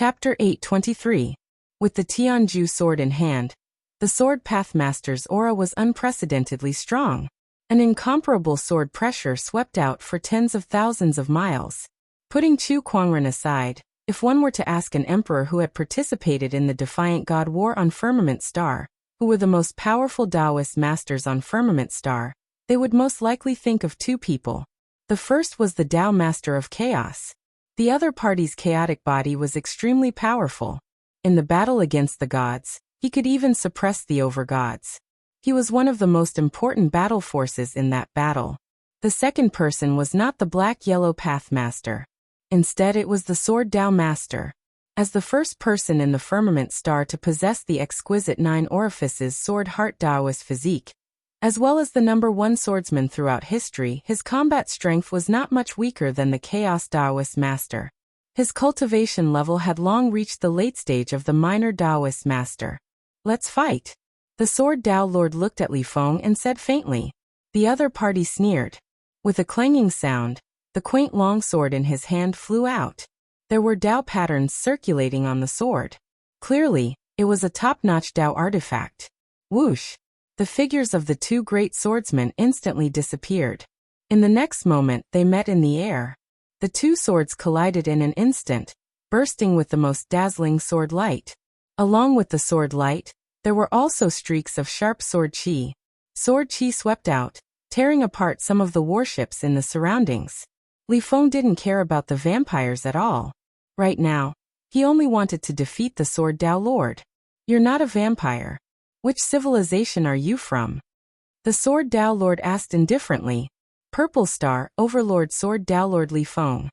Chapter 823. With the Tianju sword in hand, the sword pathmaster's aura was unprecedentedly strong. An incomparable sword pressure swept out for tens of thousands of miles. Putting Chu Kuangren aside, if one were to ask an emperor who had participated in the Defiant God War on Firmament Star, who were the most powerful Taoist masters on Firmament Star, they would most likely think of two people. The first was the Tao Master of Chaos. The other party's chaotic body was extremely powerful. In the battle against the gods, he could even suppress the over-gods. He was one of the most important battle forces in that battle. The second person was not the Black-Yellow Pathmaster. Instead, it was the Sword Tao Master. As the first person in the Firmament Star to possess the exquisite 9 orifices Sword Heart Taoist physique, as well as the #1 swordsman throughout history, his combat strength was not much weaker than the Chaos Taoist Master. His cultivation level had long reached the late stage of the minor Taoist Master. "Let's fight." The Sword Tao Lord looked at Li Feng and said faintly. The other party sneered. With a clanging sound, the quaint longsword in his hand flew out. There were Tao patterns circulating on the sword. Clearly, it was a top-notch Tao artifact. Whoosh! The figures of the two great swordsmen instantly disappeared. In the next moment, they met in the air. The two swords collided in an instant, bursting with the most dazzling sword light. Along with the sword light, there were also streaks of sharp sword chi. Sword chi swept out, tearing apart some of the warships in the surroundings. Li Feng didn't care about the vampires at all. Right now, he only wanted to defeat the Sword Tao Lord. "You're not a vampire. Which civilization are you from?" The Sword Tao Lord asked indifferently. "Purple Star, Overlord Sword Tao Lord Li Feng."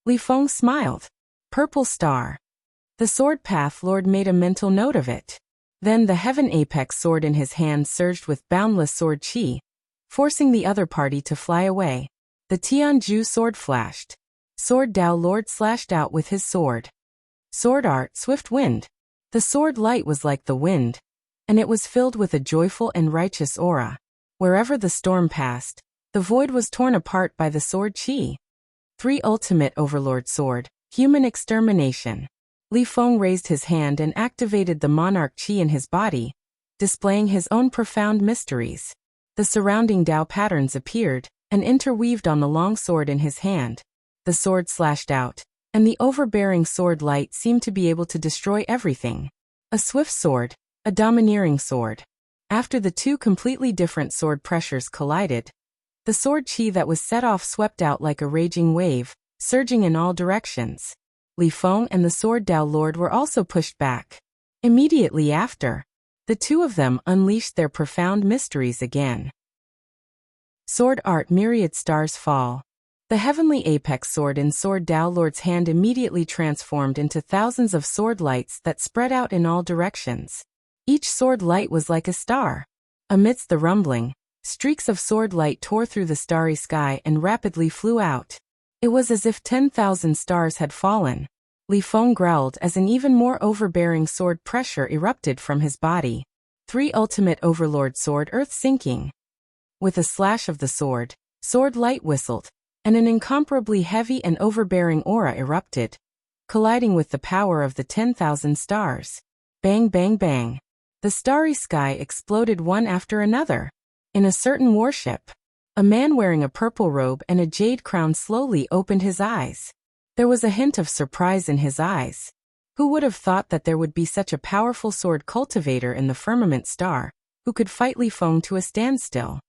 Li Feng smiled. "Purple Star." The Sword Path Lord made a mental note of it. Then the Heaven Apex sword in his hand surged with boundless sword chi, forcing the other party to fly away. The Tianju sword flashed. Sword Tao Lord slashed out with his sword. Sword art, swift wind. The sword light was like the wind, and it was filled with a joyful and righteous aura. Wherever the storm passed, the void was torn apart by the sword chi. 3 Ultimate Overlord Sword, Human Extermination. Li Feng raised his hand and activated the monarch chi in his body, displaying his own profound mysteries. The surrounding Tao patterns appeared and interweaved on the long sword in his hand. The sword slashed out, and the overbearing sword light seemed to be able to destroy everything. A swift sword, a domineering sword. After the two completely different sword pressures collided, the sword chi that was set off swept out like a raging wave, surging in all directions. Li Feng and the Sword Tao Lord were also pushed back. Immediately after, the two of them unleashed their profound mysteries again. Sword Art Myriad Stars Fall. The heavenly apex sword in Sword Tao Lord's hand immediately transformed into thousands of sword lights that spread out in all directions. Each sword light was like a star. Amidst the rumbling, streaks of sword light tore through the starry sky and rapidly flew out. It was as if 10,000 stars had fallen. Li Feng growled as an even more overbearing sword pressure erupted from his body. 3 Ultimate Overlord Sword Earth Sinking. With a slash of the sword, sword light whistled, and an incomparably heavy and overbearing aura erupted, colliding with the power of the 10,000 stars. Bang bang bang. The starry sky exploded one after another. In a certain warship, a man wearing a purple robe and a jade crown slowly opened his eyes. There was a hint of surprise in his eyes. Who would have thought that there would be such a powerful sword cultivator in the Firmament Star, who could fight Li Feng to a standstill?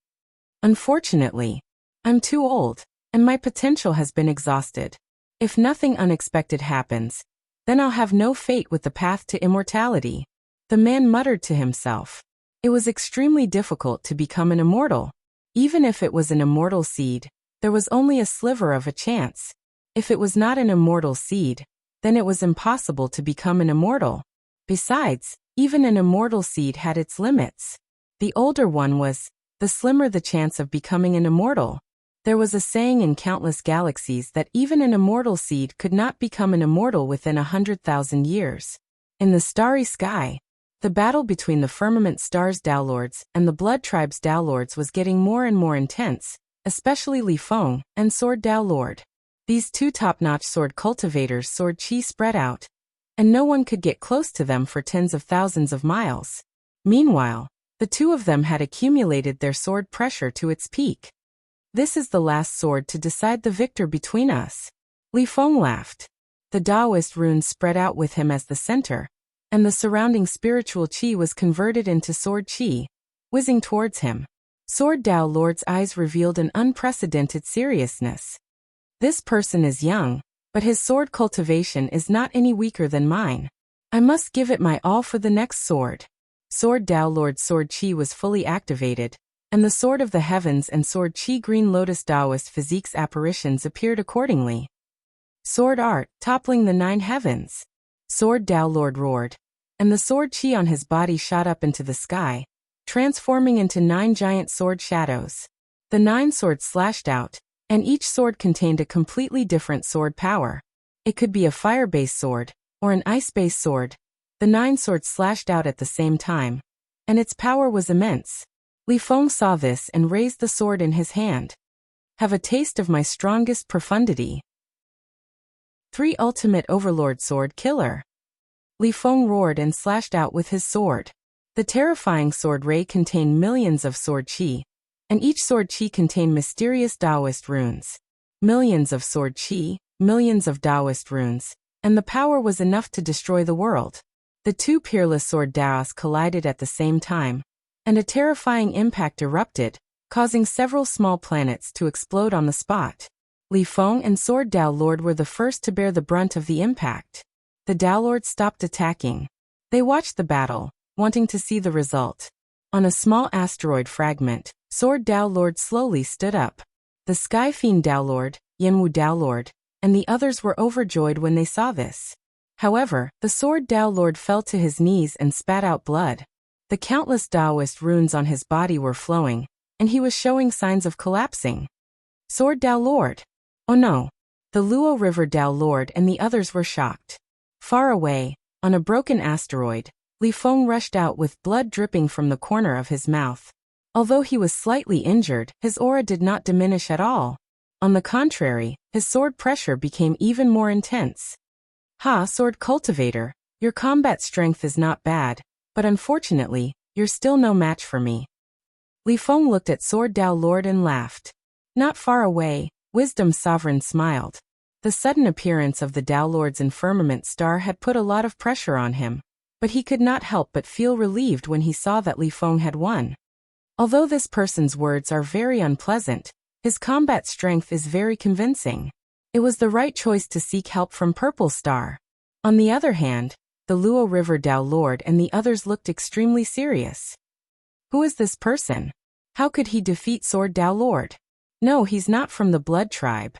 Unfortunately, I'm too old, and my potential has been exhausted. If nothing unexpected happens, then I'll have no fate with the path to immortality. The man muttered to himself. It was extremely difficult to become an immortal. Even if it was an immortal seed, there was only a sliver of a chance. If it was not an immortal seed, then it was impossible to become an immortal. Besides, even an immortal seed had its limits. The older one was, the slimmer the chance of becoming an immortal. There was a saying in countless galaxies that even an immortal seed could not become an immortal within 100,000 years. In the starry sky, the battle between the Firmament Star's Tao Lords and the Blood Tribe's Tao Lords was getting more and more intense, especially Li Feng and Sword Tao Lord. These two top-notch sword cultivators' sword chi spread out, and no one could get close to them for tens of thousands of miles. Meanwhile, the two of them had accumulated their sword pressure to its peak. This is the last sword to decide the victor between us. Li Feng laughed. The Taoist runes spread out with him as the center, and the surrounding spiritual qi was converted into sword qi, whizzing towards him. Sword Tao Lord's eyes revealed an unprecedented seriousness. This person is young, but his sword cultivation is not any weaker than mine. I must give it my all for the next sword. Sword Tao Lord's sword qi was fully activated, and the Sword of the Heavens and Sword Qi Green Lotus Taoist Physique's apparitions appeared accordingly. Sword Art, toppling the 9 heavens. Sword Tao Lord roared, and the sword qi on his body shot up into the sky, transforming into 9 giant sword shadows. The 9 swords slashed out, and each sword contained a completely different sword power. It could be a fire-based sword, or an ice-based sword. The 9 swords slashed out at the same time, and its power was immense. Li Feng saw this and raised the sword in his hand. Have a taste of my strongest profundity. 3 Ultimate Overlord Sword Killer. Li Feng roared and slashed out with his sword. The terrifying sword ray contained millions of sword qi, and each sword qi contained mysterious Taoist runes. Millions of sword qi, millions of Taoist runes, and the power was enough to destroy the world. The 2 peerless sword Taos collided at the same time, and a terrifying impact erupted, causing several small planets to explode on the spot. Li Feng and Sword Tao Lord were the first to bear the brunt of the impact. The Tao Lord stopped attacking. They watched the battle, wanting to see the result. On a small asteroid fragment, Sword Tao Lord slowly stood up. The Sky Fiend Tao Lord, Yanwu Tao Lord, and the others were overjoyed when they saw this. However, the Sword Tao Lord fell to his knees and spat out blood. The countless Taoist runes on his body were flowing, and he was showing signs of collapsing. Sword Tao Lord! Oh no! The Luo River Tao Lord and the others were shocked. Far away, on a broken asteroid, Li Feng rushed out with blood dripping from the corner of his mouth. Although he was slightly injured, his aura did not diminish at all. On the contrary, his sword pressure became even more intense. Ha, Sword Cultivator, your combat strength is not bad, but unfortunately, you're still no match for me. Li Feng looked at Sword Tao Lord and laughed. Not far away, Wisdom's Sovereign smiled. The sudden appearance of the Tao Lord's infirmament star had put a lot of pressure on him, but he could not help but feel relieved when he saw that Li Feng had won. Although this person's words are very unpleasant, his combat strength is very convincing. It was the right choice to seek help from Purple Star. On the other hand, the Luo River Tao Lord and the others looked extremely serious. Who is this person? How could he defeat Sword Tao Lord? No, he's not from the Blood Tribe.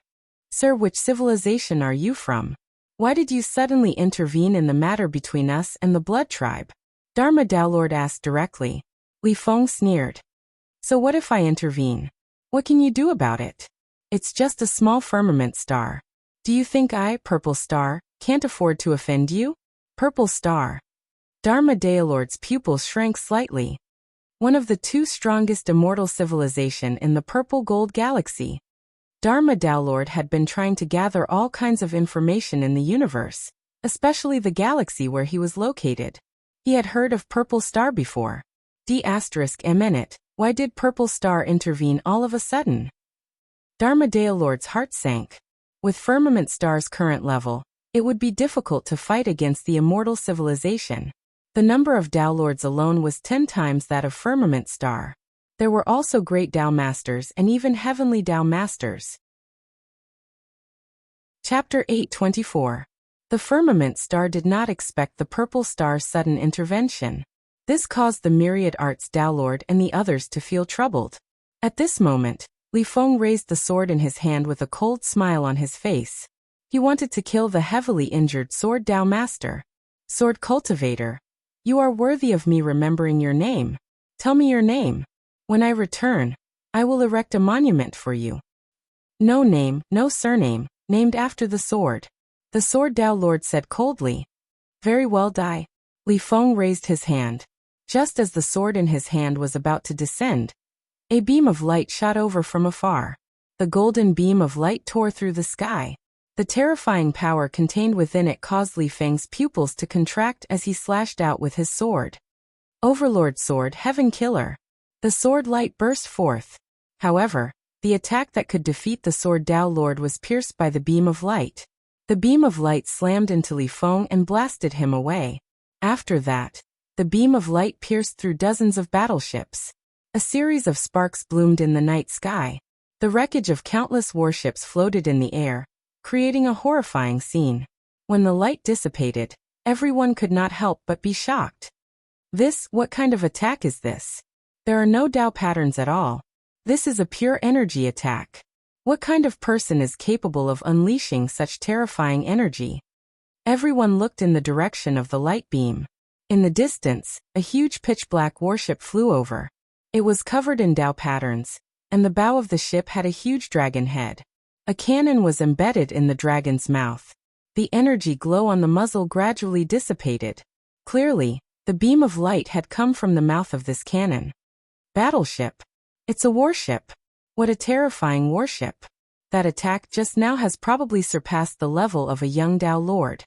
Sir, which civilization are you from? Why did you suddenly intervene in the matter between us and the Blood Tribe? Dharma Tao Lord asked directly. Li Feng sneered. So what if I intervene? What can you do about it? It's just a small firmament star. Do you think I, Purple Star, can't afford to offend you? Purple Star. Dharma Tao Lord's pupils shrank slightly. One of the 2 strongest immortal civilization in the Purple Gold Galaxy. Dharma Tao Lord had been trying to gather all kinds of information in the universe, especially the galaxy where he was located. He had heard of Purple Star before. D***, why did Purple Star intervene all of a sudden? Dharma Tao Lord's heart sank. With Firmament Star's current level, it would be difficult to fight against the immortal civilization. The number of Tao Lords alone was 10 times that of Firmament Star. There were also great Tao Masters and even heavenly Tao Masters. Chapter 824. The Firmament Star did not expect the Purple Star's sudden intervention. This caused the Myriad Arts Tao Lord and the others to feel troubled. At this moment, Li Feng raised the sword in his hand with a cold smile on his face. He wanted to kill the heavily injured Sword Tao Master. Sword Cultivator. You are worthy of me remembering your name. Tell me your name. When I return, I will erect a monument for you. No name, no surname, named after the sword. The Sword Tao Lord said coldly. Very well, Dai. Li Feng raised his hand. Just as the sword in his hand was about to descend, a beam of light shot over from afar. The golden beam of light tore through the sky. The terrifying power contained within it caused Li Feng's pupils to contract as he slashed out with his sword. Overlord Sword, Heaven Killer. The sword light burst forth. However, the attack that could defeat the sword Tao Lord was pierced by the beam of light. The beam of light slammed into Li Feng and blasted him away. After that, the beam of light pierced through dozens of battleships. A series of sparks bloomed in the night sky. The wreckage of countless warships floated in the air, creating a horrifying scene. When the light dissipated, everyone could not help but be shocked. What kind of attack is this? There are no Tao patterns at all. This is a pure energy attack. What kind of person is capable of unleashing such terrifying energy? Everyone looked in the direction of the light beam. In the distance, a huge pitch-black warship flew over. It was covered in Tao patterns, and the bow of the ship had a huge dragon head. A cannon was embedded in the dragon's mouth. The energy glow on the muzzle gradually dissipated. Clearly, the beam of light had come from the mouth of this cannon. Battleship. It's a warship. What a terrifying warship. That attack just now has probably surpassed the level of a young Tao Lord.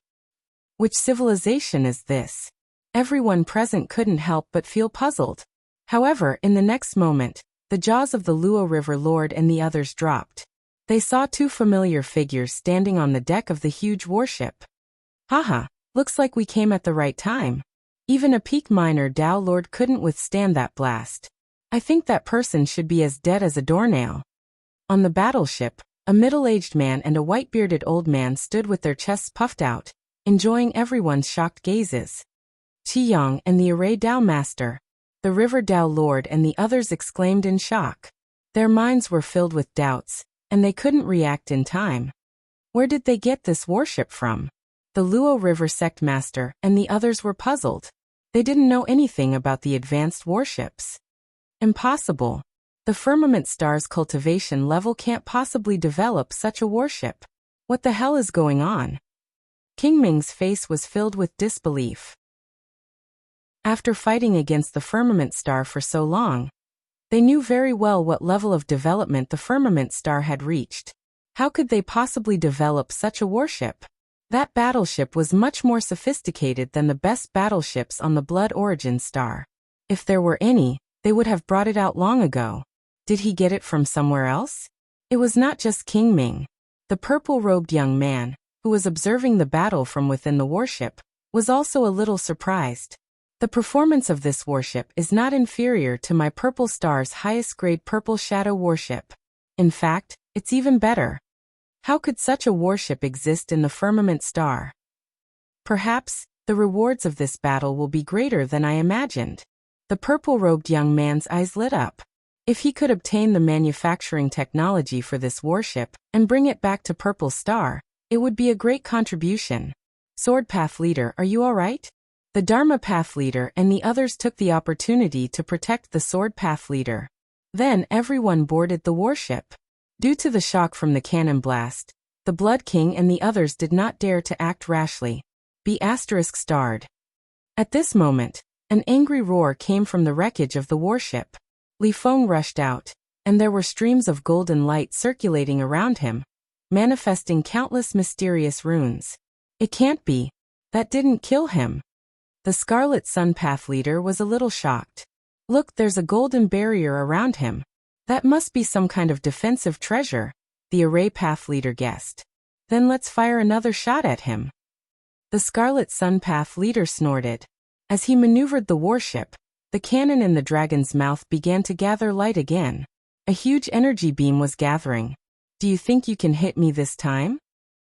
Which civilization is this? Everyone present couldn't help but feel puzzled. However, in the next moment, the jaws of the Luo River Lord and the others dropped. They saw two familiar figures standing on the deck of the huge warship. Haha, looks like we came at the right time. Even a peak minor Tao Lord couldn't withstand that blast. I think that person should be as dead as a doornail. On the battleship, a middle-aged man and a white-bearded old man stood with their chests puffed out, enjoying everyone's shocked gazes. Qi Yang and the Array Tao Master, the River Tao Lord and the others exclaimed in shock. Their minds were filled with doubts, and they couldn't react in time. Where did they get this warship from? The Luo River Sect Master and the others were puzzled. They didn't know anything about the advanced warships. Impossible. The Firmament Star's cultivation level can't possibly develop such a warship. What the hell is going on? King Ming's face was filled with disbelief. After fighting against the Firmament Star for so long, they knew very well what level of development the Firmament Star had reached. How could they possibly develop such a warship? That battleship was much more sophisticated than the best battleships on the Blood Origin Star. If there were any, they would have brought it out long ago. Did he get it from somewhere else? It was not just King Ming. The purple-robed young man, who was observing the battle from within the warship, was also a little surprised. The performance of this warship is not inferior to my Purple Star's highest-grade Purple Shadow warship. In fact, it's even better. How could such a warship exist in the Firmament Star? Perhaps, the rewards of this battle will be greater than I imagined. The purple-robed young man's eyes lit up. If he could obtain the manufacturing technology for this warship and bring it back to Purple Star, it would be a great contribution. Sword Path Leader, are you alright? The Dharma Path Leader and the others took the opportunity to protect the Sword Path Leader. Then everyone boarded the warship. Due to the shock from the cannon blast, the Blood King and the others did not dare to act rashly. ****. At this moment, an angry roar came from the wreckage of the warship. Li Feng rushed out, and there were streams of golden light circulating around him, manifesting countless mysterious runes. It can't be. That didn't kill him. The Scarlet Sun Path Leader was a little shocked. Look, there's a golden barrier around him. That must be some kind of defensive treasure, the Array Path Leader guessed. Then let's fire another shot at him. The Scarlet Sun Path Leader snorted. As he maneuvered the warship, the cannon in the dragon's mouth began to gather light again. A huge energy beam was gathering. Do you think you can hit me this time?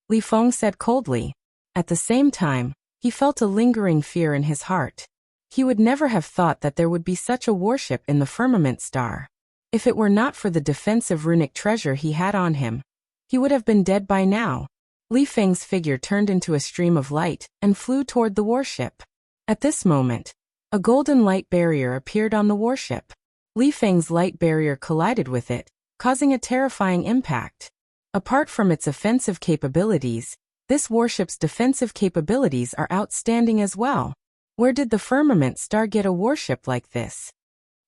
Li Feng said coldly. At the same time, he felt a lingering fear in his heart. He would never have thought that there would be such a warship in the Firmament Star. If it were not for the defensive runic treasure he had on him, he would have been dead by now. Li Feng's figure turned into a stream of light and flew toward the warship. At this moment, a golden light barrier appeared on the warship. Li Feng's light barrier collided with it, causing a terrifying impact. Apart from its offensive capabilities, this warship's defensive capabilities are outstanding as well. Where did the Firmament Star get a warship like this?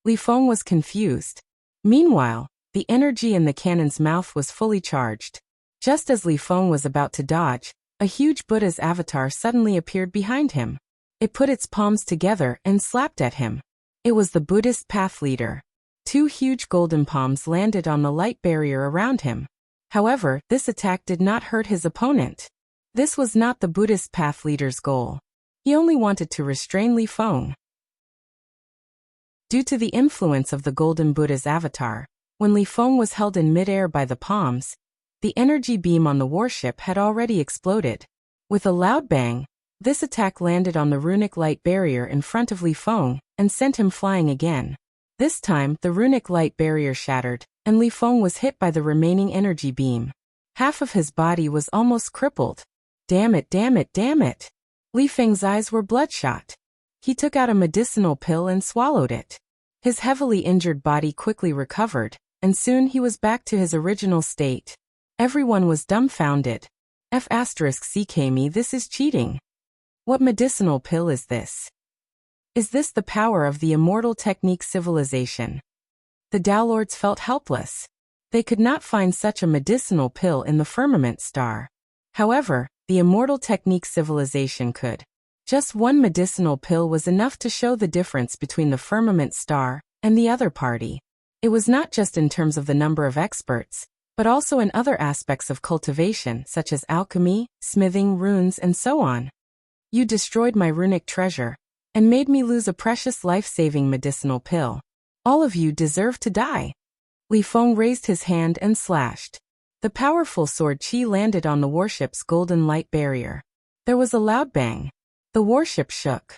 Li Feng was confused. Meanwhile, the energy in the cannon's mouth was fully charged. Just as Li Feng was about to dodge, a huge Buddha's avatar suddenly appeared behind him. It put its palms together and slapped at him. It was the Buddhist path leader. 2 huge golden palms landed on the light barrier around him. However, this attack did not hurt his opponent. This was not the Buddhist path leader's goal. He only wanted to restrain Li Feng. Due to the influence of the golden Buddha's avatar, when Li Feng was held in midair by the palms, the energy beam on the warship had already exploded. With a loud bang, this attack landed on the runic light barrier in front of Li Feng and sent him flying again. This time, the runic light barrier shattered, and Li Feng was hit by the remaining energy beam. Half of his body was almost crippled. Damn it, damn it, damn it! Li Feng's eyes were bloodshot. He took out a medicinal pill and swallowed it. His heavily injured body quickly recovered, and soon he was back to his original state. Everyone was dumbfounded. F***ck me, this is cheating. What medicinal pill is this? Is this the power of the immortal technique civilization? The Downlords felt helpless. They could not find such a medicinal pill in the firmament star. However, the immortal technique civilization could. Just one medicinal pill was enough to show the difference between the firmament star and the other party. It was not just in terms of the number of experts, but also in other aspects of cultivation such as alchemy, smithing, runes, and so on. You destroyed my runic treasure and made me lose a precious life-saving medicinal pill. All of you deserve to die. Li Feng raised his hand and slashed. The powerful sword qi landed on the warship's golden light barrier. There was a loud bang. The warship shook.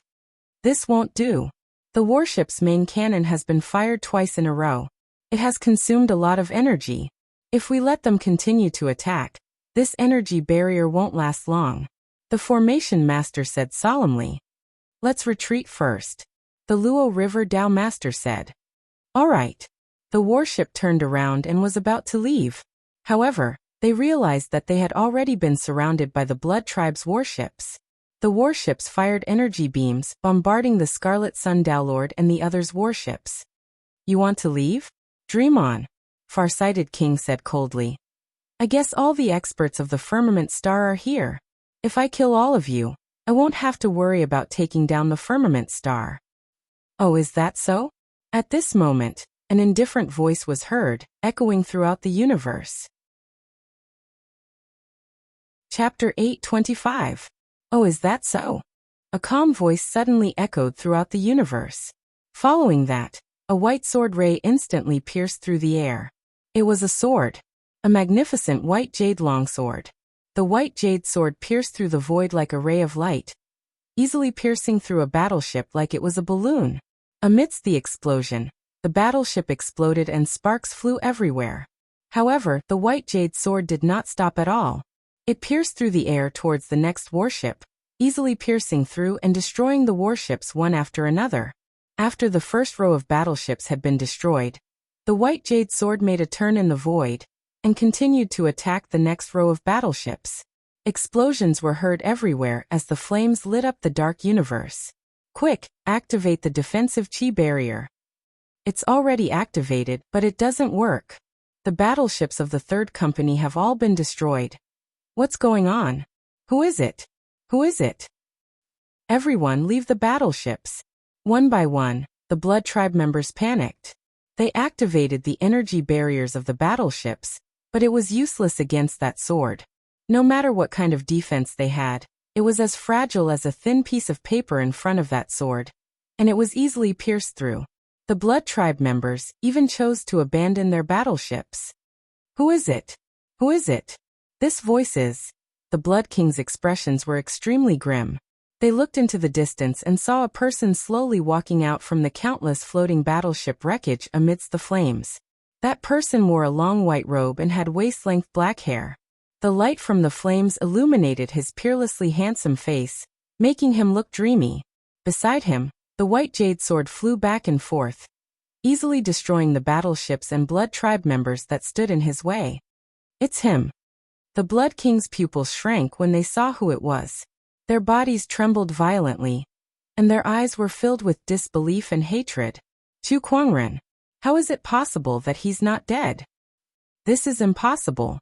This won't do. The warship's main cannon has been fired twice in a row. It has consumed a lot of energy. If we let them continue to attack, this energy barrier won't last long. The formation master said solemnly. Let's retreat first. The Luo River Dao master said. All right. The warship turned around and was about to leave. However, they realized that they had already been surrounded by the Blood Tribe's warships. The warships fired energy beams, bombarding the Scarlet Sun Downlord and the others' warships. You want to leave? Dream on, Farsighted King said coldly. I guess all the experts of the Firmament Star are here. If I kill all of you, I won't have to worry about taking down the Firmament Star. Oh, is that so? At this moment, an indifferent voice was heard, echoing throughout the universe. Chapter 825. Oh, is that so? A calm voice suddenly echoed throughout the universe. Following that, a white sword ray instantly pierced through the air. It was a sword. A magnificent white jade longsword. The white jade sword pierced through the void like a ray of light, easily piercing through a battleship like it was a balloon. Amidst the explosion, the battleship exploded and sparks flew everywhere. However, the white jade sword did not stop at all. It pierced through the air towards the next warship, easily piercing through and destroying the warships one after another. After the first row of battleships had been destroyed, the white jade sword made a turn in the void and continued to attack the next row of battleships. Explosions were heard everywhere as the flames lit up the dark universe. Quick, activate the defensive chi barrier. It's already activated, but it doesn't work. The battleships of the third company have all been destroyed. What's going on? Who is it? Who is it? Everyone leave the battleships. One by one, the Blood Tribe members panicked. They activated the energy barriers of the battleships, but it was useless against that sword. No matter what kind of defense they had, it was as fragile as a thin piece of paper in front of that sword, and it was easily pierced through. The Blood Tribe members even chose to abandon their battleships. Who is it? Who is it? This voice is. The Blood King's expressions were extremely grim. They looked into the distance and saw a person slowly walking out from the countless floating battleship wreckage amidst the flames. That person wore a long white robe and had waist-length black hair. The light from the flames illuminated his peerlessly handsome face, making him look dreamy. Beside him, the white jade sword flew back and forth, easily destroying the battleships and Blood Tribe members that stood in his way. It's him. The Blood King's pupils shrank when they saw who it was. Their bodies trembled violently, and their eyes were filled with disbelief and hatred. Chu Kuangren. How is it possible that he's not dead? This is impossible.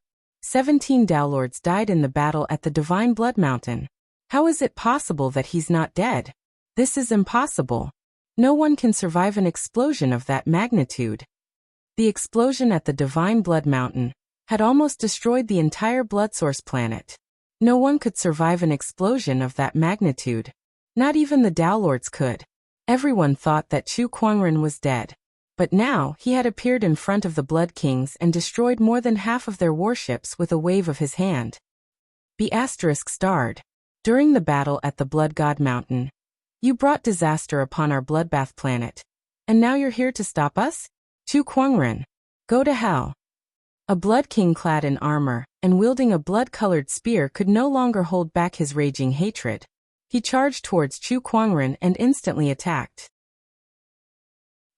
17 Downlords died in the battle at the Divine Blood Mountain. How is it possible that he's not dead? This is impossible. No one can survive an explosion of that magnitude. The explosion at the Divine Blood Mountain had almost destroyed the entire blood source planet. No one could survive an explosion of that magnitude. Not even the Downlords could. Everyone thought that Chu Kuangren was dead. But now he had appeared in front of the Blood Kings and destroyed more than half of their warships with a wave of his hand. B** starred. During the battle at the Blood God Mountain, you brought disaster upon our bloodbath planet. And now you're here to stop us? Chu Kuangren, go to hell. A Blood King clad in armor and wielding a blood-colored spear could no longer hold back his raging hatred. He charged towards Chu Kuangren and instantly attacked.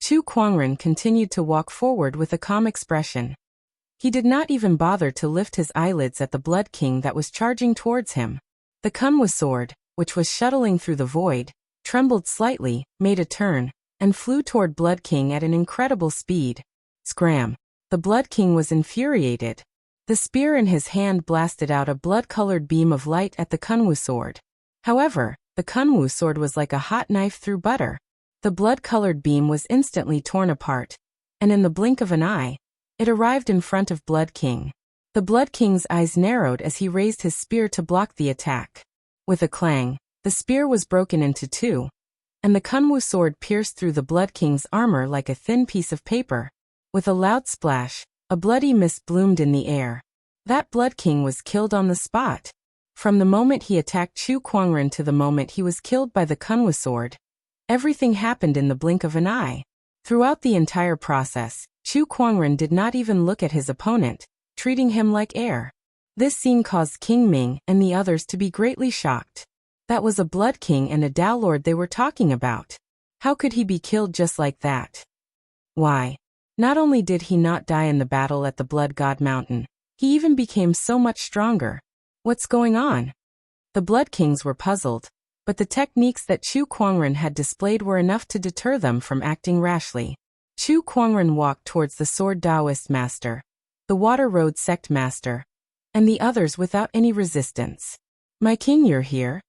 Chu Kuangren continued to walk forward with a calm expression. He did not even bother to lift his eyelids at the Blood King that was charging towards him. The Kunwu sword, which was shuttling through the void, trembled slightly, made a turn, and flew toward Blood King at an incredible speed. Scram! The Blood King was infuriated. The spear in his hand blasted out a blood-colored beam of light at the Kunwu sword. However, the Kunwu sword was like a hot knife through butter. The blood-colored beam was instantly torn apart, and in the blink of an eye, it arrived in front of Blood King. The Blood King's eyes narrowed as he raised his spear to block the attack. With a clang, the spear was broken into two, and the Kunwu sword pierced through the Blood King's armor like a thin piece of paper. With a loud splash, a bloody mist bloomed in the air. That Blood King was killed on the spot. From the moment he attacked Chu Kuangren to the moment he was killed by the Kunwu sword, everything happened in the blink of an eye. Throughout the entire process, Chu Kuangren did not even look at his opponent, treating him like air. This scene caused King Ming and the others to be greatly shocked. That was a Blood King and a Downlord they were talking about. How could he be killed just like that? Why? Not only did he not die in the battle at the Blood God Mountain, he even became so much stronger. What's going on? The Blood Kings were puzzled, but the techniques that Chu Kuangren had displayed were enough to deter them from acting rashly. Chu Kuangren walked towards the Sword Taoist Master, the Water Road Sect Master, and the others without any resistance. My king, you're here?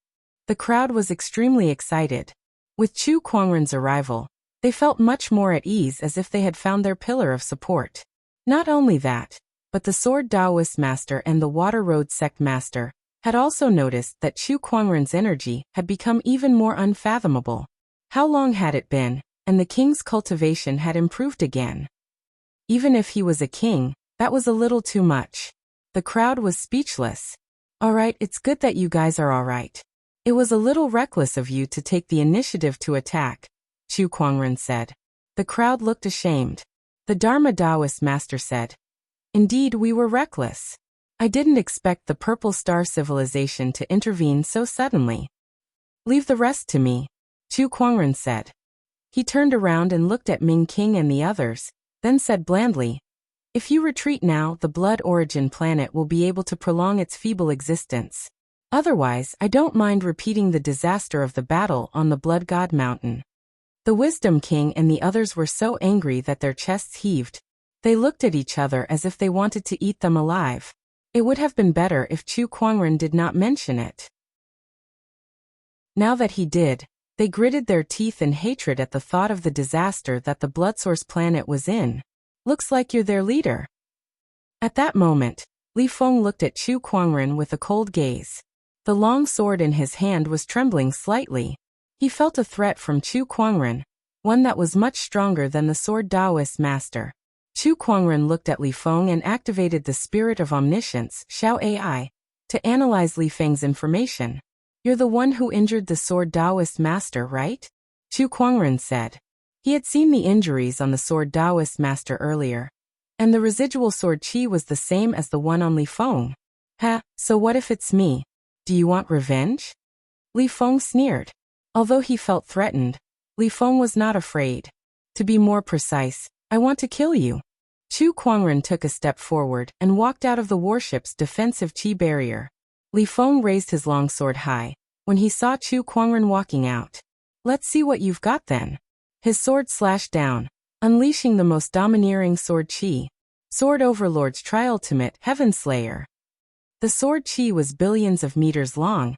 The crowd was extremely excited. With Chu Kuangren's arrival, they felt much more at ease as if they had found their pillar of support. Not only that, but the Sword Taoist Master and the Water Road Sect Master had also noticed that Chu Kuangren's energy had become even more unfathomable. How long had it been, and the king's cultivation had improved again? Even if he was a king, that was a little too much. The crowd was speechless. Alright, it's good that you guys are alright. It was a little reckless of you to take the initiative to attack, Chu Kuangren said. The crowd looked ashamed. The Dharma Taoist Master said, Indeed, we were reckless. I didn't expect the Purple Star Civilization to intervene so suddenly. Leave the rest to me, Chu Kuangren said. He turned around and looked at Ming King and the others, then said blandly, If you retreat now, the Blood Origin planet will be able to prolong its feeble existence. Otherwise, I don't mind repeating the disaster of the battle on the Blood God Mountain. The Wisdom King and the others were so angry that their chests heaved. They looked at each other as if they wanted to eat them alive. It would have been better if Chu Kuangren did not mention it. Now that he did, they gritted their teeth in hatred at the thought of the disaster that the Blood Source planet was in. Looks like you're their leader. At that moment, Li Feng looked at Chu Kuangren with a cold gaze. The long sword in his hand was trembling slightly. He felt a threat from Chu Kuangren, one that was much stronger than the Sword Taoist Master. Chu Kuangren looked at Li Feng and activated the Spirit of Omniscience, Xiao AI, to analyze Li Feng's information. You're the one who injured the Sword Taoist Master, right? Chu Kuangren said. He had seen the injuries on the Sword Taoist Master earlier, and the residual sword chi was the same as the one on Li Feng. Ha, so what if it's me? Do you want revenge? Li Feng sneered. Although he felt threatened, Li Feng was not afraid. To be more precise, I want to kill you. Chu Kuangren took a step forward and walked out of the warship's defensive chi barrier. Li Feng raised his long sword high when he saw Chu Kuangren walking out. Let's see what you've got then. His sword slashed down, unleashing the most domineering sword chi. Sword Overlord's Triultimate Heaven Slayer. The sword chi was billions of meters long,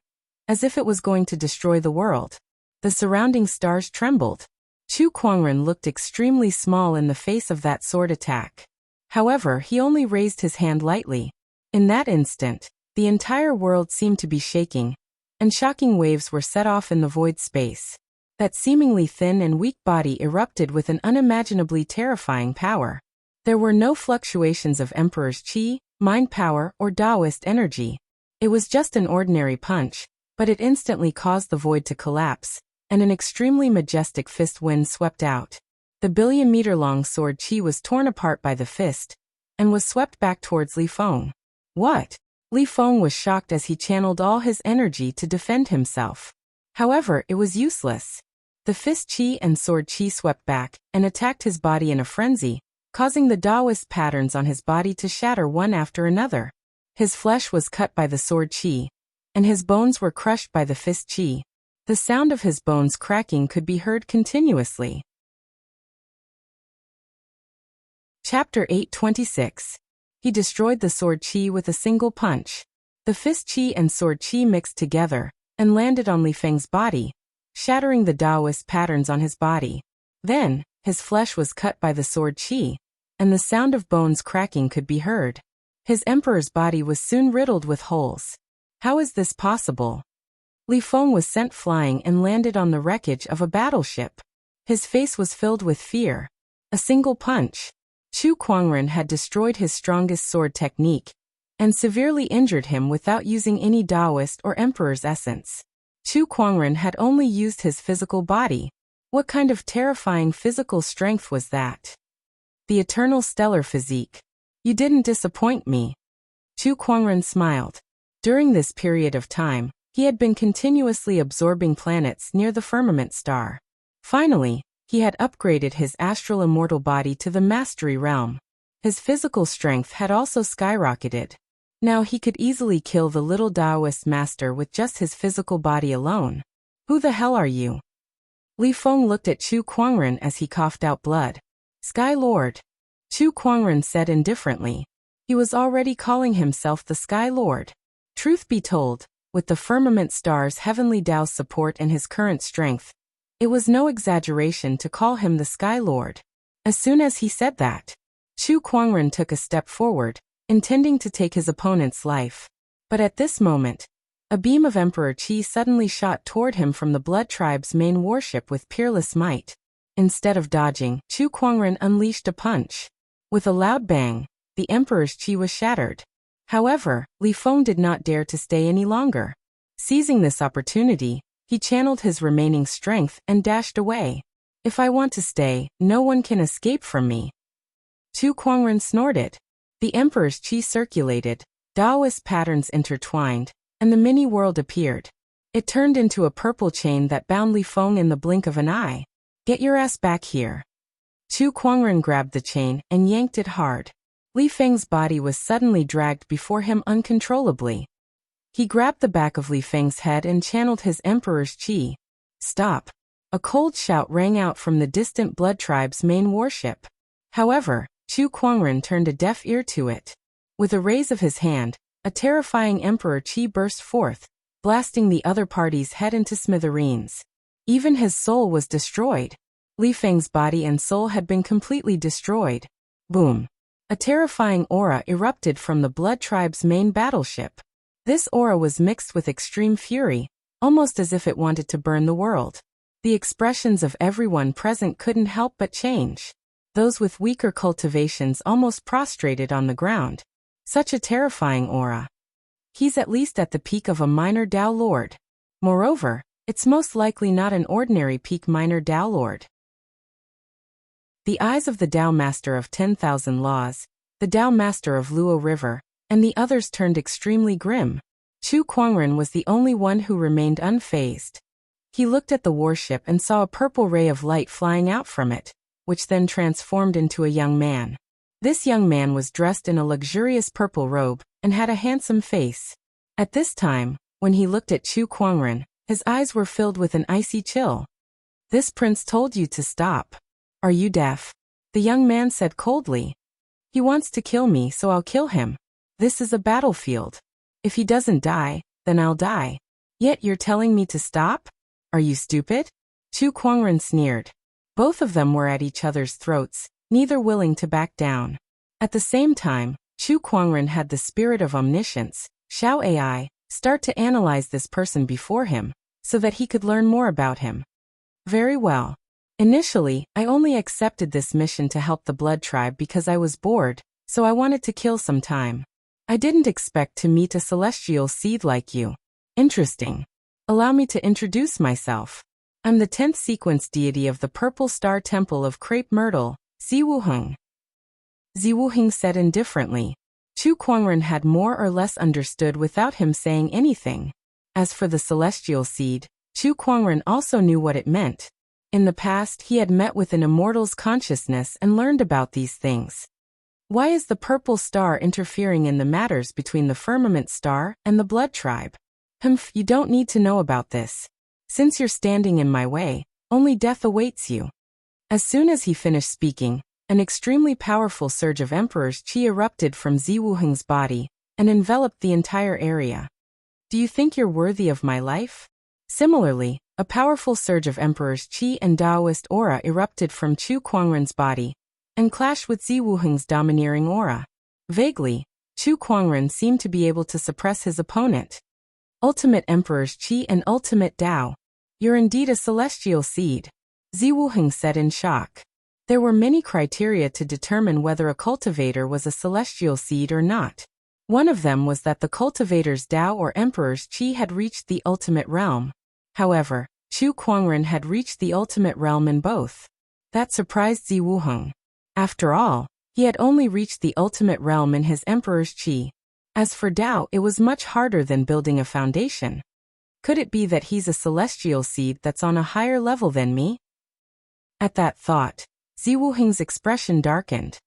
as if it was going to destroy the world. The surrounding stars trembled. Chu Kuangren looked extremely small in the face of that sword attack. However, he only raised his hand lightly. In that instant, the entire world seemed to be shaking, and shocking waves were set off in the void space. That seemingly thin and weak body erupted with an unimaginably terrifying power. There were no fluctuations of Emperor's chi, mind power, or Taoist energy. It was just an ordinary punch, but it instantly caused the void to collapse, and an extremely majestic fist wind swept out. The billion-meter-long sword chi was torn apart by the fist, and was swept back towards Li Feng. What? Li Feng was shocked as he channeled all his energy to defend himself. However, it was useless. The fist chi and sword chi swept back and attacked his body in a frenzy, causing the Taoist patterns on his body to shatter one after another. His flesh was cut by the sword chi, and his bones were crushed by the fist chi. The sound of his bones cracking could be heard continuously. Chapter 826. He destroyed the sword chi with a single punch. The fist chi and sword chi mixed together and landed on Li Feng's body, shattering the Taoist patterns on his body. Then, his flesh was cut by the sword chi, and the sound of bones cracking could be heard. His emperor's body was soon riddled with holes. How is this possible? Li Feng was sent flying and landed on the wreckage of a battleship. His face was filled with fear. A single punch. Chu Kuangren had destroyed his strongest sword technique, and severely injured him without using any Taoist or emperor's essence. Chu Kuangren had only used his physical body. What kind of terrifying physical strength was that? The eternal stellar physique. You didn't disappoint me. Chu Kuangren smiled. During this period of time, he had been continuously absorbing planets near the firmament star. Finally, he had upgraded his astral immortal body to the mastery realm. His physical strength had also skyrocketed. Now he could easily kill the little Taoist master with just his physical body alone. Who the hell are you? Li Feng looked at Chu Kuangren as he coughed out blood. Sky Lord. Chu Kuangren said indifferently. He was already calling himself the Sky Lord. Truth be told, with the firmament star's heavenly Tao's support and his current strength, it was no exaggeration to call him the Sky Lord. As soon as he said that, Chu Kuangren took a step forward, intending to take his opponent's life. But at this moment, a beam of Emperor Qi suddenly shot toward him from the Blood Tribe's main warship with peerless might. Instead of dodging, Chu Kuangren unleashed a punch. With a loud bang, the Emperor's Qi was shattered. However, Li Feng did not dare to stay any longer. Seizing this opportunity, he channeled his remaining strength and dashed away. If I want to stay, no one can escape from me. Chu Kuangren snorted. The Emperor's Qi circulated, Taoist patterns intertwined, and the mini-world appeared. It turned into a purple chain that bound Li Feng in the blink of an eye. Get your ass back here. Chu Kuangren grabbed the chain and yanked it hard. Li Feng's body was suddenly dragged before him uncontrollably. He grabbed the back of Li Feng's head and channeled his Emperor's Qi. Stop. A cold shout rang out from the distant Blood Tribe's main warship. However, Chu Kuangren turned a deaf ear to it. With a raise of his hand, a terrifying Emperor Qi burst forth, blasting the other party's head into smithereens. Even his soul was destroyed. Li Feng's body and soul had been completely destroyed. Boom. A terrifying aura erupted from the Blood Tribe's main battleship. This aura was mixed with extreme fury, almost as if it wanted to burn the world. The expressions of everyone present couldn't help but change. Those with weaker cultivations almost prostrated on the ground. Such a terrifying aura. He's at least at the peak of a minor Tao Lord. Moreover, it's most likely not an ordinary peak minor Tao Lord. The eyes of the Tao Master of 10,000 Laws, the Tao Master of Luo River, and the others turned extremely grim. Chu Kuangren was the only one who remained unfazed. He looked at the warship and saw a purple ray of light flying out from it, which then transformed into a young man. This young man was dressed in a luxurious purple robe and had a handsome face. At this time, when he looked at Chu Kuangren, his eyes were filled with an icy chill. This prince told you to stop. Are you deaf? The young man said coldly. He wants to kill me, so I'll kill him. This is a battlefield. If he doesn't die, then I'll die. Yet you're telling me to stop? Are you stupid? Chu Kuangren sneered. Both of them were at each other's throats, neither willing to back down. At the same time, Chu Kuangren had the spirit of omniscience, Xiao AI, start to analyze this person before him, so that he could learn more about him. Very well. Initially, I only accepted this mission to help the blood tribe because I was bored, so I wanted to kill some time. I didn't expect to meet a celestial seed like you. Interesting. Allow me to introduce myself. I'm the 10th sequence deity of the Purple Star Temple of Crepe Myrtle, Ziwuheng. Ziwuheng said indifferently. Chu Kuangren had more or less understood without him saying anything. As for the celestial seed, Chu Kuangren also knew what it meant. In the past, he had met with an immortal's consciousness and learned about these things. Why is the purple star interfering in the matters between the firmament star and the blood tribe? Humph, you don't need to know about this. Since you're standing in my way, only death awaits you. As soon as he finished speaking, an extremely powerful surge of Emperor's Qi erupted from Ziwuheng's body and enveloped the entire area. Do you think you're worthy of my life? Similarly, a powerful surge of Emperor's Qi and Taoist aura erupted from Chu Kuangren's body and clashed with Ziwuheng's domineering aura. Vaguely, Chu Kuangren seemed to be able to suppress his opponent. Ultimate Emperor's Qi and Ultimate Tao. You're indeed a celestial seed, Ziwuheng said in shock. There were many criteria to determine whether a cultivator was a celestial seed or not. One of them was that the cultivator's Tao or Emperor's Qi had reached the ultimate realm. However, Chu Kuangren had reached the ultimate realm in both. That surprised Ziwuheng. After all, he had only reached the ultimate realm in his Emperor's Qi. As for Tao, it was much harder than building a foundation. Could it be that he's a celestial seed that's on a higher level than me? At that thought, Ziwuheng's expression darkened.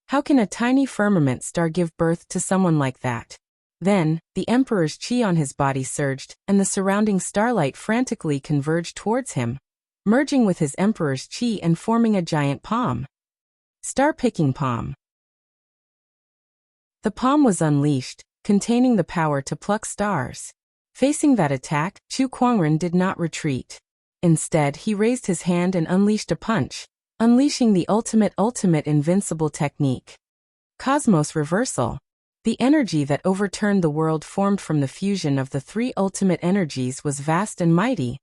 How can a tiny firmament star give birth to someone like that? Then, the Emperor's Qi on his body surged, and the surrounding starlight frantically converged towards him, merging with his Emperor's Qi and forming a giant palm. Star-picking palm. The palm was unleashed, containing the power to pluck stars. Facing that attack, Chu Kuangren did not retreat. Instead, he raised his hand and unleashed a punch, unleashing the ultimate invincible technique. Cosmos Reversal. The energy that overturned the world formed from the fusion of the three ultimate energies was vast and mighty,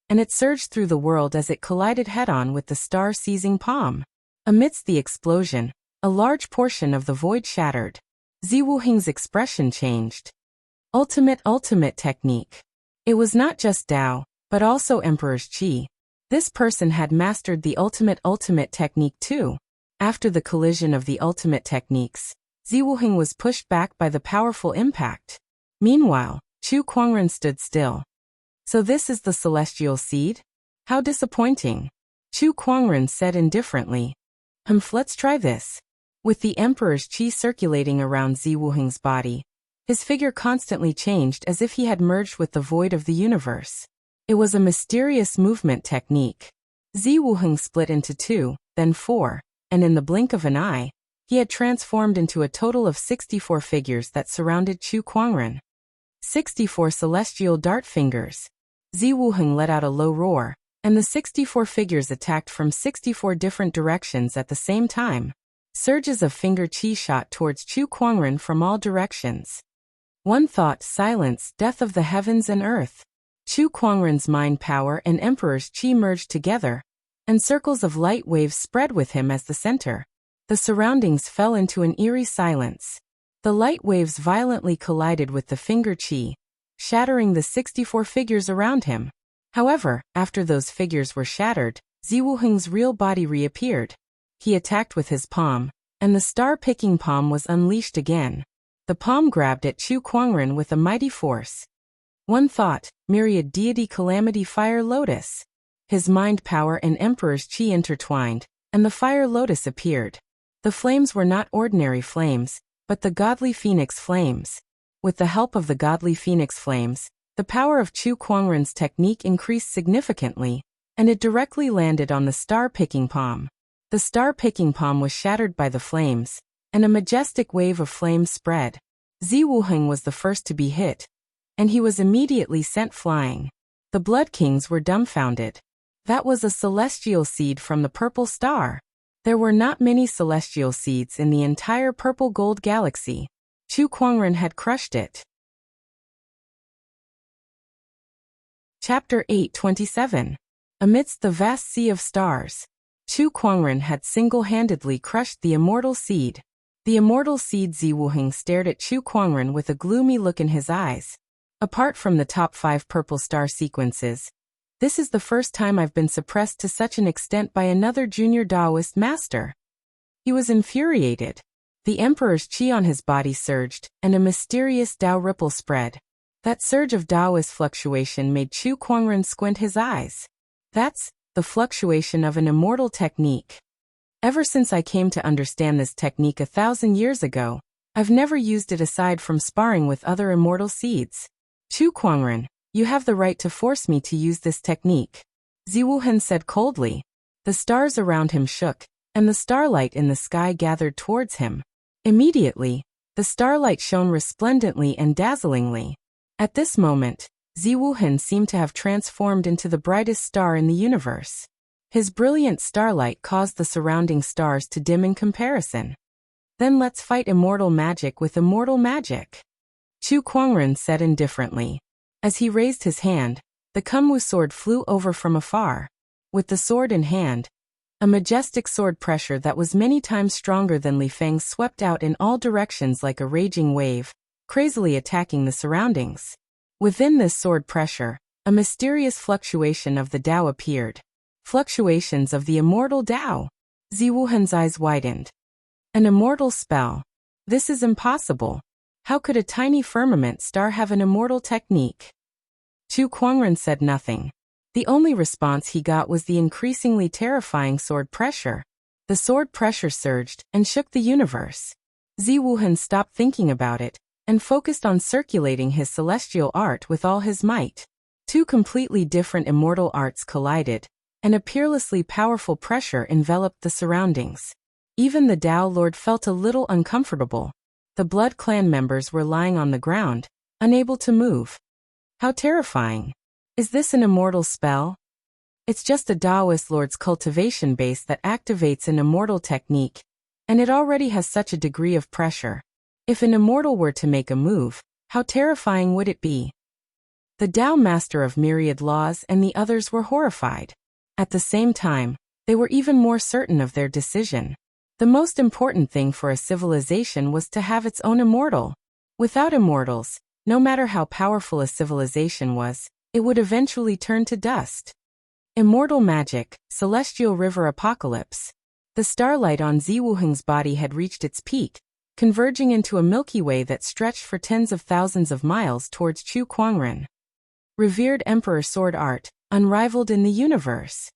and it surged through the world as it collided head-on with the star-seizing palm. Amidst the explosion, a large portion of the void shattered. Ziwuheng's expression changed. Ultimate technique. It was not just Tao, but also Emperor's Qi. This person had mastered the ultimate technique too. After the collision of the ultimate techniques, Ziwuheng was pushed back by the powerful impact. Meanwhile, Chu Kuangren stood still. So this is the celestial seed? How disappointing. Chu Kuangren said indifferently. Let's try this. With the Emperor's Qi circulating around Ziwuheng's body, his figure constantly changed as if he had merged with the void of the universe. It was a mysterious movement technique. Ziwuheng split into 2, then 4, and in the blink of an eye, he had transformed into a total of 64 figures that surrounded Chu Kuangren. 64 celestial dart fingers. Ziwuheng let out a low roar, and the 64 figures attacked from 64 different directions at the same time. Surges of finger qi shot towards Chu Kuangren from all directions. One thought: silence, death of the heavens and earth. Chu Kuangren's mind power and Emperor's Qi merged together, and circles of light waves spread with him as the center. The surroundings fell into an eerie silence. The light waves violently collided with the finger qi, shattering the 64 figures around him. However, after those figures were shattered, Ziwuheng's real body reappeared. He attacked with his palm, and the star-picking palm was unleashed again. The palm grabbed at Chu Kuangren with a mighty force. One thought: myriad deity calamity fire lotus. His mind power and Emperor's Qi intertwined, and the fire lotus appeared. The flames were not ordinary flames, but the godly phoenix flames. With the help of the godly phoenix flames, the power of Chu Kuangren's technique increased significantly, and it directly landed on the star-picking palm. The star-picking palm was shattered by the flames, and a majestic wave of flames spread. Ziwuheng was the first to be hit, and he was immediately sent flying. The Blood Kings were dumbfounded. That was a celestial seed from the purple star. There were not many celestial seeds in the entire purple gold galaxy. Chu Kuangren had crushed it. Chapter 8:27. Amidst the vast sea of stars, Chu Kuangren had single-handedly crushed the immortal seed. The immortal seed. Ziwuheng stared at Chu Kuangren with a gloomy look in his eyes. Apart from the top 5 purple star sequences, this is the first time I've been suppressed to such an extent by another junior Taoist master. He was infuriated. The Emperor's qi on his body surged, and a mysterious Tao ripple spread. That surge of Taoist fluctuation made Chu Kuangren squint his eyes. That's the fluctuation of an immortal technique. Ever since I came to understand this technique 1,000 years ago, I've never used it aside from sparring with other immortal seeds. Chu Kuangren, you have the right to force me to use this technique, Ziwuheng said coldly. The stars around him shook, and the starlight in the sky gathered towards him. Immediately, the starlight shone resplendently and dazzlingly. At this moment, Ziwuheng seemed to have transformed into the brightest star in the universe. His brilliant starlight caused the surrounding stars to dim in comparison. Then let's fight immortal magic with immortal magic, Chu Kuangren said indifferently. As he raised his hand, the Kunwu sword flew over from afar. With the sword in hand, a majestic sword pressure that was many times stronger than Li Feng's swept out in all directions like a raging wave, crazily attacking the surroundings. Within this sword pressure, a mysterious fluctuation of the Tao appeared. Fluctuations of the immortal Tao. Ziwuhen's eyes widened. An immortal spell. This is impossible. How could a tiny firmament star have an immortal technique? Chu Kuangren said nothing. The only response he got was the increasingly terrifying sword pressure. The sword pressure surged and shook the universe. Ziwuhen stopped thinking about it and focused on circulating his celestial art with all his might. 2 completely different immortal arts collided, and a peerlessly powerful pressure enveloped the surroundings. Even the Tao Lord felt a little uncomfortable. The Blood Clan members were lying on the ground, unable to move. How terrifying. Is this an immortal spell? It's just a Taoist Lord's cultivation base that activates an immortal technique, and it already has such a degree of pressure. If an immortal were to make a move, how terrifying would it be? The Tao Master of Myriad Laws and the others were horrified. At the same time, they were even more certain of their decision. The most important thing for a civilization was to have its own immortal. Without immortals, no matter how powerful a civilization was, it would eventually turn to dust. Immortal magic, celestial river apocalypse. The starlight on Ziwuheng's body had reached its peak, converging into a Milky Way that stretched for tens of thousands of miles towards Chu Kuangren. Revered Emperor Sword Art, unrivaled in the universe.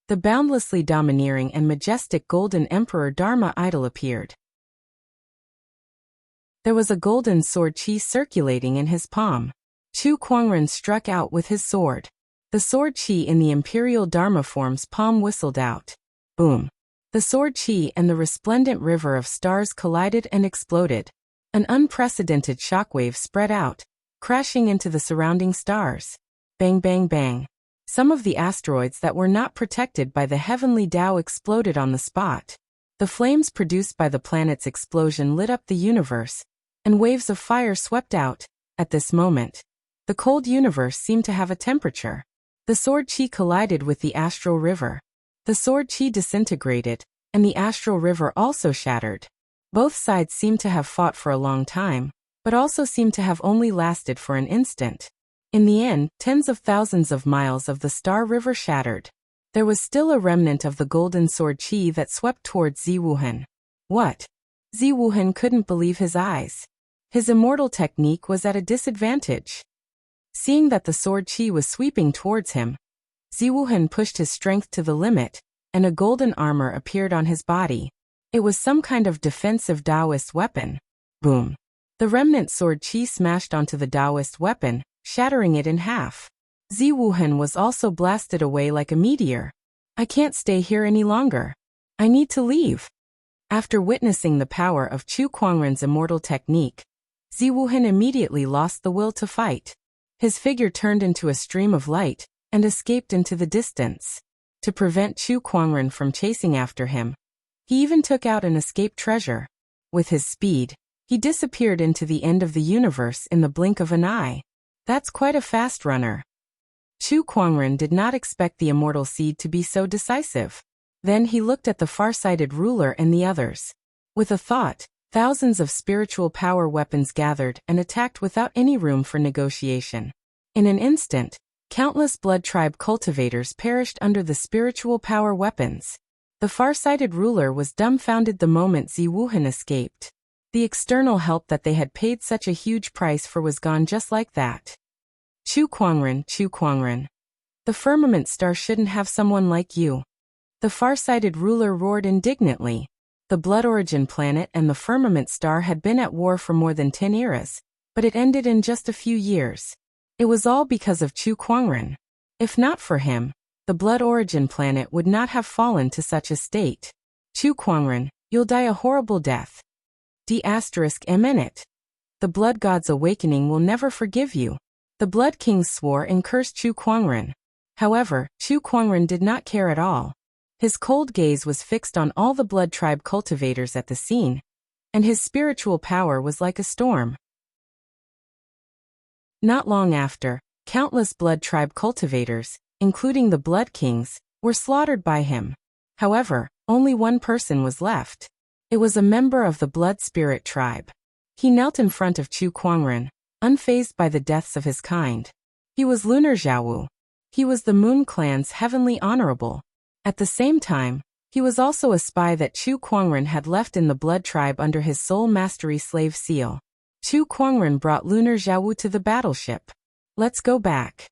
The boundlessly domineering and majestic Golden Emperor Dharma idol appeared. There was a golden sword qi circulating in his palm. Chu Kuangren struck out with his sword. The sword qi in the imperial Dharma form's palm whistled out. Boom. The sword qi and the resplendent river of stars collided and exploded. An unprecedented shockwave spread out, crashing into the surrounding stars. Bang bang bang. Some of the asteroids that were not protected by the heavenly Tao exploded on the spot. The flames produced by the planet's explosion lit up the universe, and waves of fire swept out. At this moment, the cold universe seemed to have a temperature. The sword qi collided with the astral river. The sword qi disintegrated, and the astral river also shattered. Both sides seemed to have fought for a long time, but also seemed to have only lasted for an instant. In the end, tens of thousands of miles of the star river shattered. There was still a remnant of the golden sword qi that swept towards Ziwuhen. What? Ziwuhen couldn't believe his eyes. His immortal technique was at a disadvantage. Seeing that the sword qi was sweeping towards him, Ziwuhen pushed his strength to the limit, and a golden armor appeared on his body. It was some kind of defensive Taoist weapon. Boom. The remnant sword qi smashed onto the Taoist weapon, shattering it in half. Ziwuhen was also blasted away like a meteor. I can't stay here any longer. I need to leave. After witnessing the power of Chu Kuangren's immortal technique, Ziwuhan immediately lost the will to fight. His figure turned into a stream of light and escaped into the distance. To prevent Chu Kuangren from chasing after him, he even took out an escape treasure. With his speed, he disappeared into the end of the universe in the blink of an eye. That's quite a fast runner. Chu Kuangren did not expect the immortal seed to be so decisive. Then he looked at the far-sighted ruler and the others. With a thought, thousands of spiritual power weapons gathered and attacked without any room for negotiation. In an instant, countless blood tribe cultivators perished under the spiritual power weapons. The far-sighted ruler was dumbfounded the moment Ziwuhan escaped. The external help that they had paid such a huge price for was gone just like that. Chu Kuangren, Chu Kuangren. The firmament star shouldn't have someone like you. The far-sighted ruler roared indignantly. The Blood Origin planet and the firmament star had been at war for more than 10 eras, but it ended in just a few years. It was all because of Chu Kuangren. If not for him, the Blood Origin planet would not have fallen to such a state. Chu Kuangren, you'll die a horrible death. D***it. The Blood God's awakening will never forgive you. The Blood Kings swore and cursed Chu Kuangren. However, Chu Kuangren did not care at all. His cold gaze was fixed on all the blood tribe cultivators at the scene, and his spiritual power was like a storm. Not long after, countless blood tribe cultivators, including the Blood Kings, were slaughtered by him. However, only one person was left. It was a member of the Blood Spirit tribe. He knelt in front of Chu Kuangren, unfazed by the deaths of his kind. He was Lunar Xiaowu. He was the Moon Clan's heavenly honorable. At the same time, he was also a spy that Chu Kuangren had left in the Blood Tribe under his soul mastery slave seal. Chu Kuangren brought Lunar Xiaowu to the battleship. Let's go back.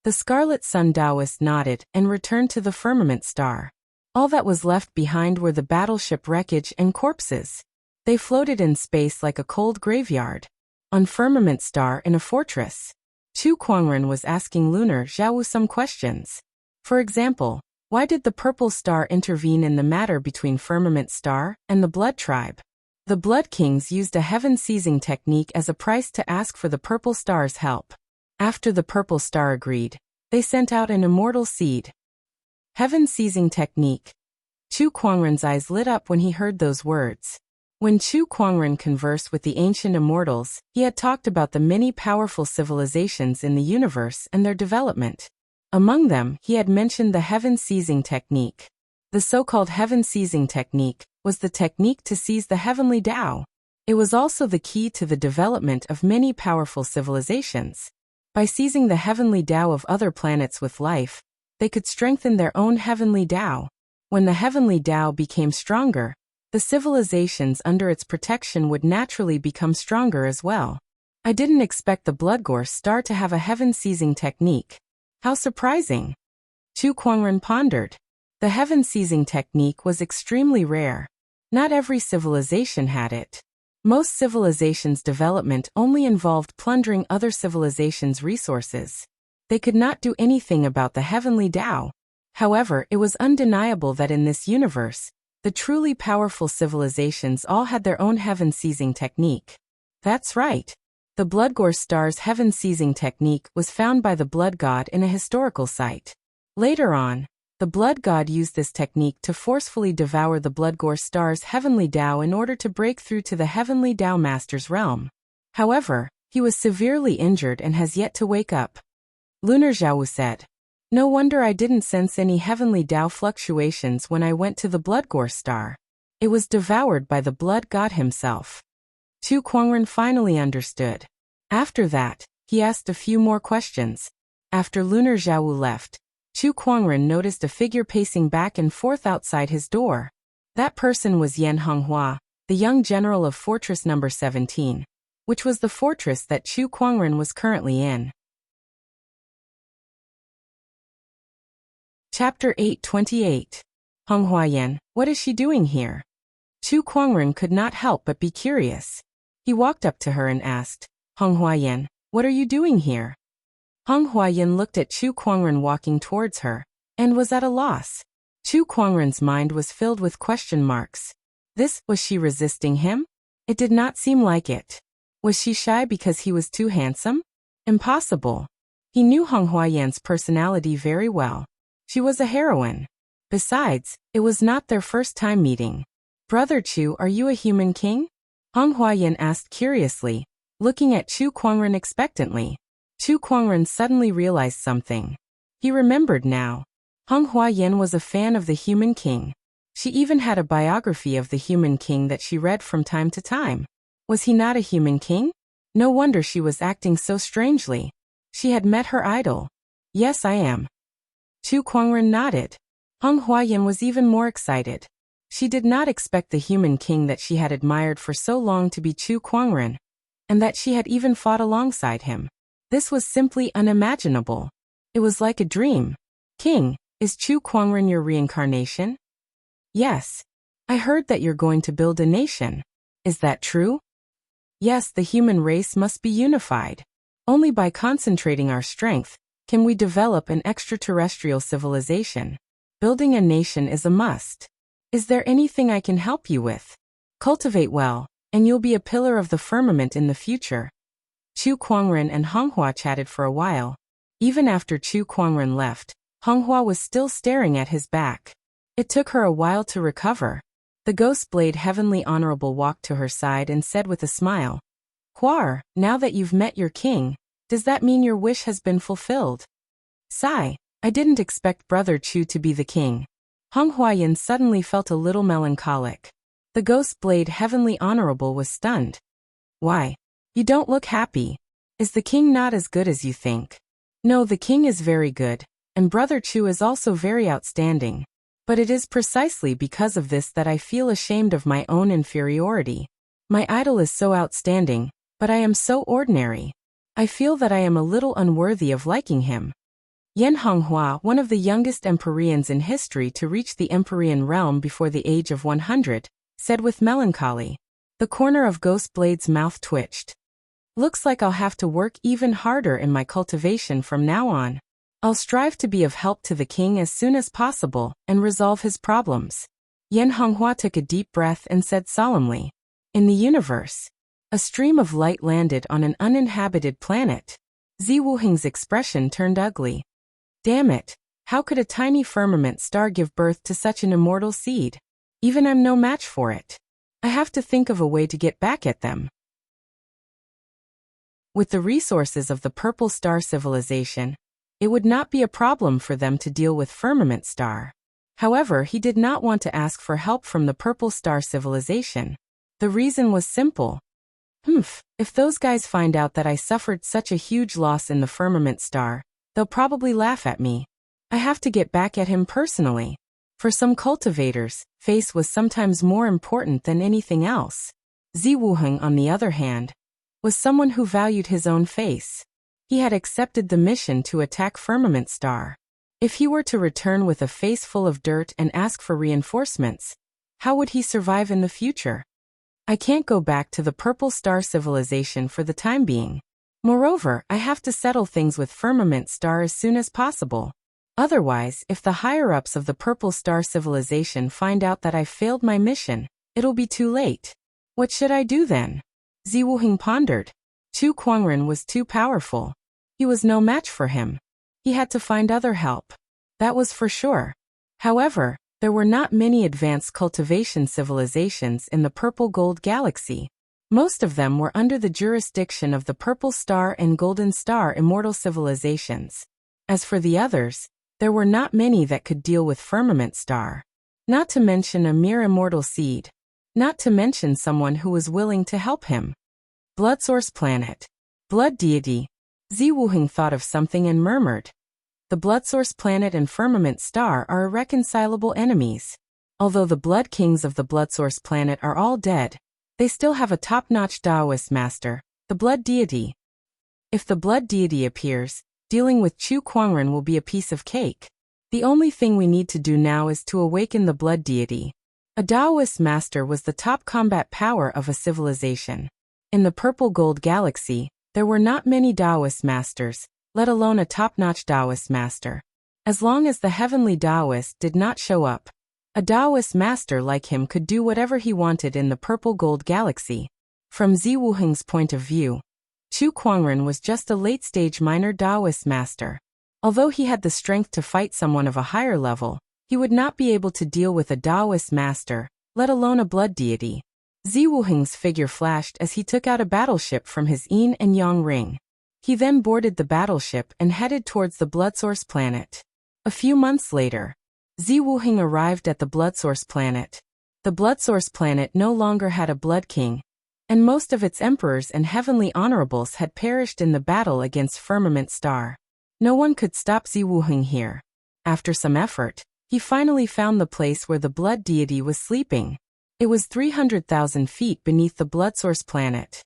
The Scarlet Sun Taoist nodded and returned to the firmament star. All that was left behind were the battleship wreckage and corpses. They floated in space like a cold graveyard. On firmament star in a fortress, Chu Kuangren was asking Lunar Xiaowu some questions. For example, why did the purple star intervene in the matter between firmament star and the blood tribe? The Blood Kings used a heaven-seizing technique as a price to ask for the purple star's help. After the purple star agreed, they sent out an immortal seed. Heaven-seizing technique. Chu Kuangren's eyes lit up when he heard those words. When Chu Kuangren conversed with the ancient immortals, he had talked about the many powerful civilizations in the universe and their development. Among them, he had mentioned the heaven-seizing technique. The so-called heaven-seizing technique was the technique to seize the heavenly Tao. It was also the key to the development of many powerful civilizations. By seizing the heavenly Tao of other planets with life, they could strengthen their own heavenly Tao. When the heavenly Tao became stronger, the civilizations under its protection would naturally become stronger as well. I didn't expect the Bloodgore star to have a heaven-seizing technique. How surprising! Chu Kuangren pondered. The heaven-seizing technique was extremely rare. Not every civilization had it. Most civilizations' development only involved plundering other civilizations' resources. They could not do anything about the heavenly Tao. However, it was undeniable that in this universe, the truly powerful civilizations all had their own heaven-seizing technique. That's right. The Bloodgore star's heaven-seizing technique was found by the Blood God in a historical site. Later on, the Blood God used this technique to forcefully devour the Bloodgore star's heavenly Tao in order to break through to the heavenly Tao Master's realm. However, he was severely injured and has yet to wake up. Lunar Xiaowu said, "No wonder I didn't sense any heavenly Tao fluctuations when I went to the Bloodgore star. It was devoured by the Blood God himself." Chu Kuangren finally understood. After that, he asked a few more questions. After Lunar Xiaowu left, Chu Kuangren noticed a figure pacing back and forth outside his door. That person was Yan Honghua, the young general of Fortress Number 17, which was the fortress that Chu Kuangren was currently in. Chapter 828. Honghua Yan, what is she doing here? Chu Kuangren could not help but be curious. He walked up to her and asked, "Honghua Yan, what are you doing here?" Honghua Yan looked at Chu Kuangren walking towards her, and was at a loss. Chu Kuangren's mind was filled with question marks. Was she resisting him? It did not seem like it. Was she shy because he was too handsome? Impossible. He knew Hong Huayan's personality very well. She was a heroine. Besides, it was not their first time meeting. Brother Chu, are you a human king? Hong Huayan asked curiously, looking at Chu Kuangren expectantly. Chu Kuangren suddenly realized something. He remembered now. Hong Huayan was a fan of the human king. She even had a biography of the human king that she read from time to time. Was he not a human king? No wonder she was acting so strangely. She had met her idol. Yes, I am. Chu Kuangren nodded. Hong Huayan was even more excited. She did not expect the human king that she had admired for so long to be Chu Kuangren, and that she had even fought alongside him. This was simply unimaginable. It was like a dream. King, is Chu Kuangren your reincarnation? Yes. I heard that you're going to build a nation. Is that true? Yes, the human race must be unified. Only by concentrating our strength can we develop an extraterrestrial civilization. Building a nation is a must. Is there anything I can help you with? Cultivate well, and you'll be a pillar of the firmament in the future. Chu Kuangren and Honghua chatted for a while. Even after Chu Kuangren left, Honghua was still staring at his back. It took her a while to recover. The ghost blade Heavenly Honorable walked to her side and said with a smile, Huar, now that you've met your king, does that mean your wish has been fulfilled? Sigh, I didn't expect Brother Chu to be the king. Hong Huayan suddenly felt a little melancholic. The ghost blade Heavenly Honorable was stunned. Why? You don't look happy. Is the king not as good as you think? No, the king is very good, and Brother Chu is also very outstanding. But it is precisely because of this that I feel ashamed of my own inferiority. My idol is so outstanding, but I am so ordinary. I feel that I am a little unworthy of liking him. Yan Honghua, one of the youngest Empyreans in history to reach the Empyrean realm before the age of 100, said with melancholy. The corner of Ghost Blade's mouth twitched. Looks like I'll have to work even harder in my cultivation from now on. I'll strive to be of help to the king as soon as possible and resolve his problems. Yan Honghua took a deep breath and said solemnly, In the universe, a stream of light landed on an uninhabited planet. Zi Wuheng's expression turned ugly. Damn it, how could a tiny firmament star give birth to such an immortal seed? Even I'm no match for it. I have to think of a way to get back at them. With the resources of the Purple Star civilization, it would not be a problem for them to deal with Firmament Star. However, he did not want to ask for help from the Purple Star civilization. The reason was simple. If those guys find out that I suffered such a huge loss in the Firmament Star, they'll probably laugh at me. I have to get back at him personally. For some cultivators, face was sometimes more important than anything else. Zi Wuheng, on the other hand, was someone who valued his own face. He had accepted the mission to attack Firmament Star. If he were to return with a face full of dirt and ask for reinforcements, how would he survive in the future? I can't go back to the Purple Star civilization for the time being. Moreover, I have to settle things with Firmament Star as soon as possible. Otherwise, if the higher-ups of the Purple Star civilization find out that I've failed my mission, it'll be too late. What should I do then? Zi Wuheng pondered. Chu Kuangren was too powerful. He was no match for him. He had to find other help. That was for sure. However, there were not many advanced cultivation civilizations in the Purple Gold Galaxy. Most of them were under the jurisdiction of the Purple Star and Golden Star immortal civilizations. As for the others, there were not many that could deal with Firmament Star. Not to mention a mere immortal seed. Not to mention someone who was willing to help him. Blood Source Planet. Blood Deity. Zi Wuheng thought of something and murmured. The Blood Source Planet and Firmament Star are irreconcilable enemies. Although the Blood Kings of the Blood Source Planet are all dead, they still have a top-notch Taoist master, the Blood Deity. If the Blood Deity appears, dealing with Chu Kuangren will be a piece of cake. The only thing we need to do now is to awaken the Blood Deity. A Taoist master was the top combat power of a civilization. In the Purple Gold Galaxy, there were not many Taoist masters, let alone a top-notch Taoist master. As long as the heavenly Taoist did not show up, A Taoist master like him could do whatever he wanted in the purple gold galaxy. From Zi Wuheng's point of view, Chu Kuangren was just a late-stage minor Taoist master. Although he had the strength to fight someone of a higher level, he would not be able to deal with a Taoist master, let alone a blood deity. Zi Wuheng's figure flashed as he took out a battleship from his yin and yang ring. He then boarded the battleship and headed towards the blood source planet. A few months later, Zi Wuheng arrived at the blood source planet. The blood source planet no longer had a blood king, and most of its emperors and heavenly honorables had perished in the battle against Firmament Star. No one could stop Zi Wuheng here. After some effort, he finally found the place where the blood deity was sleeping. It was 300,000 feet beneath the blood source planet.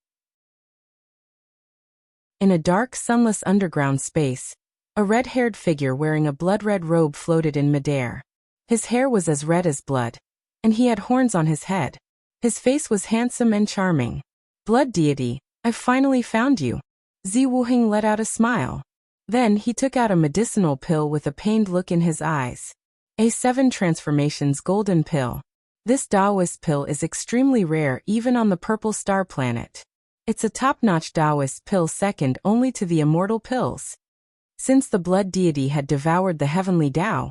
In a dark, sunless underground space, a red-haired figure wearing a blood-red robe floated in midair. His hair was as red as blood, and he had horns on his head. His face was handsome and charming. Blood deity, I've finally found you. Zi Wuheng let out a smile. Then he took out a medicinal pill with a pained look in his eyes. A 7 transformations golden pill. This Taoist pill is extremely rare even on the purple star planet. It's a top-notch Taoist pill second only to the immortal pills. Since the blood deity had devoured the heavenly Tao,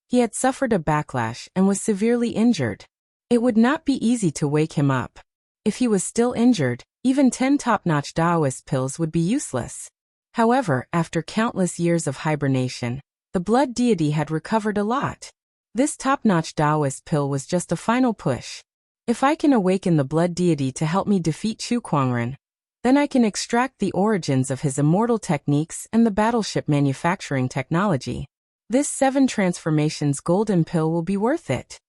he had suffered a backlash and was severely injured. It would not be easy to wake him up. If he was still injured, even 10 top-notch Taoist pills would be useless. However, after countless years of hibernation, the blood deity had recovered a lot. This top-notch Taoist pill was just a final push. If I can awaken the blood deity to help me defeat Chu Kuangren, then I can extract the origins of his immortal techniques and the battleship manufacturing technology. This 7 transformations golden pill will be worth it.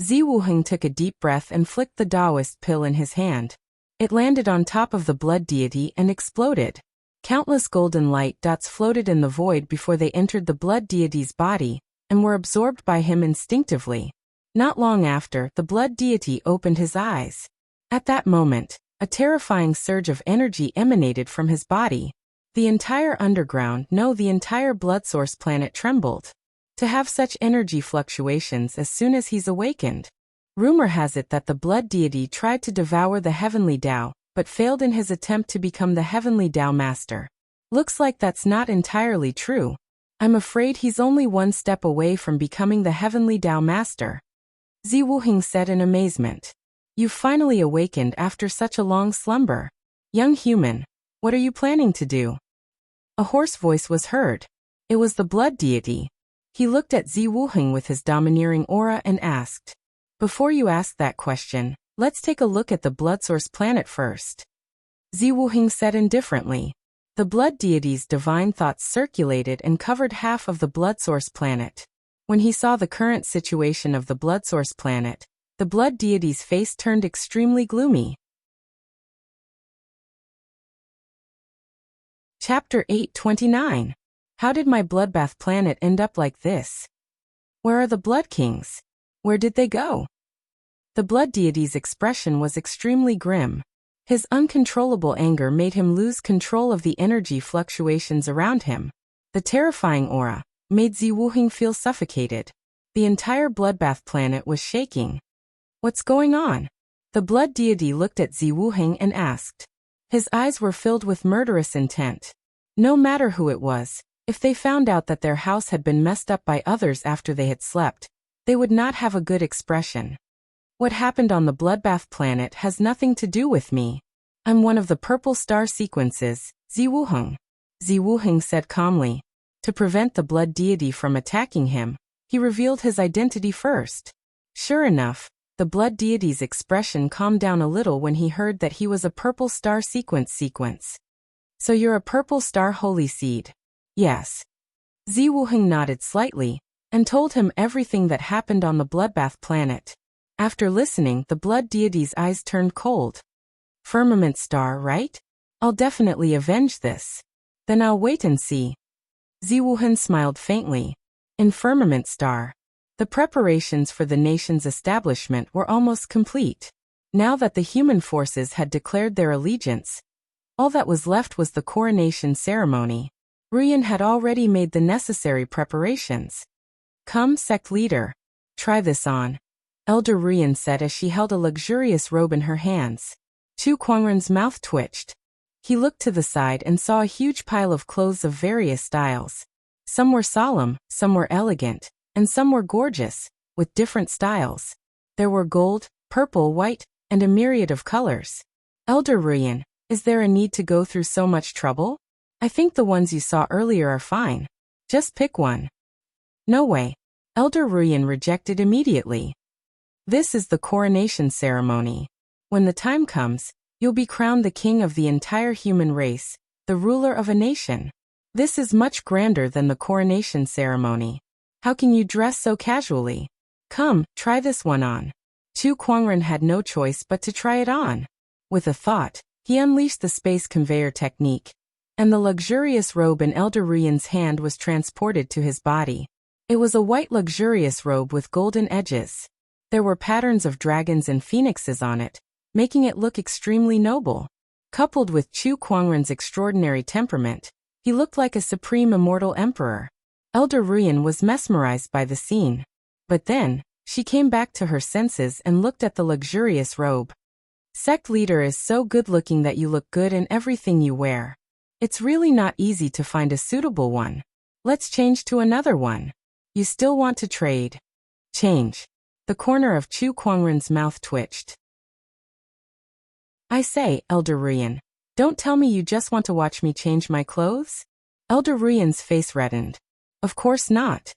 Zi Wuheng took a deep breath and flicked the Taoist pill in his hand. It landed on top of the blood deity and exploded. Countless golden light dots floated in the void before they entered the blood deity's body and were absorbed by him instinctively. Not long after, the blood deity opened his eyes. At that moment, a terrifying surge of energy emanated from his body. The entire underground, no, the entire blood source planet trembled. To have such energy fluctuations as soon as he's awakened. Rumor has it that the blood deity tried to devour the heavenly Tao, but failed in his attempt to become the heavenly Tao master. Looks like that's not entirely true. I'm afraid he's only one step away from becoming the heavenly Tao master. Zi Wuheng said in amazement. You've finally awakened after such a long slumber. Young human, what are you planning to do? A hoarse voice was heard. It was the blood deity. He looked at Zi Wuheng with his domineering aura and asked, before you ask that question, let's take a look at the blood source planet first. Zi Wuheng said indifferently. The blood deity's divine thoughts circulated and covered half of the blood source planet. When he saw the current situation of the blood source planet, the blood deity's face turned extremely gloomy. Chapter 829. How did my bloodbath planet end up like this? Where are the blood kings? Where did they go? The blood deity's expression was extremely grim. His uncontrollable anger made him lose control of the energy fluctuations around him. The terrifying aura made Zi Wuheng feel suffocated. The entire bloodbath planet was shaking. What's going on? The blood deity looked at Zi Wuheng and asked. His eyes were filled with murderous intent. No matter who it was, if they found out that their house had been messed up by others after they had slept, they would not have a good expression. What happened on the bloodbath planet has nothing to do with me. I'm one of the purple star sequences, Zi Wuheng. Zi Wuheng said calmly. To prevent the blood deity from attacking him, he revealed his identity first. Sure enough, the blood deity's expression calmed down a little when he heard that he was a purple star sequence. So you're a purple star holy seed? Yes. Zi Wuheng nodded slightly and told him everything that happened on the bloodbath planet. After listening, the blood deity's eyes turned cold. Firmament Star, right? I'll definitely avenge this. Then I'll wait and see. Zi Wuheng smiled faintly. In Firmament Star, the preparations for the nation's establishment were almost complete. Now that the human forces had declared their allegiance, all that was left was the coronation ceremony. Ruyan had already made the necessary preparations. Come, sect leader. Try this on. Elder Ruyan said as she held a luxurious robe in her hands. Chu Kuangren's mouth twitched. He looked to the side and saw a huge pile of clothes of various styles. Some were solemn, some were elegant, and some were gorgeous, with different styles. There were gold, purple, white, and a myriad of colors. Elder Ruyan, is there a need to go through so much trouble? I think the ones you saw earlier are fine. Just pick one. No way. Elder Ruyan rejected immediately. This is the coronation ceremony. When the time comes, you'll be crowned the king of the entire human race, the ruler of a nation. This is much grander than the coronation ceremony. How can you dress so casually? Come, try this one on. Chu Kuangren had no choice but to try it on. With a thought, he unleashed the space conveyor technique, and the luxurious robe in Elder Ruyan's hand was transported to his body. It was a white luxurious robe with golden edges. There were patterns of dragons and phoenixes on it, making it look extremely noble. Coupled with Chu Kuangren's extraordinary temperament, he looked like a supreme immortal emperor. Elder Ruyan was mesmerized by the scene. But then, she came back to her senses and looked at the luxurious robe. Sect leader is so good-looking that you look good in everything you wear. It's really not easy to find a suitable one. Let's change to another one. You still want to trade? Change. The corner of Chu Kuangren's mouth twitched. I say, Elder Ruyan, don't tell me you just want to watch me change my clothes? Elder Ruyan's face reddened. Of course not.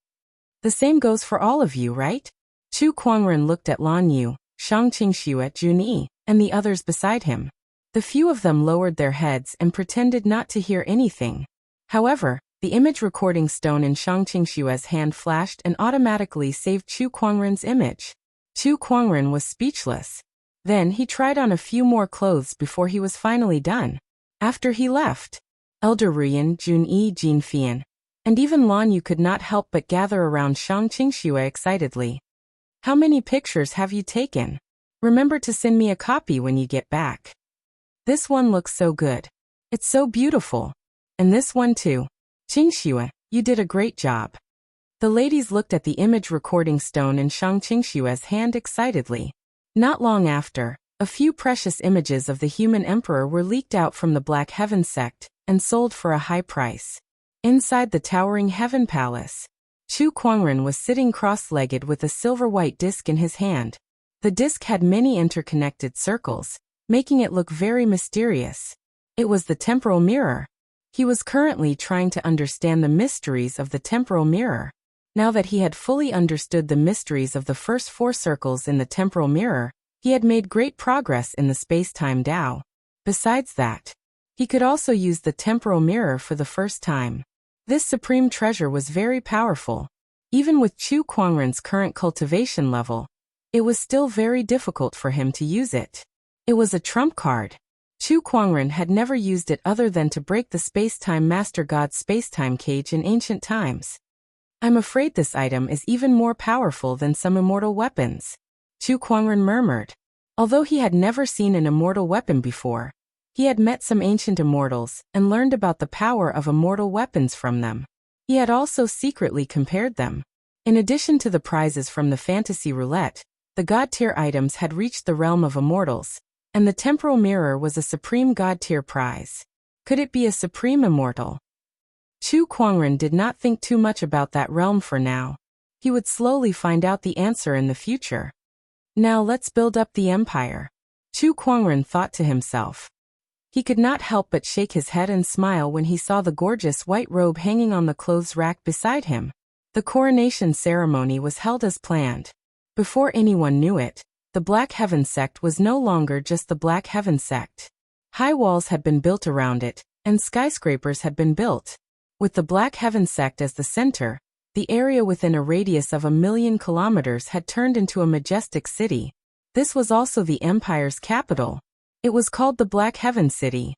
The same goes for all of you, right? Chu Kuangren looked at Lan Yu, Shang Qingxue, Junyi, and the others beside him. The few of them lowered their heads and pretended not to hear anything. However, the image recording stone in Shang Qingxue's hand flashed and automatically saved Chu Kuangren's image. Chu Kuangren was speechless. Then he tried on a few more clothes before he was finally done. After he left, Elder Ruyan, Junyi, Jinfian, and even Lan Yu could not help but gather around Shang Qingxue excitedly. How many pictures have you taken? Remember to send me a copy when you get back. This one looks so good. It's so beautiful. And this one too. Qingxue, you did a great job. The ladies looked at the image recording stone in Shang Qingxue's hand excitedly. Not long after, a few precious images of the human emperor were leaked out from the Black Heaven sect and sold for a high price. Inside the towering Heaven Palace, Chu Kuangren was sitting cross-legged with a silver-white disc in his hand. The disc had many interconnected circles, making it look very mysterious. It was the temporal mirror. He was currently trying to understand the mysteries of the temporal mirror. Now that he had fully understood the mysteries of the first 4 circles in the temporal mirror, he had made great progress in the space-time Tao. Besides that, he could also use the temporal mirror for the first time. This supreme treasure was very powerful. Even with Chu Kuangren's current cultivation level, it was still very difficult for him to use it. It was a trump card. Chu Kuangren had never used it other than to break the space-time Master God's space-time cage in ancient times. I'm afraid this item is even more powerful than some immortal weapons, Chu Kuangren murmured. Although he had never seen an immortal weapon before, he had met some ancient immortals and learned about the power of immortal weapons from them. He had also secretly compared them. In addition to the prizes from the fantasy roulette, the god-tier items had reached the realm of immortals, and the temporal mirror was a supreme god-tier prize. Could it be a supreme immortal? Chu Kuangren did not think too much about that realm for now. He would slowly find out the answer in the future. Now let's build up the empire, Chu Kuangren thought to himself. He could not help but shake his head and smile when he saw the gorgeous white robe hanging on the clothes rack beside him. The coronation ceremony was held as planned. Before anyone knew it, the Black Heaven sect was no longer just the Black Heaven sect. High walls had been built around it, and skyscrapers had been built. With the Black Heaven sect as the center, the area within a radius of 1,000,000 kilometers had turned into a majestic city. This was also the empire's capital. It was called the Black Heaven City.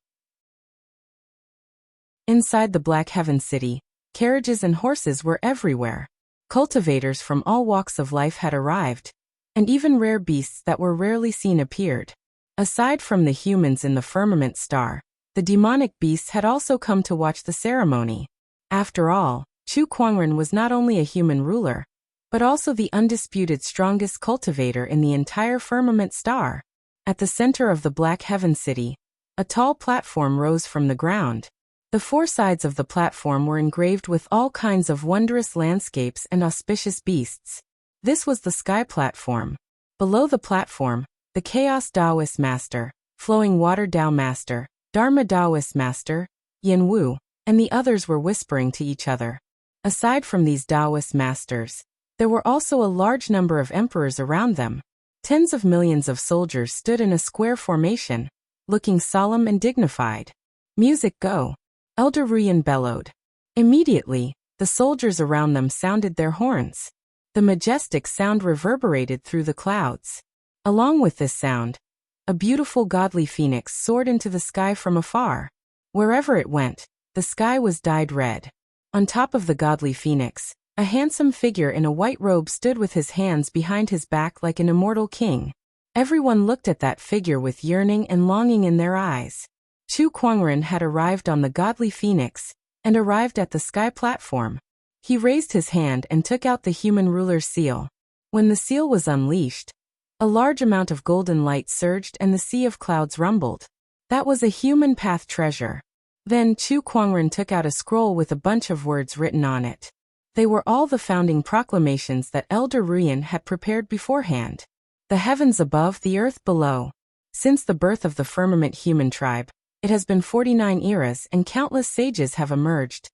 Inside the Black Heaven City, carriages and horses were everywhere. Cultivators from all walks of life had arrived, and even rare beasts that were rarely seen appeared. Aside from the humans in the firmament star, the demonic beasts had also come to watch the ceremony. After all, Chu Kuangren was not only a human ruler, but also the undisputed strongest cultivator in the entire firmament star. At the center of the Black Heaven City, a tall platform rose from the ground. The four sides of the platform were engraved with all kinds of wondrous landscapes and auspicious beasts. This was the Sky Platform. Below the platform, the Chaos Taoist Master, Flowing Water Tao Master, Dharma Taoist Master, Yin Wu, and the others were whispering to each other. Aside from these Taoist masters, there were also a large number of emperors around them. Tens of millions of soldiers stood in a square formation, looking solemn and dignified. Music go! Elder Ruyan bellowed. Immediately, the soldiers around them sounded their horns. The majestic sound reverberated through the clouds. Along with this sound, a beautiful godly phoenix soared into the sky from afar. Wherever it went, the sky was dyed red. On top of the godly phoenix, a handsome figure in a white robe stood with his hands behind his back like an immortal king. Everyone looked at that figure with yearning and longing in their eyes. Chu Kuangren had arrived on the godly phoenix, and arrived at the sky platform. He raised his hand and took out the human ruler's seal. When the seal was unleashed, a large amount of golden light surged and the sea of clouds rumbled. That was a human path treasure. Then Chu Kuangren took out a scroll with a bunch of words written on it. They were all the founding proclamations that Elder Ruyan had prepared beforehand. The heavens above, the earth below. Since the birth of the firmament human tribe, it has been 49 eras and countless sages have emerged.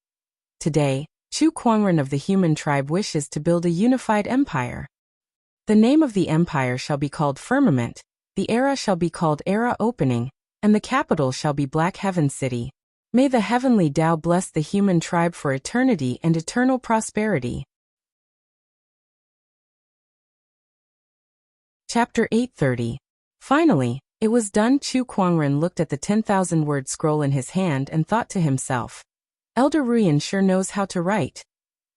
Today, Chu Kuangren of the human tribe wishes to build a unified empire. The name of the empire shall be called Firmament, the era shall be called Era Opening, and the capital shall be Black Heaven City. May the heavenly Tao bless the human tribe for eternity and eternal prosperity. Chapter 830. Finally, it was done. Chu Kuangren looked at the 10,000-word scroll in his hand and thought to himself, Elder Ruyan sure knows how to write.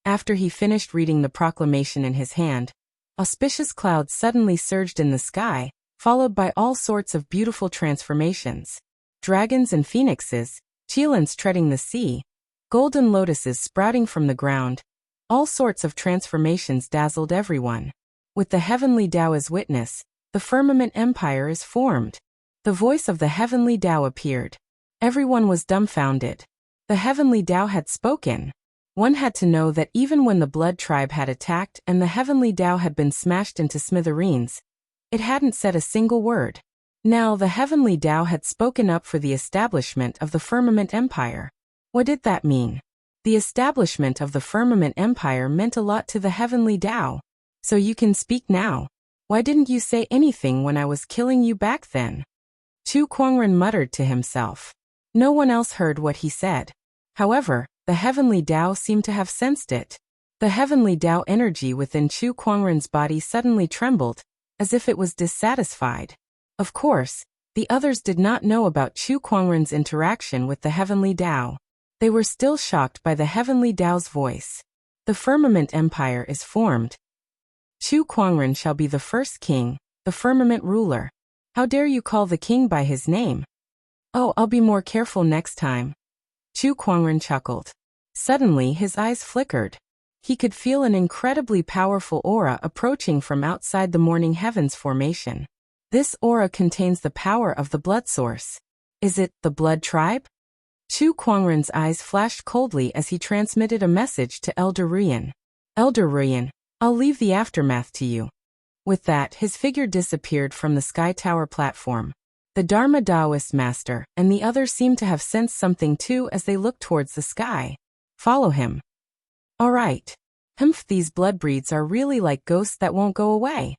After he finished reading the proclamation in his hand, auspicious clouds suddenly surged in the sky, followed by all sorts of beautiful transformations. Dragons and phoenixes, cheilans treading the sea, golden lotuses sprouting from the ground, all sorts of transformations dazzled everyone. With the heavenly Tao as witness, the firmament empire is formed. The voice of the heavenly Tao appeared. Everyone was dumbfounded. The heavenly Tao had spoken. One had to know that even when the blood tribe had attacked and the heavenly Tao had been smashed into smithereens, it hadn't said a single word. Now the heavenly Tao had spoken up for the establishment of the firmament empire. What did that mean? The establishment of the firmament empire meant a lot to the heavenly Tao. So you can speak now. Why didn't you say anything when I was killing you back then? Chu Kuangren muttered to himself. No one else heard what he said. However, the heavenly Tao seemed to have sensed it. The heavenly Tao energy within Chu Kuangren's body suddenly trembled, as if it was dissatisfied. Of course, the others did not know about Chu Kuangren's interaction with the heavenly Tao. They were still shocked by the heavenly Tao's voice. The firmament empire is formed. Chu Kuangren shall be the first king, the firmament ruler. How dare you call the king by his name? Oh, I'll be more careful next time. Chu Kuangren chuckled. Suddenly his eyes flickered. He could feel an incredibly powerful aura approaching from outside the morning heavens formation. This aura contains the power of the blood source. Is it the blood tribe? Chu Kuangren's eyes flashed coldly as he transmitted a message to Elder Ruyan. Elder Ruyan, I'll leave the aftermath to you. With that, his figure disappeared from the Sky Tower platform. The Dharma Taoist Master and the others seemed to have sensed something too as they looked towards the sky. Follow him. All right. These blood breeds are really like ghosts that won't go away.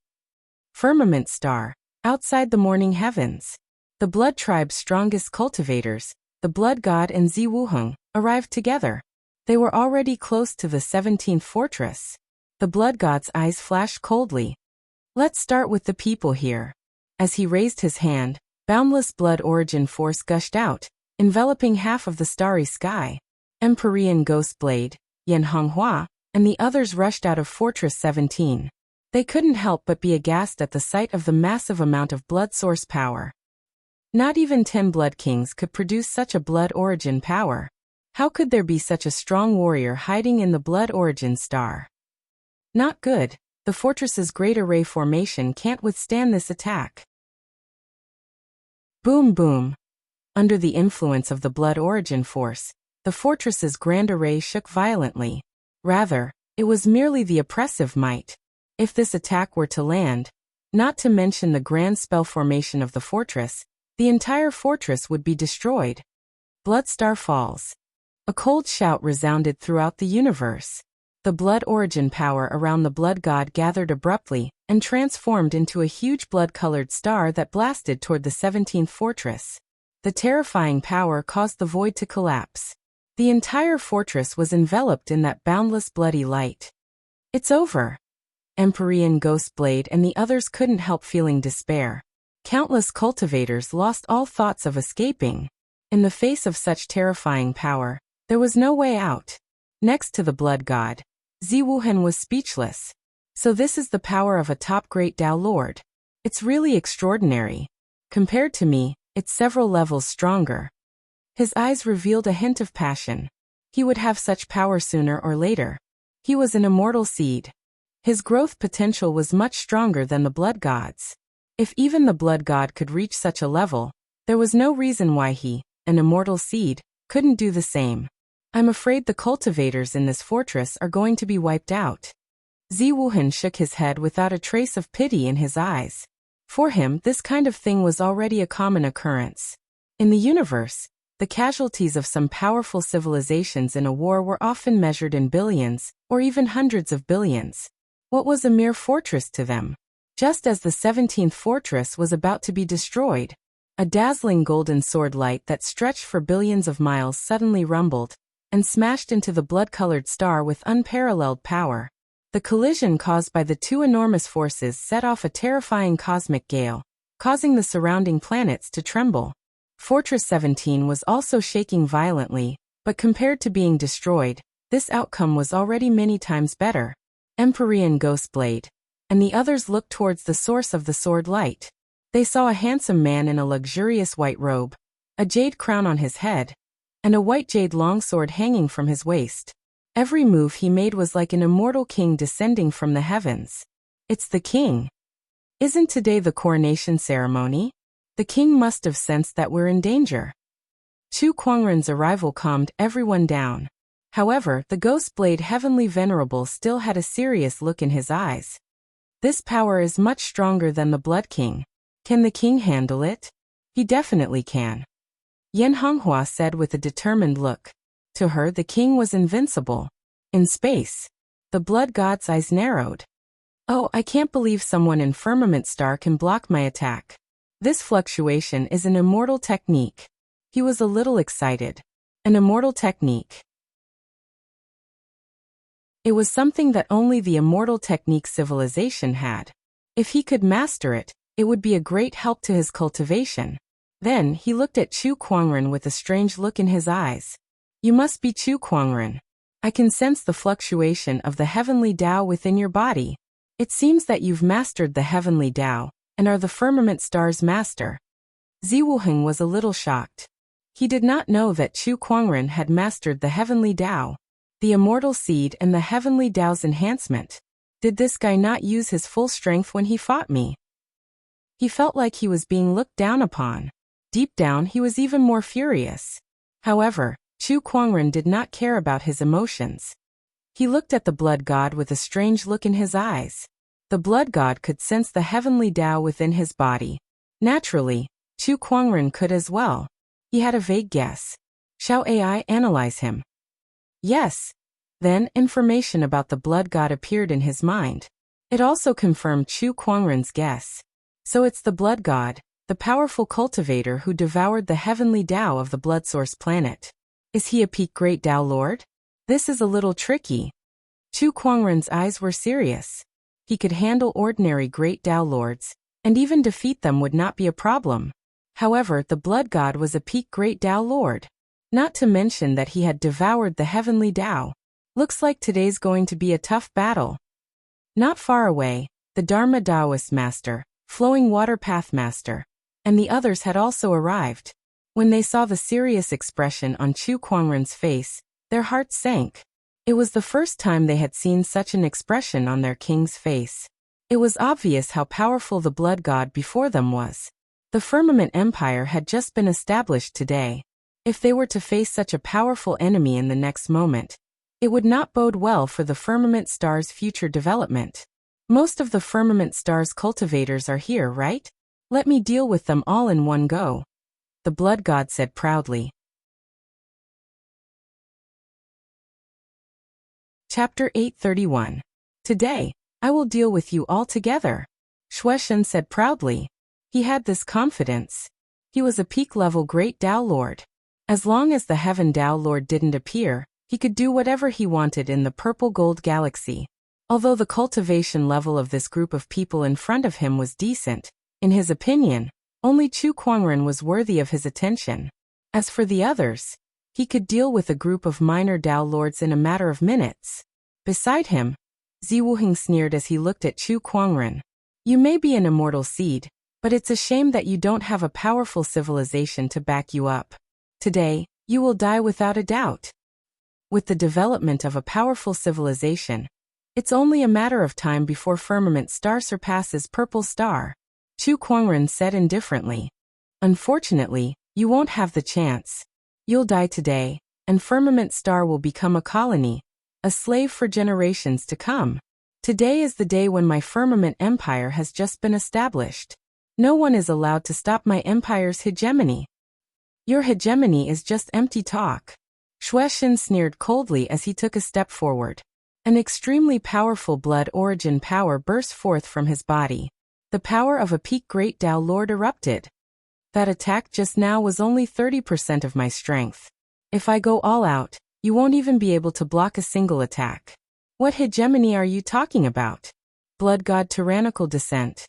Firmament star. Outside the morning heavens, the blood tribe's strongest cultivators, the blood god and Zi Wuheng, arrived together. They were already close to the 17th fortress. The blood god's eyes flashed coldly. Let's start with the people here. As he raised his hand, boundless blood origin force gushed out, enveloping half of the starry sky. Empyrean Ghost Blade, Yan Honghua, and the others rushed out of Fortress 17. They couldn't help but be aghast at the sight of the massive amount of blood source power. Not even 10 blood kings could produce such a blood origin power. How could there be such a strong warrior hiding in the blood origin star? Not good. The fortress's great array formation can't withstand this attack. Boom boom. Under the influence of the blood origin force, the fortress's grand array shook violently. Rather, it was merely the oppressive might. If this attack were to land, not to mention the grand spell formation of the fortress, the entire fortress would be destroyed. Bloodstar falls. A cold shout resounded throughout the universe. The blood origin power around the blood god gathered abruptly and transformed into a huge blood-colored star that blasted toward the 17th fortress. The terrifying power caused the void to collapse. The entire fortress was enveloped in that boundless bloody light. It's over. Empyrean Ghostblade and the others couldn't help feeling despair. Countless cultivators lost all thoughts of escaping. In the face of such terrifying power, there was no way out. Next to the blood god, Ziwuhen was speechless. So this is the power of a top great Tao Lord. It's really extraordinary. Compared to me, it's several levels stronger. His eyes revealed a hint of passion. He would have such power sooner or later. He was an immortal seed. His growth potential was much stronger than the blood gods. If even the blood god could reach such a level, there was no reason why he, an immortal seed, couldn't do the same. I'm afraid the cultivators in this fortress are going to be wiped out. Ziwuhen shook his head without a trace of pity in his eyes. For him, this kind of thing was already a common occurrence. In the universe, the casualties of some powerful civilizations in a war were often measured in billions, or even hundreds of billions. What was a mere fortress to them? Just as the 17th fortress was about to be destroyed, a dazzling golden sword light that stretched for billions of miles suddenly rumbled and smashed into the blood-colored star with unparalleled power. The collision caused by the two enormous forces set off a terrifying cosmic gale, causing the surrounding planets to tremble. Fortress 17 was also shaking violently, but compared to being destroyed, this outcome was already many times better. Empyrean Ghostblade and the others looked towards the source of the sword light. They saw a handsome man in a luxurious white robe, a jade crown on his head, and a white jade longsword hanging from his waist. Every move he made was like an immortal king descending from the heavens. It's the king. Isn't today the coronation ceremony? The king must have sensed that we're in danger. Chu Kuangren's arrival calmed everyone down. However, the Ghostblade Heavenly Venerable still had a serious look in his eyes. This power is much stronger than the Blood King. Can the king handle it? He definitely can. Yan Honghua said with a determined look. To her, the king was invincible. In space, the blood god's eyes narrowed. Oh, I can't believe someone in Firmament Star can block my attack. This fluctuation is an immortal technique. He was a little excited. An immortal technique. It was something that only the immortal technique civilization had. If he could master it, it would be a great help to his cultivation. Then he looked at Chu Kuangren with a strange look in his eyes. You must be Chu Kuangren. I can sense the fluctuation of the heavenly Tao within your body. It seems that you've mastered the heavenly Tao and are the firmament star's master. Ziwuhen was a little shocked. He did not know that Chu Kuangren had mastered the heavenly Tao, the immortal seed and the heavenly Tao's enhancement. Did this guy not use his full strength when he fought me? He felt like he was being looked down upon. Deep down, he was even more furious. However, Chu Kuangren did not care about his emotions. He looked at the blood god with a strange look in his eyes. The blood god could sense the heavenly Tao within his body. Naturally, Chu Kuangren could as well. He had a vague guess. Shall AI analyze him? Yes. Then, information about the blood god appeared in his mind. It also confirmed Chu Kuangren's guess. So it's the blood god, the powerful cultivator who devoured the heavenly Tao of the blood source planet. Is he a peak great Tao Lord? This is a little tricky. Chu Kuangren's eyes were serious. He could handle ordinary great Tao Lords, and even defeat them would not be a problem. However, the blood god was a peak great Tao Lord. Not to mention that he had devoured the heavenly Tao. Looks like today's going to be a tough battle. Not far away, the Dharma Taoist Master, Flowing Water Path Master, and the others had also arrived. When they saw the serious expression on Chu Kuangren's face, their hearts sank. It was the first time they had seen such an expression on their king's face. It was obvious how powerful the blood god before them was. The Firmament Empire had just been established today. If they were to face such a powerful enemy in the next moment, it would not bode well for the Firmament Star's future development. Most of the Firmament Star's cultivators are here, right? Let me deal with them all in one go, the blood god said proudly. Chapter 831. Today, I will deal with you all together, Shueshen said proudly. He had this confidence. He was a peak-level Great Tao Lord. As long as the Heaven Tao Lord didn't appear, he could do whatever he wanted in the purple-gold galaxy. Although the cultivation level of this group of people in front of him was decent, in his opinion, only Chu Kuangren was worthy of his attention. As for the others, he could deal with a group of minor Tao Lords in a matter of minutes. Beside him, Ziwuheng sneered as he looked at Chu Kuangren. You may be an immortal seed, but it's a shame that you don't have a powerful civilization to back you up. Today, you will die without a doubt. With the development of a powerful civilization, it's only a matter of time before Firmament Star surpasses Purple Star, Chu Kuangren said indifferently. Unfortunately, you won't have the chance. You'll die today, and Firmament Star will become a colony, a slave for generations to come. Today is the day when my Firmament Empire has just been established. No one is allowed to stop my empire's hegemony. Your hegemony is just empty talk. Shueshen sneered coldly as he took a step forward. An extremely powerful blood origin power burst forth from his body. The power of a peak Great Tao Lord erupted. That attack just now was only 30% of my strength. If I go all out, you won't even be able to block a single attack. What hegemony are you talking about? Blood God Tyrannical Descent.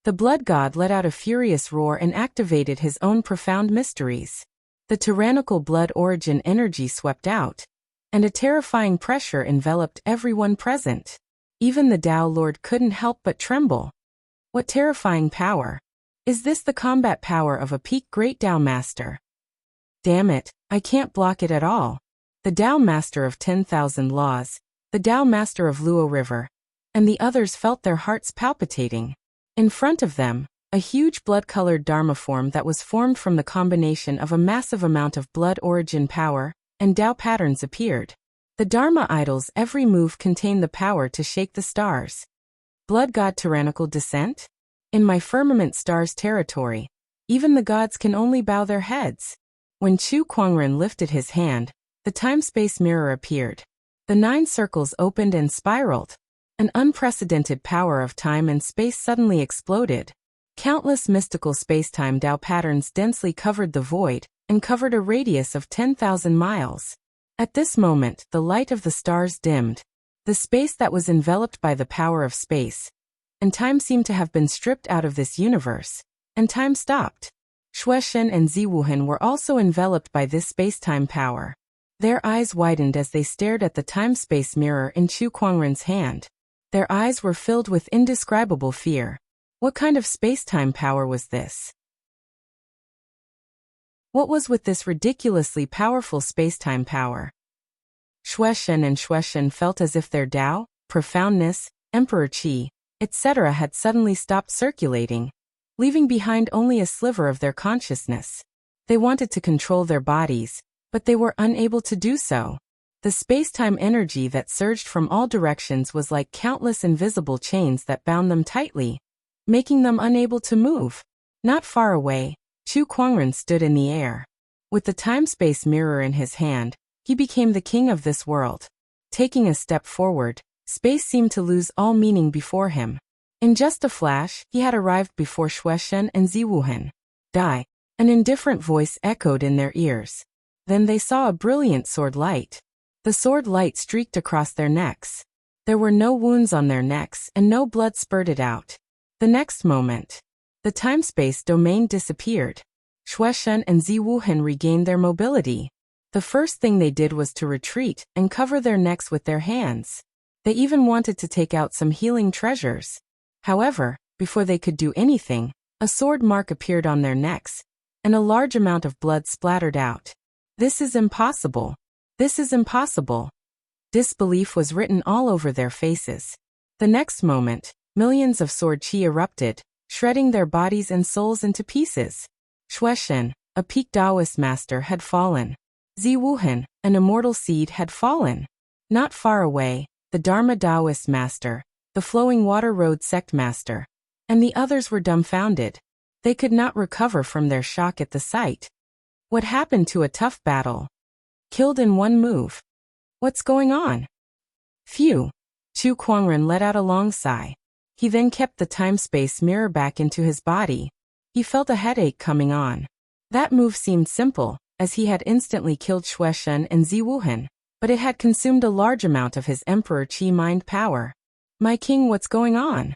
The blood god let out a furious roar and activated his own profound mysteries. The tyrannical blood origin energy swept out, and a terrifying pressure enveloped everyone present. Even the Tao Lord couldn't help but tremble. What terrifying power! Is this the combat power of a peak Great Tao Master? Damn it, I can't block it at all. The Tao Master of 10,000 Laws, the Tao Master of Luo River, and the others felt their hearts palpitating. In front of them, a huge blood-colored Dharma form that was formed from the combination of a massive amount of blood origin power and Tao patterns appeared. The Dharma idol's every move contained the power to shake the stars. Blood God Tyrannical Descent? In my Firmament Star's territory, even the gods can only bow their heads. When Chu Kuangren lifted his hand, the time-space mirror appeared. The 9 circles opened and spiraled. An unprecedented power of time and space suddenly exploded. Countless mystical space-time Tao patterns densely covered the void and covered a radius of 10,000 miles. At this moment, the light of the stars dimmed. The space that was enveloped by the power of space and time seemed to have been stripped out of this universe, and time stopped. Shueshen and Ziwuhen were also enveloped by this space-time power. Their eyes widened as they stared at the time-space mirror in Chu Kuangren's hand. Their eyes were filled with indescribable fear. What kind of space-time power was this? What was with this ridiculously powerful space-time power? Shueshen and Shueshen felt as if their Tao, profoundness, Emperor Qi, etc. had suddenly stopped circulating, leaving behind only a sliver of their consciousness. They wanted to control their bodies, but they were unable to do so. The space-time energy that surged from all directions was like countless invisible chains that bound them tightly, making them unable to move. Not far away, Chu Kuangren stood in the air. With the time-space mirror in his hand, he became the king of this world. Taking a step forward, space seemed to lose all meaning before him. In just a flash, he had arrived before Shueshen and Ziwuhen. Die! An indifferent voice echoed in their ears. Then they saw a brilliant sword light. The sword light streaked across their necks. There were no wounds on their necks and no blood spurted out. The next moment, the time-space domain disappeared. Shueshen and Ziwuhen regained their mobility. The first thing they did was to retreat and cover their necks with their hands. They even wanted to take out some healing treasures. However, before they could do anything, a sword mark appeared on their necks, and a large amount of blood splattered out. This is impossible. This is impossible. Disbelief was written all over their faces. The next moment, millions of sword chi erupted, shredding their bodies and souls into pieces. Shueshen, a peak Taoist master, had fallen. Ziwuhan, an immortal seed, had fallen. Not far away, the Dharma Taoist master, the Flowing Water Road sect master, and the others were dumbfounded. They could not recover from their shock at the sight. What happened to a tough battle? Killed in one move. What's going on? Phew. Chu Kuangren let out a long sigh. He then kept the time-space mirror back into his body. He felt a headache coming on. That move seemed simple, as he had instantly killed Shueshen and Ziwuhan, but it had consumed a large amount of his Emperor Qi mind power. My king, what's going on?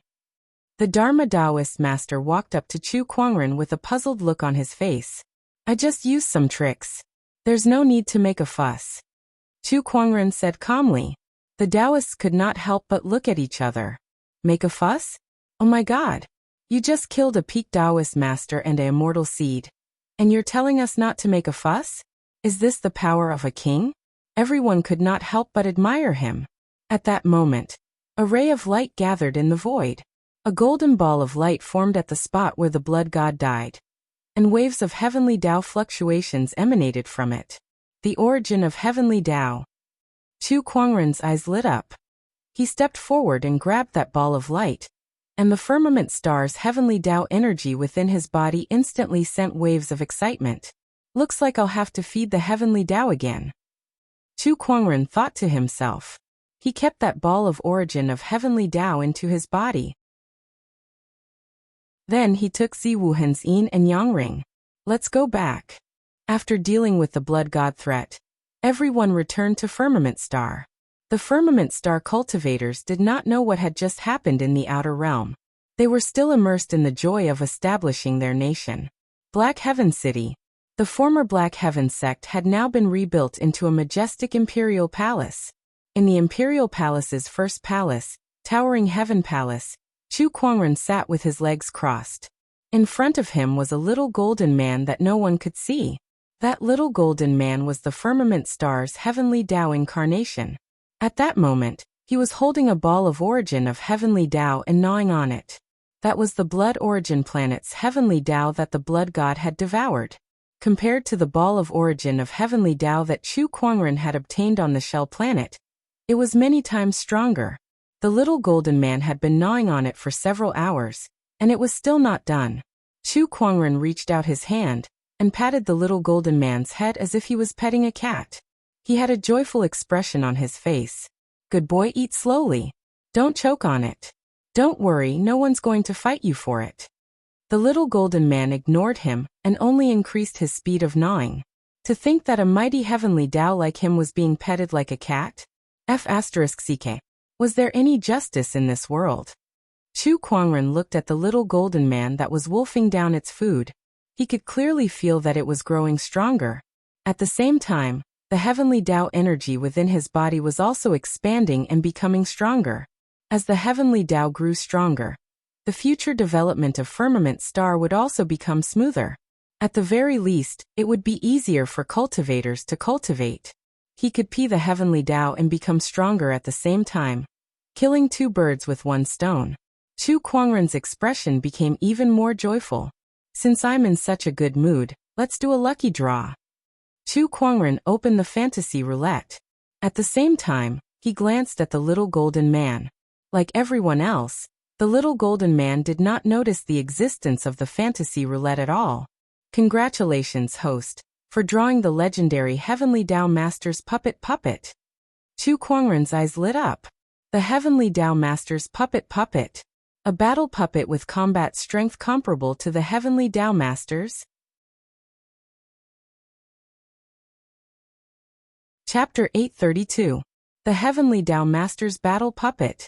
The Dharma Taoist master walked up to Chu Kuangren with a puzzled look on his face. I just used some tricks. There's no need to make a fuss. Chu Kuangren said calmly. The Taoists could not help but look at each other. Make a fuss? Oh my god. You just killed a peak Taoist master and an immortal seed. And you're telling us not to make a fuss? Is this the power of a king? Everyone could not help but admire him. At that moment, a ray of light gathered in the void. A golden ball of light formed at the spot where the blood god died, and waves of heavenly Tao fluctuations emanated from it. The origin of heavenly Tao. Chu Kuangren's eyes lit up. He stepped forward and grabbed that ball of light, and the firmament star's heavenly Tao energy within his body instantly sent waves of excitement. Looks like I'll have to feed the heavenly Tao again. Chu Kuangren thought to himself. He kept that ball of origin of heavenly Tao into his body. Then he took Ziwuhan's yin and yang ring. Let's go back. After dealing with the blood god threat, everyone returned to Firmament Star. The Firmament Star cultivators did not know what had just happened in the outer realm. They were still immersed in the joy of establishing their nation. Black Heaven City. The former Black Heaven sect had now been rebuilt into a majestic imperial palace. In the imperial palace's first palace, Towering Heaven Palace, Chu Kuangren sat with his legs crossed. In front of him was a little golden man that no one could see. That little golden man was the Firmament Star's heavenly Tao incarnation. At that moment, he was holding a ball of origin of heavenly Tao and gnawing on it. That was the blood origin planet's heavenly Tao that the blood god had devoured. Compared to the ball of origin of heavenly Tao that Chu Kuangren had obtained on the shell planet, it was many times stronger. The little golden man had been gnawing on it for several hours, and it was still not done. Chu Kuangren reached out his hand and patted the little golden man's head as if he was petting a cat. He had a joyful expression on his face. Good boy, eat slowly. Don't choke on it. Don't worry, no one's going to fight you for it. The little golden man ignored him and only increased his speed of gnawing. To think that a mighty heavenly Tao like him was being petted like a cat? F***ck. Was there any justice in this world? Chu Kuangren looked at the little golden man that was wolfing down its food. He could clearly feel that it was growing stronger. At the same time, the heavenly Tao energy within his body was also expanding and becoming stronger. As the heavenly Tao grew stronger, the future development of Firmament Star would also become smoother. At the very least, it would be easier for cultivators to cultivate. He could pee the heavenly Tao and become stronger at the same time, killing two birds with one stone. Chu Kuangren's expression became even more joyful. Since I'm in such a good mood, let's do a lucky draw. Chu Kuangren opened the fantasy roulette. At the same time, he glanced at the little golden man. Like everyone else, the little golden man did not notice the existence of the fantasy roulette at all. Congratulations, host, for drawing the legendary Heavenly Tao Master's puppet. Chu Kuangren's eyes lit up. The Heavenly Tao Master's puppet. A battle puppet with combat strength comparable to the Heavenly Tao Master's? Chapter 832. The Heavenly Tao Master's Battle Puppet.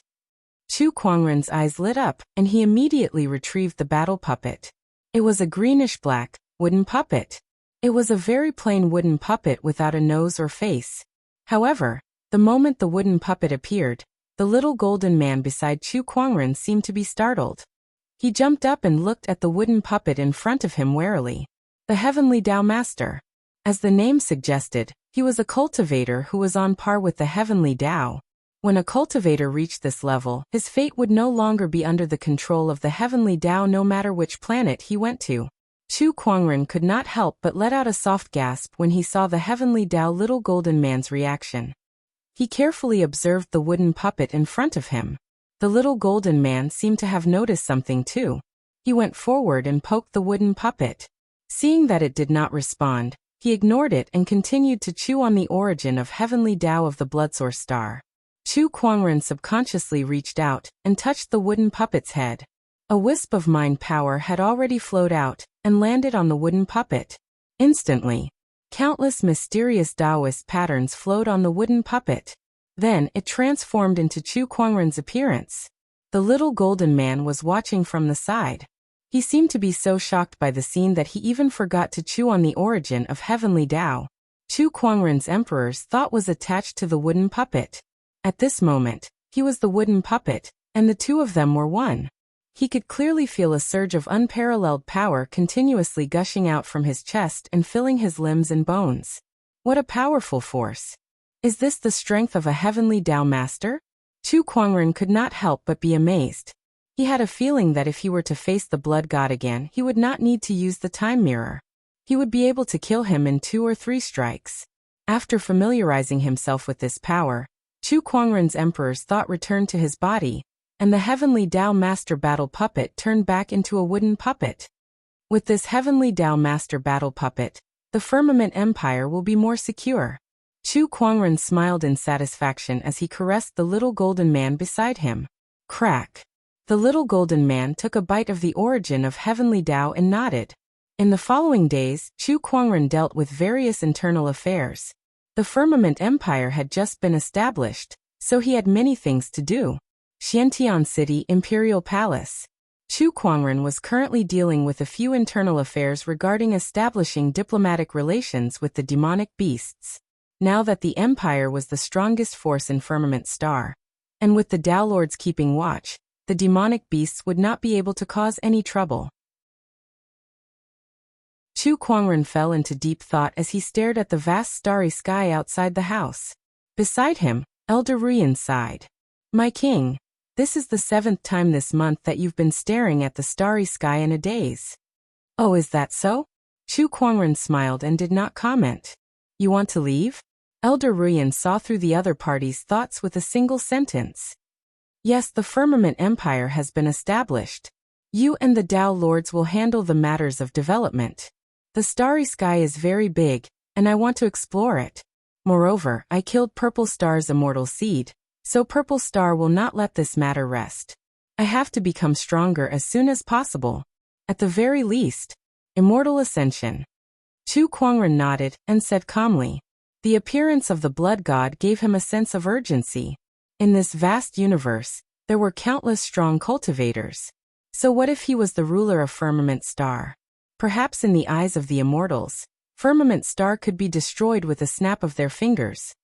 Chu Kuangren's eyes lit up, and he immediately retrieved the battle puppet. It was a greenish-black, wooden puppet. It was a very plain wooden puppet without a nose or face. However, the moment the wooden puppet appeared, the little golden man beside Chu Kuangren seemed to be startled. He jumped up and looked at the wooden puppet in front of him warily. The Heavenly Tao Master. As the name suggested, he was a cultivator who was on par with the heavenly Tao. When a cultivator reached this level, his fate would no longer be under the control of the heavenly Tao no matter which planet he went to. Chu Kuangren could not help but let out a soft gasp when he saw the heavenly Tao little golden man's reaction. He carefully observed the wooden puppet in front of him. The little golden man seemed to have noticed something too. He went forward and poked the wooden puppet. Seeing that it did not respond, he ignored it and continued to chew on the origin of heavenly Tao of the bloodsource star. Chu Kuangren subconsciously reached out and touched the wooden puppet's head. A wisp of mind power had already flowed out and landed on the wooden puppet. Instantly, countless mysterious Taoist patterns flowed on the wooden puppet. Then it transformed into Chu Kuangren's appearance. The little golden man was watching from the side. He seemed to be so shocked by the scene that he even forgot to chew on the origin of heavenly Tao. Chu Kuangren's emperor's thought was attached to the wooden puppet. At this moment, he was the wooden puppet, and the two of them were one. He could clearly feel a surge of unparalleled power continuously gushing out from his chest and filling his limbs and bones. What a powerful force! Is this the strength of a heavenly Tao master? Chu Kuangren could not help but be amazed. He had a feeling that if he were to face the blood god again, he would not need to use the time mirror. He would be able to kill him in 2 or 3 strikes. After familiarizing himself with this power, Chu Kuangren's emperor's thought returned to his body, and the heavenly Tao master battle puppet turned back into a wooden puppet. With this heavenly Tao master battle puppet, the firmament empire will be more secure. Chu Kuangren smiled in satisfaction as he caressed the little golden man beside him. Crack! The little golden man took a bite of the origin of heavenly Tao and nodded. In the following days, Chu Kuangren dealt with various internal affairs. The firmament empire had just been established, so he had many things to do. Xiantian City Imperial Palace. Chu Kuangren was currently dealing with a few internal affairs regarding establishing diplomatic relations with the demonic beasts. Now that the empire was the strongest force in Firmament Star, and with the Tao Lords keeping watch, the demonic beasts would not be able to cause any trouble. Chu Kuangren fell into deep thought as he stared at the vast starry sky outside the house. Beside him, Elder Ruyan sighed. My king, this is the 7th time this month that you've been staring at the starry sky in a daze. Oh, is that so? Chu Kuangren smiled and did not comment. You want to leave? Elder Ruyan saw through the other party's thoughts with a single sentence. Yes, the Firmament Empire has been established. You and the Tao Lords will handle the matters of development. The starry sky is very big, and I want to explore it. Moreover, I killed Purple Star's immortal seed, so Purple Star will not let this matter rest. I have to become stronger as soon as possible. At the very least, immortal ascension. Chu Kuangren nodded and said calmly. The appearance of the blood god gave him a sense of urgency. In this vast universe, there were countless strong cultivators. So what if he was the ruler of Firmament Star? Perhaps in the eyes of the immortals, Firmament Star could be destroyed with a snap of their fingers.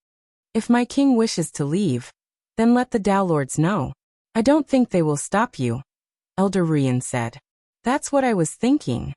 If my king wishes to leave, then let the Tao Lords know. I don't think they will stop you, Elder Ruyan said. That's what I was thinking.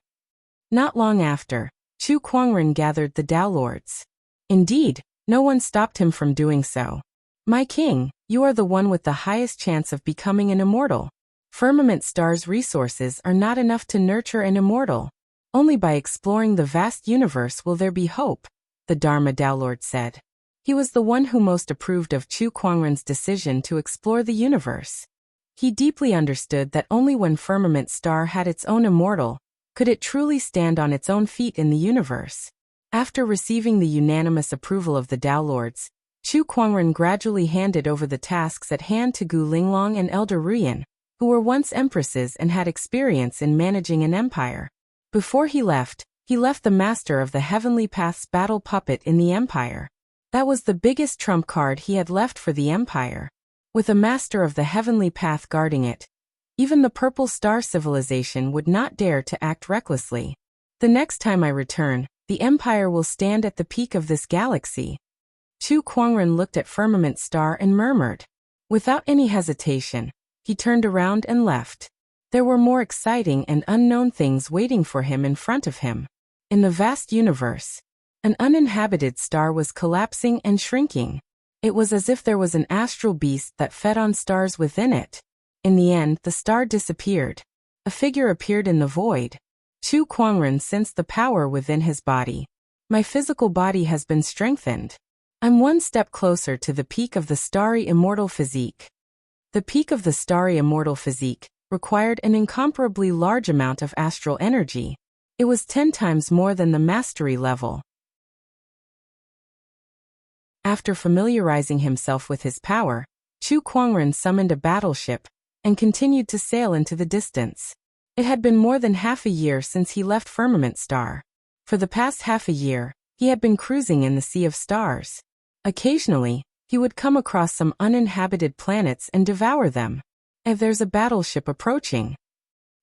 Not long after, Chu Kuangren gathered the Tao Lords. Indeed, no one stopped him from doing so. My king, you are the one with the highest chance of becoming an immortal. Firmament Star's resources are not enough to nurture an immortal. Only by exploring the vast universe will there be hope, the Dharma Tao Lord said. He was the one who most approved of Chu Kuangren's decision to explore the universe. He deeply understood that only when Firmament Star had its own immortal, could it truly stand on its own feet in the universe. After receiving the unanimous approval of the Tao Lords, Chu Kuangren gradually handed over the tasks at hand to Gu Linglong and Elder Ruyan, who were once empresses and had experience in managing an empire. Before he left the master of the Heavenly Path's battle puppet in the empire. That was the biggest trump card he had left for the empire. With a master of the Heavenly Path guarding it, even the Purple Star civilization would not dare to act recklessly. The next time I return, the empire will stand at the peak of this galaxy. Chu Kuangren looked at Firmament Star and murmured. Without any hesitation, he turned around and left. There were more exciting and unknown things waiting for him in front of him. In the vast universe, An uninhabited star was collapsing and shrinking. It was as if there was an astral beast that fed on stars within it. In the end, the star disappeared. A figure appeared in the void. Chu Kuangren sensed the power within his body. My physical body has been strengthened. I'm one step closer to the peak of the starry immortal physique. The peak of the starry immortal physique required an incomparably large amount of astral energy. It was 10 times more than the mastery level. After familiarizing himself with his power, Chu Kuangren summoned a battleship and continued to sail into the distance. It had been more than half a year since he left Firmament Star. For the past half a year, he had been cruising in the sea of stars. Occasionally, he would come across some uninhabited planets and devour them. If there's a battleship approaching.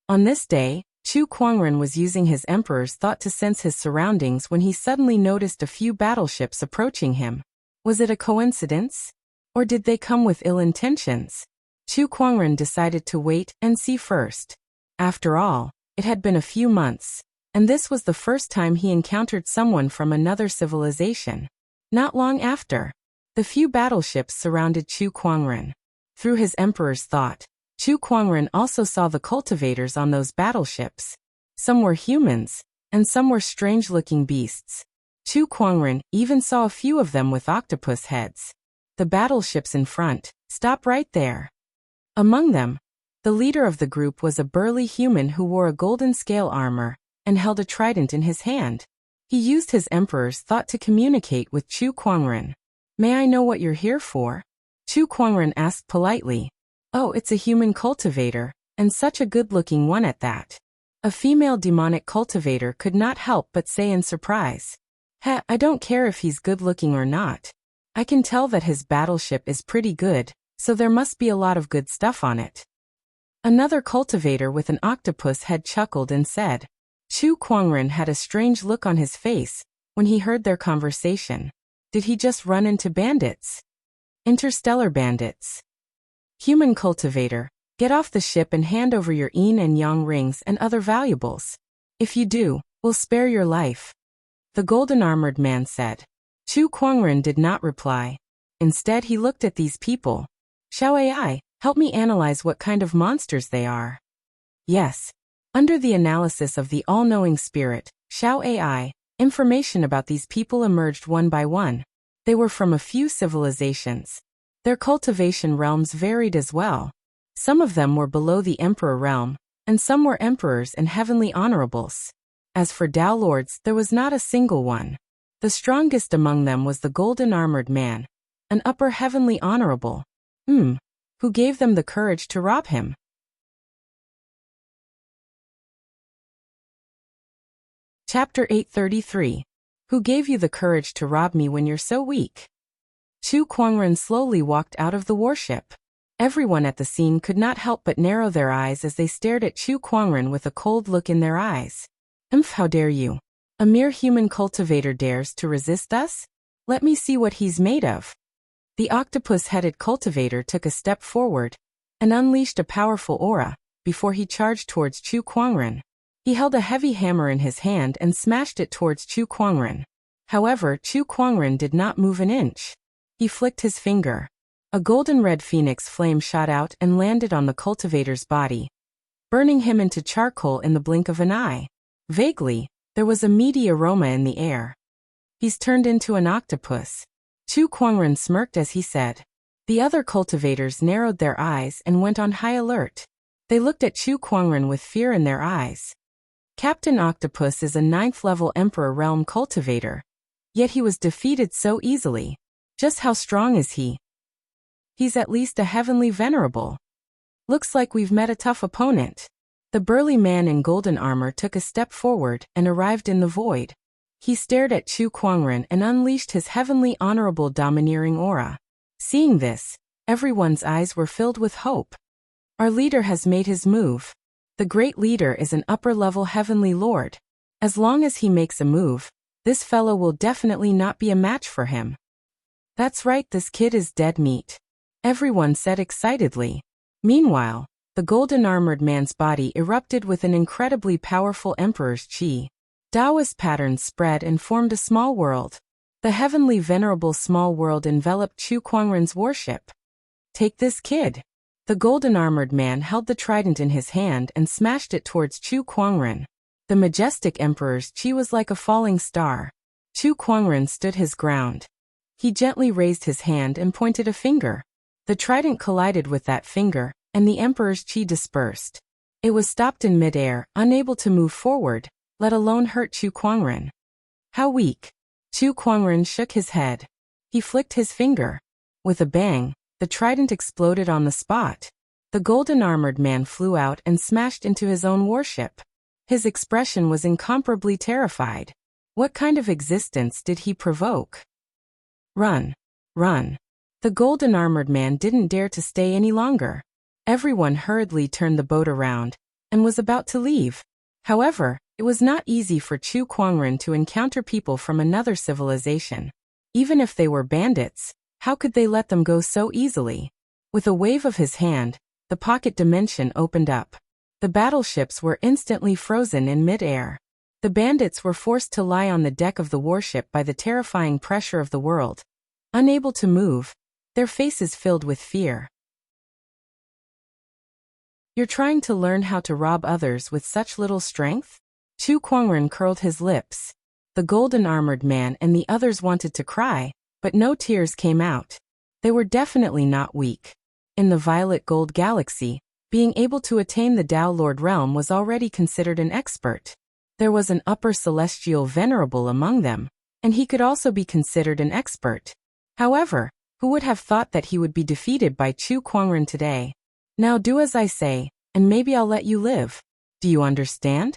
On this day, Chu Kuangren was using his Emperor's thought to sense his surroundings when he suddenly noticed a few battleships approaching him. Was it a coincidence? Or did they come with ill intentions? Chu Kuangren decided to wait and see first. After all, it had been a few months, and this was the first time he encountered someone from another civilization. Not long after, the few battleships surrounded Chu Kuangren. Through his Emperor's thought, Chu Kuangren also saw the cultivators on those battleships. Some were humans, and some were strange-looking beasts. Chu Kuangren even saw a few of them with octopus heads. The battleships in front, stop right there. Among them, the leader of the group was a burly human who wore a golden scale armor and held a trident in his hand. He used his Emperor's thought to communicate with Chu Kuangren. May I know what you're here for? Chu Kuangren asked politely. Oh, it's a human cultivator, and such a good-looking one at that. A female demonic cultivator could not help but say in surprise. I don't care if he's good-looking or not. I can tell that his battleship is pretty good, so there must be a lot of good stuff on it. Another cultivator with an octopus head chuckled and said. Chu Kuangren had a strange look on his face when he heard their conversation. Did he just run into bandits? Interstellar bandits. Human cultivator, get off the ship and hand over your yin and yang rings and other valuables. If you do, we'll spare your life. The golden-armored man said. Chu Kuangren did not reply. Instead, he looked at these people. Xiao AI, help me analyze what kind of monsters they are. Yes. Under the analysis of the all-knowing spirit, Xiao AI, information about these people emerged one by one. They were from a few civilizations. Their cultivation realms varied as well. Some of them were below the Emperor realm, and some were emperors and heavenly honorables. As for Tao Lords, there was not a single one. The strongest among them was the golden-armored man, an upper heavenly honorable. Who gave them the courage to rob him? Chapter 833. Who gave you the courage to rob me when you're so weak? Chu Kuangren slowly walked out of the warship. Everyone at the scene could not help but narrow their eyes as they stared at Chu Kuangren with a cold look in their eyes. How dare you? A mere human cultivator dares to resist us? Let me see what he's made of. The octopus-headed cultivator took a step forward and unleashed a powerful aura before he charged towards Chu Kuangren. He held a heavy hammer in his hand and smashed it towards Chu Kuangren. However, Chu Kuangren did not move an inch. He flicked his finger. A golden-red phoenix flame shot out and landed on the cultivator's body, burning him into charcoal in the blink of an eye. Vaguely, there was a meaty aroma in the air. He's turned into an octopus. Chu Kuangren smirked as he said. The other cultivators narrowed their eyes and went on high alert. They looked at Chu Kuangren with fear in their eyes. Captain Octopus is a 9th-level Emperor Realm cultivator. Yet he was defeated so easily. Just how strong is he? He's at least a heavenly venerable. Looks like we've met a tough opponent. The burly man in golden armor took a step forward and arrived in the void. He stared at Chu Kuangren and unleashed his heavenly honorable domineering aura. Seeing this, everyone's eyes were filled with hope. Our leader has made his move. The great leader is an upper-level heavenly lord. As long as he makes a move, this fellow will definitely not be a match for him. That's right, this kid is dead meat. Everyone said excitedly. Meanwhile, the golden-armored man's body erupted with an incredibly powerful emperor's chi. Taoist patterns spread and formed a small world. The heavenly venerable small world enveloped Chu Kuangren's worship. Take this kid. The golden-armored man held the trident in his hand and smashed it towards Chu Kuangren. The majestic emperor's chi was like a falling star. Chu Kuangren stood his ground. He gently raised his hand and pointed a finger. The trident collided with that finger, and the emperor's chi dispersed. It was stopped in midair, unable to move forward, let alone hurt Chu Kuangren. How weak! Chu Kuangren shook his head. He flicked his finger. With a bang, the trident exploded on the spot. The golden-armored man flew out and smashed into his own warship. His expression was incomparably terrified. What kind of existence did he provoke? Run! Run! The golden-armored man didn't dare to stay any longer. Everyone hurriedly turned the boat around and was about to leave. However, it was not easy for Chu Kuangren to encounter people from another civilization. Even if they were bandits, how could they let them go so easily? With a wave of his hand, the pocket dimension opened up. The battleships were instantly frozen in mid-air. The bandits were forced to lie on the deck of the warship by the terrifying pressure of the world. Unable to move, their faces filled with fear. You're trying to learn how to rob others with such little strength? Chu Kuangren curled his lips. The golden-armored man and the others wanted to cry, but no tears came out. They were definitely not weak. In the Violet Gold Galaxy, being able to attain the Tao Lord realm was already considered an expert. There was an upper celestial venerable among them, and he could also be considered an expert. However, who would have thought that he would be defeated by Chu Kuangren today? Now do as I say, and maybe I'll let you live. Do you understand?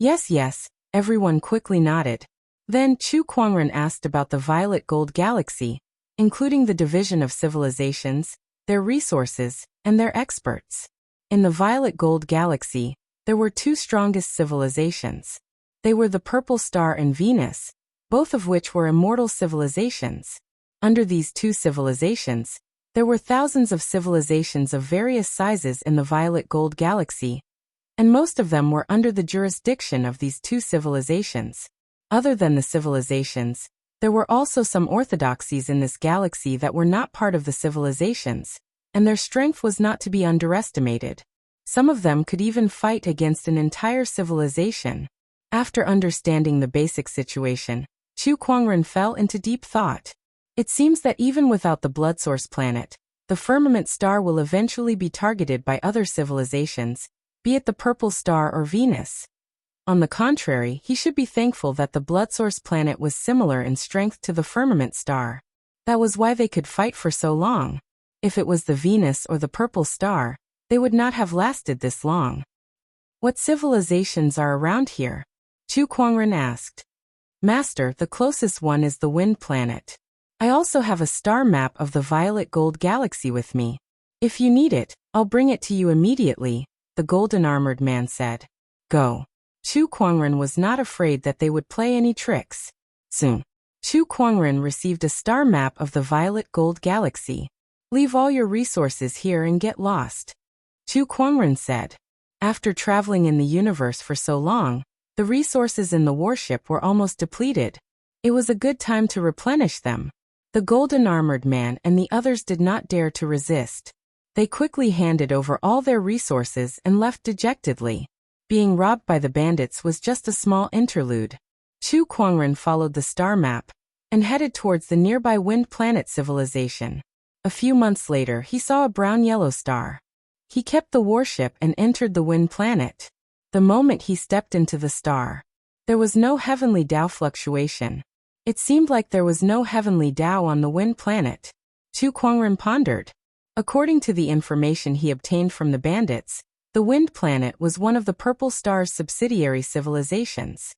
Yes, yes, everyone quickly nodded. Then Chu Kuangren asked about the Violet Gold Galaxy, including the division of civilizations, their resources, and their experts. In the Violet Gold Galaxy, there were two strongest civilizations. They were the Purple Star and Venus, both of which were immortal civilizations. Under these two civilizations, there were thousands of civilizations of various sizes in the Violet Gold Galaxy, and most of them were under the jurisdiction of these two civilizations. Other than the civilizations, there were also some orthodoxies in this galaxy that were not part of the civilizations, and their strength was not to be underestimated. Some of them could even fight against an entire civilization. After understanding the basic situation, Chu Kuangren fell into deep thought. It seems that even without the blood source planet, the firmament star will eventually be targeted by other civilizations, be it the Purple Star or Venus. On the contrary, he should be thankful that the blood source planet was similar in strength to the firmament star. That was why they could fight for so long. If it was the Venus or the Purple Star, they would not have lasted this long. What civilizations are around here? Chu Kuangren asked. Master, the closest one is the Wind Planet. I also have a star map of the Violet Gold Galaxy with me. If you need it, I'll bring it to you immediately, the golden-armored man said. Go. Chu Kuangren was not afraid that they would play any tricks. Soon, Chu Kuangren received a star map of the Violet Gold Galaxy. Leave all your resources here and get lost. Chu Kuangren said. After traveling in the universe for so long, the resources in the warship were almost depleted. It was a good time to replenish them. The golden-armored man and the others did not dare to resist. They quickly handed over all their resources and left dejectedly. Being robbed by the bandits was just a small interlude. Chu Kuangren followed the star map and headed towards the nearby Wind Planet civilization. A few months later, he saw a brown-yellow star. He kept the warship and entered the Wind Planet. The moment he stepped into the star, there was no heavenly Tao fluctuation. It seemed like there was no heavenly Tao on the Wind Planet. Chu Kuangren pondered. According to the information he obtained from the bandits, the Wind Planet was one of the Purple Star's subsidiary civilizations.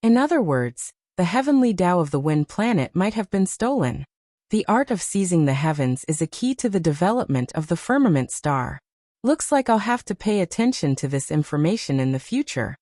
In other words, the heavenly Tao of the Wind Planet might have been stolen. The art of seizing the heavens is a key to the development of the firmament star. Looks like I'll have to pay attention to this information in the future.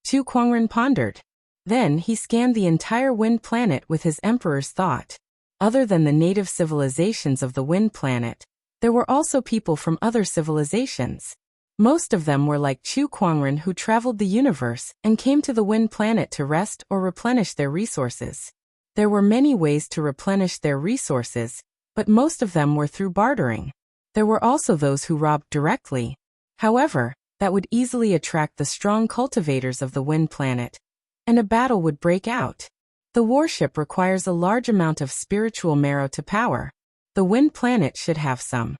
Chu Kuangren pondered. Then he scanned the entire Wind Planet with his emperor's thought. Other than the native civilizations of the Wind Planet, there were also people from other civilizations. Most of them were like Chu Kuangren, who traveled the universe and came to the Wind Planet to rest or replenish their resources. There were many ways to replenish their resources, but most of them were through bartering. There were also those who robbed directly. However, that would easily attract the strong cultivators of the Wind Planet, and a battle would break out. The warship requires a large amount of spiritual marrow to power. The Wind Planet should have some.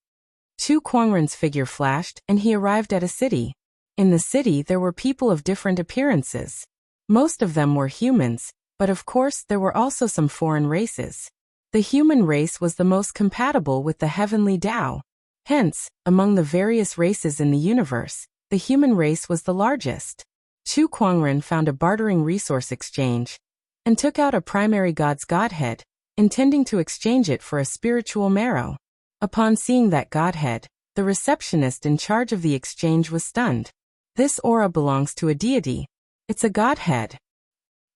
Chu Kuangren's figure flashed, and he arrived at a city. In the city there were people of different appearances. Most of them were humans, but of course there were also some foreign races. The human race was the most compatible with the heavenly Tao. Hence, among the various races in the universe, the human race was the largest. Chu Kuangren found a bartering resource exchange and took out a primary god's godhead, intending to exchange it for a spiritual marrow. Upon seeing that godhead, the receptionist in charge of the exchange was stunned. This aura belongs to a deity. It's a godhead.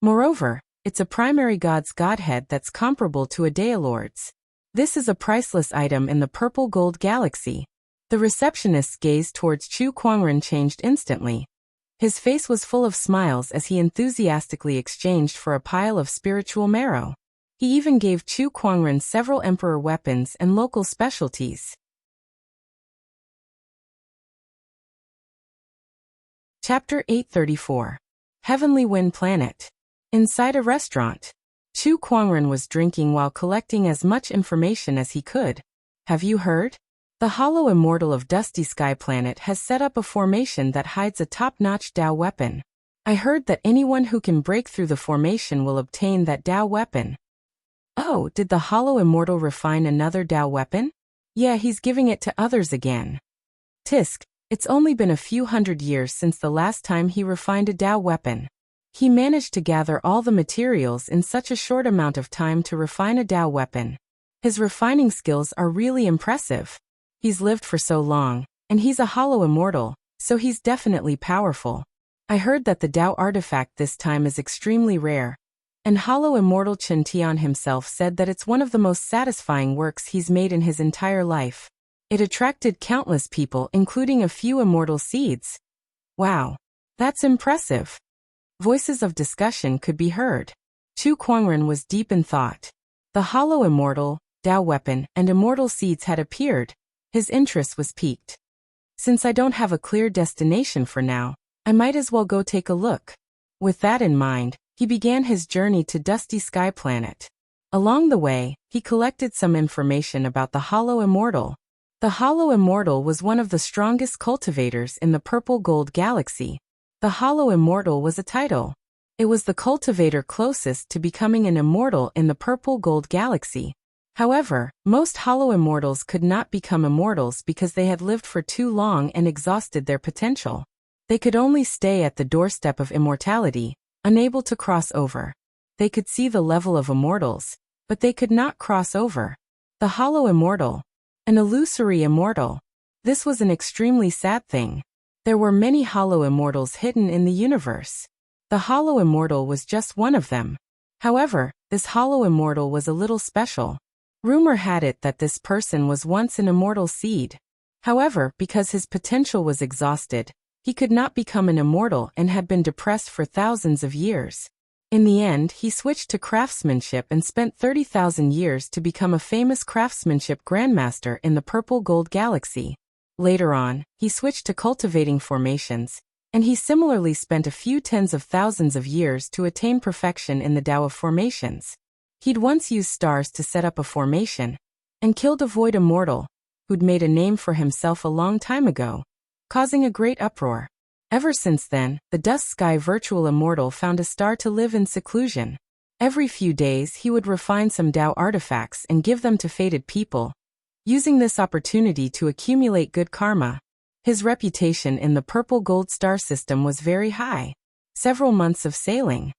Moreover, it's a primary god's godhead that's comparable to a Dailord's. This is a priceless item in the purple gold galaxy. The receptionist's gaze towards Chu Kuangren changed instantly. His face was full of smiles as he enthusiastically exchanged for a pile of spiritual marrow. He even gave Chu Kuangren several emperor weapons and local specialties. Chapter 834. Heavenly Wind Planet. Inside a restaurant, Chu Kuangren was drinking while collecting as much information as he could. Have you heard? The Hollow Immortal of Dusty Sky Planet has set up a formation that hides a top-notch Dao weapon. I heard that anyone who can break through the formation will obtain that Dao weapon. Oh, did the Hollow Immortal refine another Dao weapon? Yeah, he's giving it to others again. Tisk, it's only been a few hundred years since the last time he refined a Dao weapon. He managed to gather all the materials in such a short amount of time to refine a Dao weapon. His refining skills are really impressive. He's lived for so long, and he's a Hollow Immortal, so he's definitely powerful. I heard that the Dao artifact this time is extremely rare, and Hollow Immortal Chen Tian himself said that it's one of the most satisfying works he's made in his entire life. It attracted countless people, including a few immortal seeds. Wow, that's impressive. Voices of discussion could be heard. Chu Kuangren was deep in thought. The Hollow Immortal, Dao weapon, and immortal seeds had appeared. His interest was piqued. Since I don't have a clear destination for now, I might as well go take a look. With that in mind, he began his journey to Dusty Sky Planet. Along the way, he collected some information about the Hollow Immortal. The Hollow Immortal was one of the strongest cultivators in the Purple Gold Galaxy. The Hollow Immortal was a title. It was the cultivator closest to becoming an immortal in the Purple Gold Galaxy. However, most Hollow Immortals could not become immortals because they had lived for too long and exhausted their potential. They could only stay at the doorstep of immortality, unable to cross over. They could see the level of immortals, but they could not cross over. The Hollow Immortal, an illusory immortal. This was an extremely sad thing. There were many Hollow Immortals hidden in the universe. The Hollow Immortal was just one of them. However, this Hollow Immortal was a little special. Rumor had it that this person was once an immortal seed. However, because his potential was exhausted, he could not become an immortal and had been depressed for thousands of years. In the end, he switched to craftsmanship and spent 30,000 years to become a famous craftsmanship grandmaster in the Purple Gold Galaxy. Later on, he switched to cultivating formations, and he similarly spent a few tens of thousands of years to attain perfection in the Tao of formations. He'd once used stars to set up a formation, and killed a void immortal, who'd made a name for himself a long time ago, causing a great uproar. Ever since then, the Dust Sky Virtual Immortal found a star to live in seclusion. Every few days he would refine some Tao artifacts and give them to fated people, using this opportunity to accumulate good karma. His reputation in the Purple Gold Star system was very high. Several months of sailing.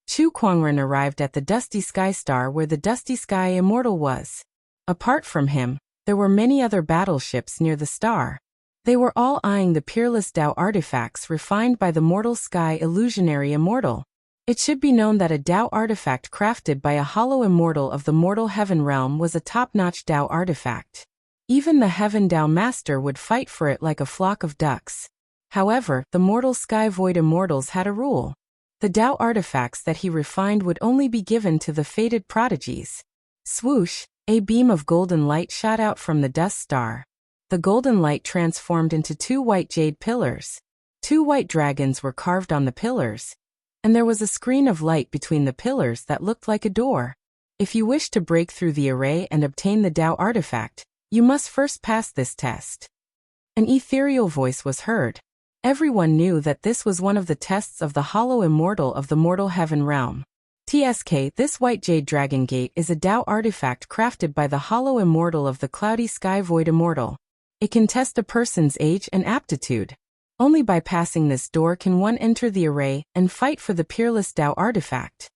Chu Kuangren arrived at the Dusty Sky Star where the Dusty Sky Immortal was. Apart from him, there were many other battleships near the star. They were all eyeing the peerless Tao artifacts refined by the Mortal Sky Illusionary Immortal. It should be known that a Tao artifact crafted by a Hollow Immortal of the Mortal Heaven realm was a top-notch Tao artifact. Even the Heaven Tao Master would fight for it like a flock of ducks. However, the mortal sky void immortals had a rule. The Tao artifacts that he refined would only be given to the fated prodigies. Swoosh, a beam of golden light shot out from the dust star. The golden light transformed into 2 white jade pillars. 2 white dragons were carved on the pillars, and there was a screen of light between the pillars that looked like a door. If you wish to break through the array and obtain the Tao artifact, you must first pass this test. An ethereal voice was heard. Everyone knew that this was one of the tests of the hollow immortal of the mortal heaven realm. TSK, this white jade dragon gate is a Tao artifact crafted by the hollow immortal of the cloudy sky void immortal. It can test a person's age and aptitude. Only by passing this door can one enter the array and fight for the peerless Tao artifact.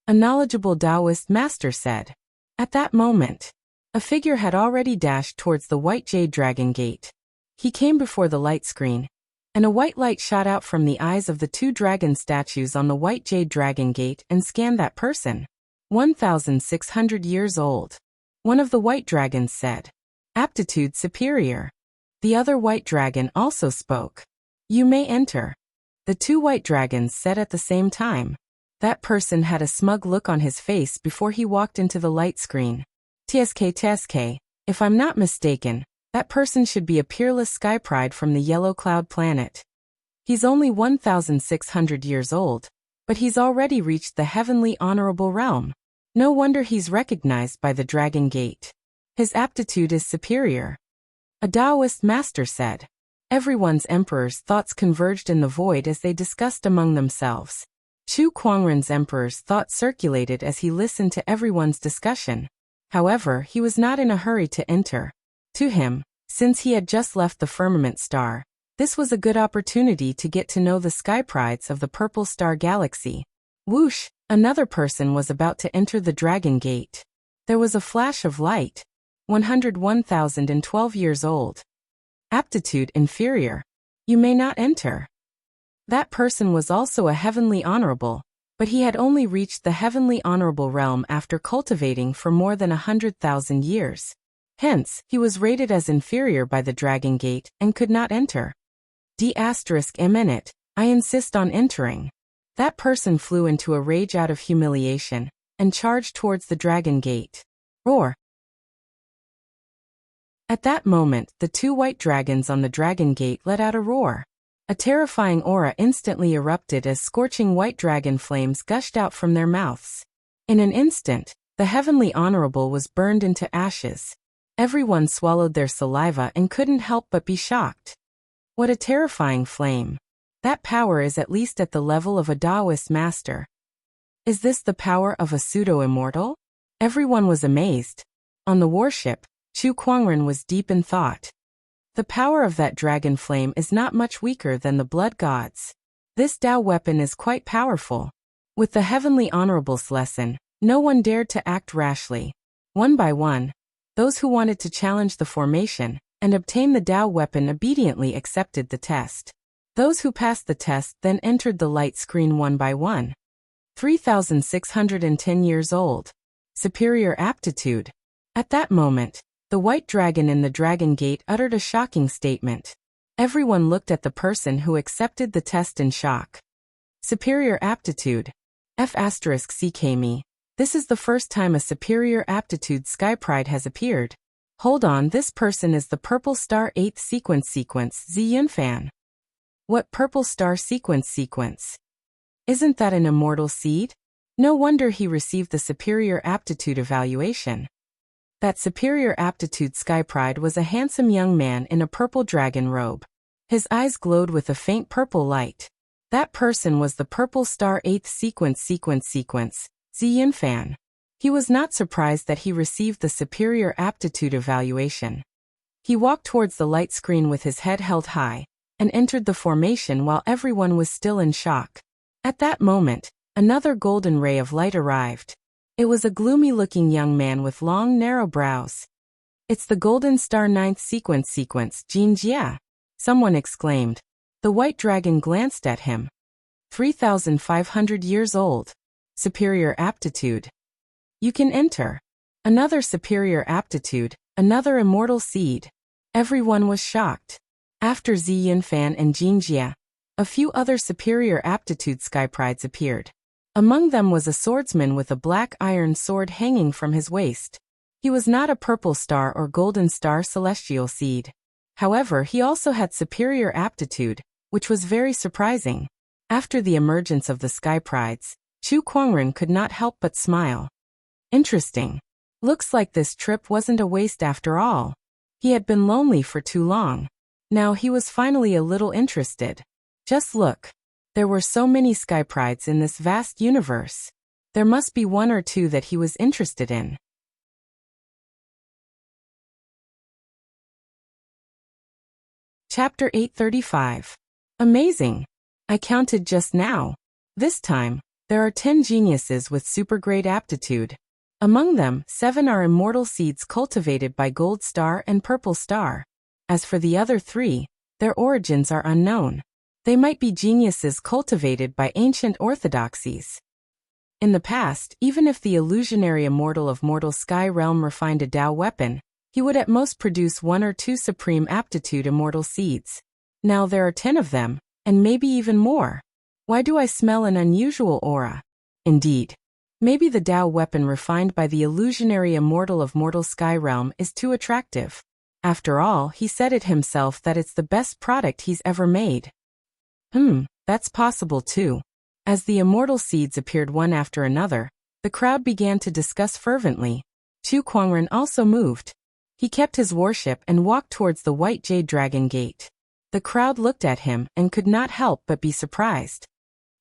A knowledgeable Taoist master said. At that moment, a figure had already dashed towards the white jade dragon gate. He came before the light screen, and a white light shot out from the eyes of the 2 dragon statues on the white jade dragon gate and scanned that person. 1,600 years old. One of the white dragons said. Aptitude superior. The other white dragon also spoke. You may enter. The 2 white dragons said at the same time. That person had a smug look on his face before he walked into the light screen. TSK, if I'm not mistaken, that person should be a peerless sky pride from the yellow cloud planet. He's only 1,600 years old, but he's already reached the heavenly honorable realm. No wonder he's recognized by the Dragon Gate. His aptitude is superior. A Taoist master said. Everyone's emperor's thoughts converged in the void as they discussed among themselves. Chu Kuangren's emperor's thoughts circulated as he listened to everyone's discussion. However, he was not in a hurry to enter. To him, since he had just left the firmament star, this was a good opportunity to get to know the sky prides of the purple star galaxy. Whoosh! Another person was about to enter the Dragon Gate. There was a flash of light. 101,012 years old. Aptitude inferior. You may not enter. That person was also a heavenly honorable, but he had only reached the heavenly honorable realm after cultivating for more than 100,000 years. Hence, he was rated as inferior by the Dragon Gate and could not enter. D***, I insist on entering. That person flew into a rage out of humiliation and charged towards the Dragon Gate. Roar! At that moment, the 2 white dragons on the Dragon Gate let out a roar. A terrifying aura instantly erupted as scorching white dragon flames gushed out from their mouths. In an instant, the heavenly honorable was burned into ashes. Everyone swallowed their saliva and couldn't help but be shocked. What a terrifying flame. That power is at least at the level of a Taoist master. Is this the power of a pseudo-immortal? Everyone was amazed. On the warship, Chu Kuangren was deep in thought. The power of that dragon flame is not much weaker than the blood gods. This Tao weapon is quite powerful. With the heavenly honorable's lesson, no one dared to act rashly. One by one, those who wanted to challenge the formation and obtain the Tao weapon obediently accepted the test. Those who passed the test then entered the light screen one by one. 3,610 years old. Superior aptitude. At that moment, the white dragon in the Dragon Gate uttered a shocking statement. Everyone looked at the person who accepted the test in shock. Superior aptitude. F***CKme. This is the first time a superior aptitude sky pride has appeared. Hold on, this person is the Purple Star 8th sequence Zi Yunfan. What Purple Star sequence? Isn't that an immortal seed? No wonder he received the superior aptitude evaluation. That superior aptitude sky pride was a handsome young man in a purple dragon robe. His eyes glowed with a faint purple light. That person was the Purple Star 8th sequence Zi Yunfan. He was not surprised that he received the superior aptitude evaluation. He walked towards the light screen with his head held high, and entered the formation while everyone was still in shock. At that moment, another golden ray of light arrived. It was a gloomy-looking young man with long, narrow brows. It's the Golden Star 9th sequence Jin Jia, someone exclaimed. The white dragon glanced at him. 3,500 years old. Superior aptitude. You can enter. Another superior aptitude, Another immortal seed. Everyone was shocked. After Zi Yunfan and Jin Jia, a few other superior aptitude skyprides appeared. Among them was a swordsman with a black iron sword hanging from his waist. He was not a purple star or golden star celestial seed. However, he also had superior aptitude, which was very surprising. After the emergence of the skyprides, Chu Kuangren could not help but smile. Interesting. Looks like this trip wasn't a waste after all. He had been lonely for too long. Now he was finally a little interested. Just look. There were so many skyprides in this vast universe. There must be one or two that he was interested in. Chapter 835. Amazing. I counted just now. This time, there are 10 geniuses with super great aptitude. Among them, 7 are immortal seeds cultivated by Gold Star and Purple Star. As for the other 3, their origins are unknown. They might be geniuses cultivated by ancient orthodoxies. In the past, even if the illusionary immortal of Mortal Sky Realm refined a Tao weapon, he would at most produce 1 or 2 supreme aptitude immortal seeds. Now there are 10 of them, and maybe even more. Why do I smell an unusual aura? Indeed. Maybe the Tao weapon refined by the illusionary immortal of Mortal Sky Realm is too attractive. After all, he said it himself that it's the best product he's ever made. That's possible too. As the immortal seeds appeared one after another, the crowd began to discuss fervently. Chu Kuangren also moved. He kept his warship and walked towards the White Jade Dragon Gate. The crowd looked at him and could not help but be surprised.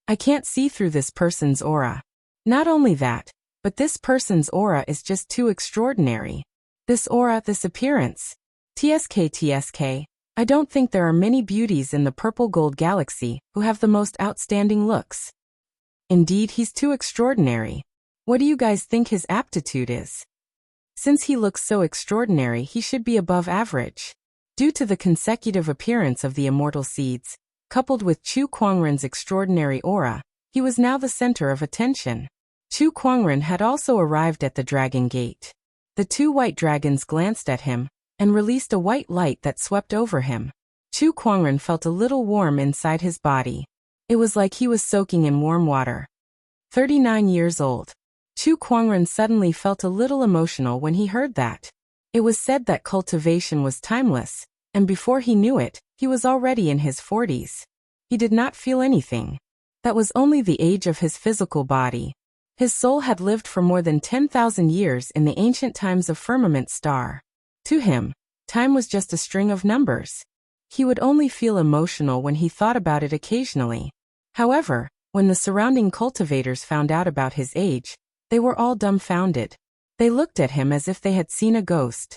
I can't see through this person's aura. Not only that, but this person's aura is just too extraordinary. This aura, this appearance. TSK. I don't think there are many beauties in the purple gold galaxy who have the most outstanding looks. Indeed, he's too extraordinary. What do you guys think his aptitude is? Since he looks so extraordinary, he should be above average. Due to the consecutive appearance of the immortal seeds, coupled with Chu Kuangren's extraordinary aura, he was now the center of attention. Chu Kuangren had also arrived at the Dragon Gate. The 2 white dragons glanced at him and released a white light that swept over him. Chu Kuangren felt a little warm inside his body. It was like he was soaking in warm water. 39 years old. Chu Kuangren suddenly felt a little emotional when he heard that. It was said that cultivation was timeless, and before he knew it, he was already in his 40s. He did not feel anything. That was only the age of his physical body. His soul had lived for more than 10,000 years in the ancient times of Firmament Star. To him, time was just a string of numbers. He would only feel emotional when he thought about it occasionally. However, when the surrounding cultivators found out about his age, they were all dumbfounded. They looked at him as if they had seen a ghost.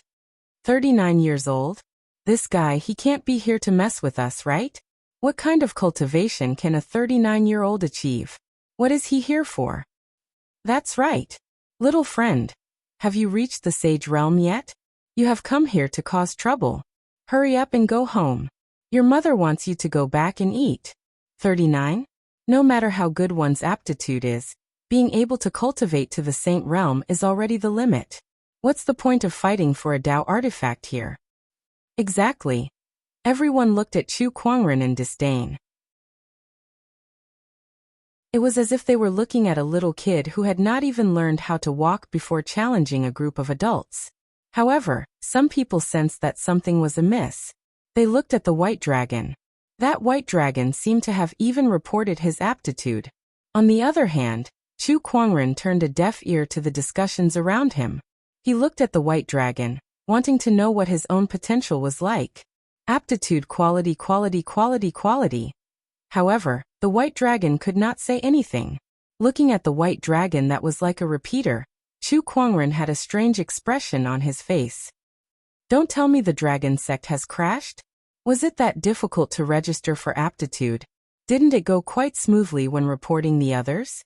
39 years old? This guy, he can't be here to mess with us, right? What kind of cultivation can a 39-year-old achieve? What is he here for? That's right. Little friend. Have you reached the Sage Realm yet? You have come here to cause trouble. Hurry up and go home. Your mother wants you to go back and eat. 39? No matter how good one's aptitude is, being able to cultivate to the Saint Realm is already the limit. What's the point of fighting for a Tao artifact here? Exactly. Everyone looked at Chu Kuangren in disdain. It was as if they were looking at a little kid who had not even learned how to walk before challenging a group of adults. However, some people sensed that something was amiss. They looked at the white dragon. That white dragon seemed to have even reported his aptitude. On the other hand, Chu Kuangren turned a deaf ear to the discussions around him. He looked at the white dragon, wanting to know what his own potential was like. Aptitude, quality. However, the white dragon could not say anything. Looking at the white dragon that was like a repeater, Chu Kuangren had a strange expression on his face. Don't tell me the dragon sect has crashed? Was it that difficult to register for aptitude? Didn't it go quite smoothly when reporting the others?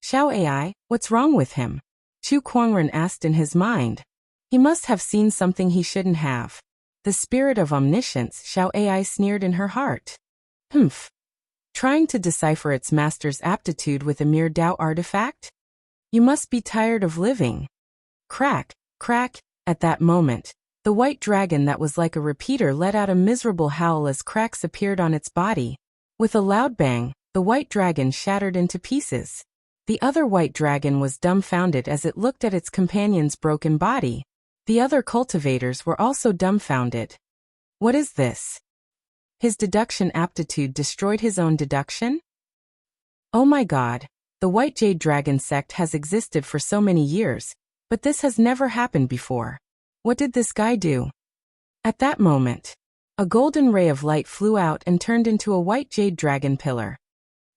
Xiao AI, what's wrong with him? Chu Kuangren asked in his mind. He must have seen something he shouldn't have. The spirit of omniscience, Xiao AI sneered in her heart. Trying to decipher its master's aptitude with a mere Tao artifact? You must be tired of living. Crack. At that moment, The white dragon that was like a repeater let out a miserable howl as cracks appeared on its body. With a loud bang, the white dragon shattered into pieces. The other white dragon was dumbfounded as it looked at its companion's broken body. The other cultivators were also dumbfounded. What is this? His deduction aptitude destroyed his own deduction? Oh my God, the White Jade Dragon sect has existed for so many years, but this has never happened before. What did this guy do? At that moment, a golden ray of light flew out and turned into a white jade dragon pillar.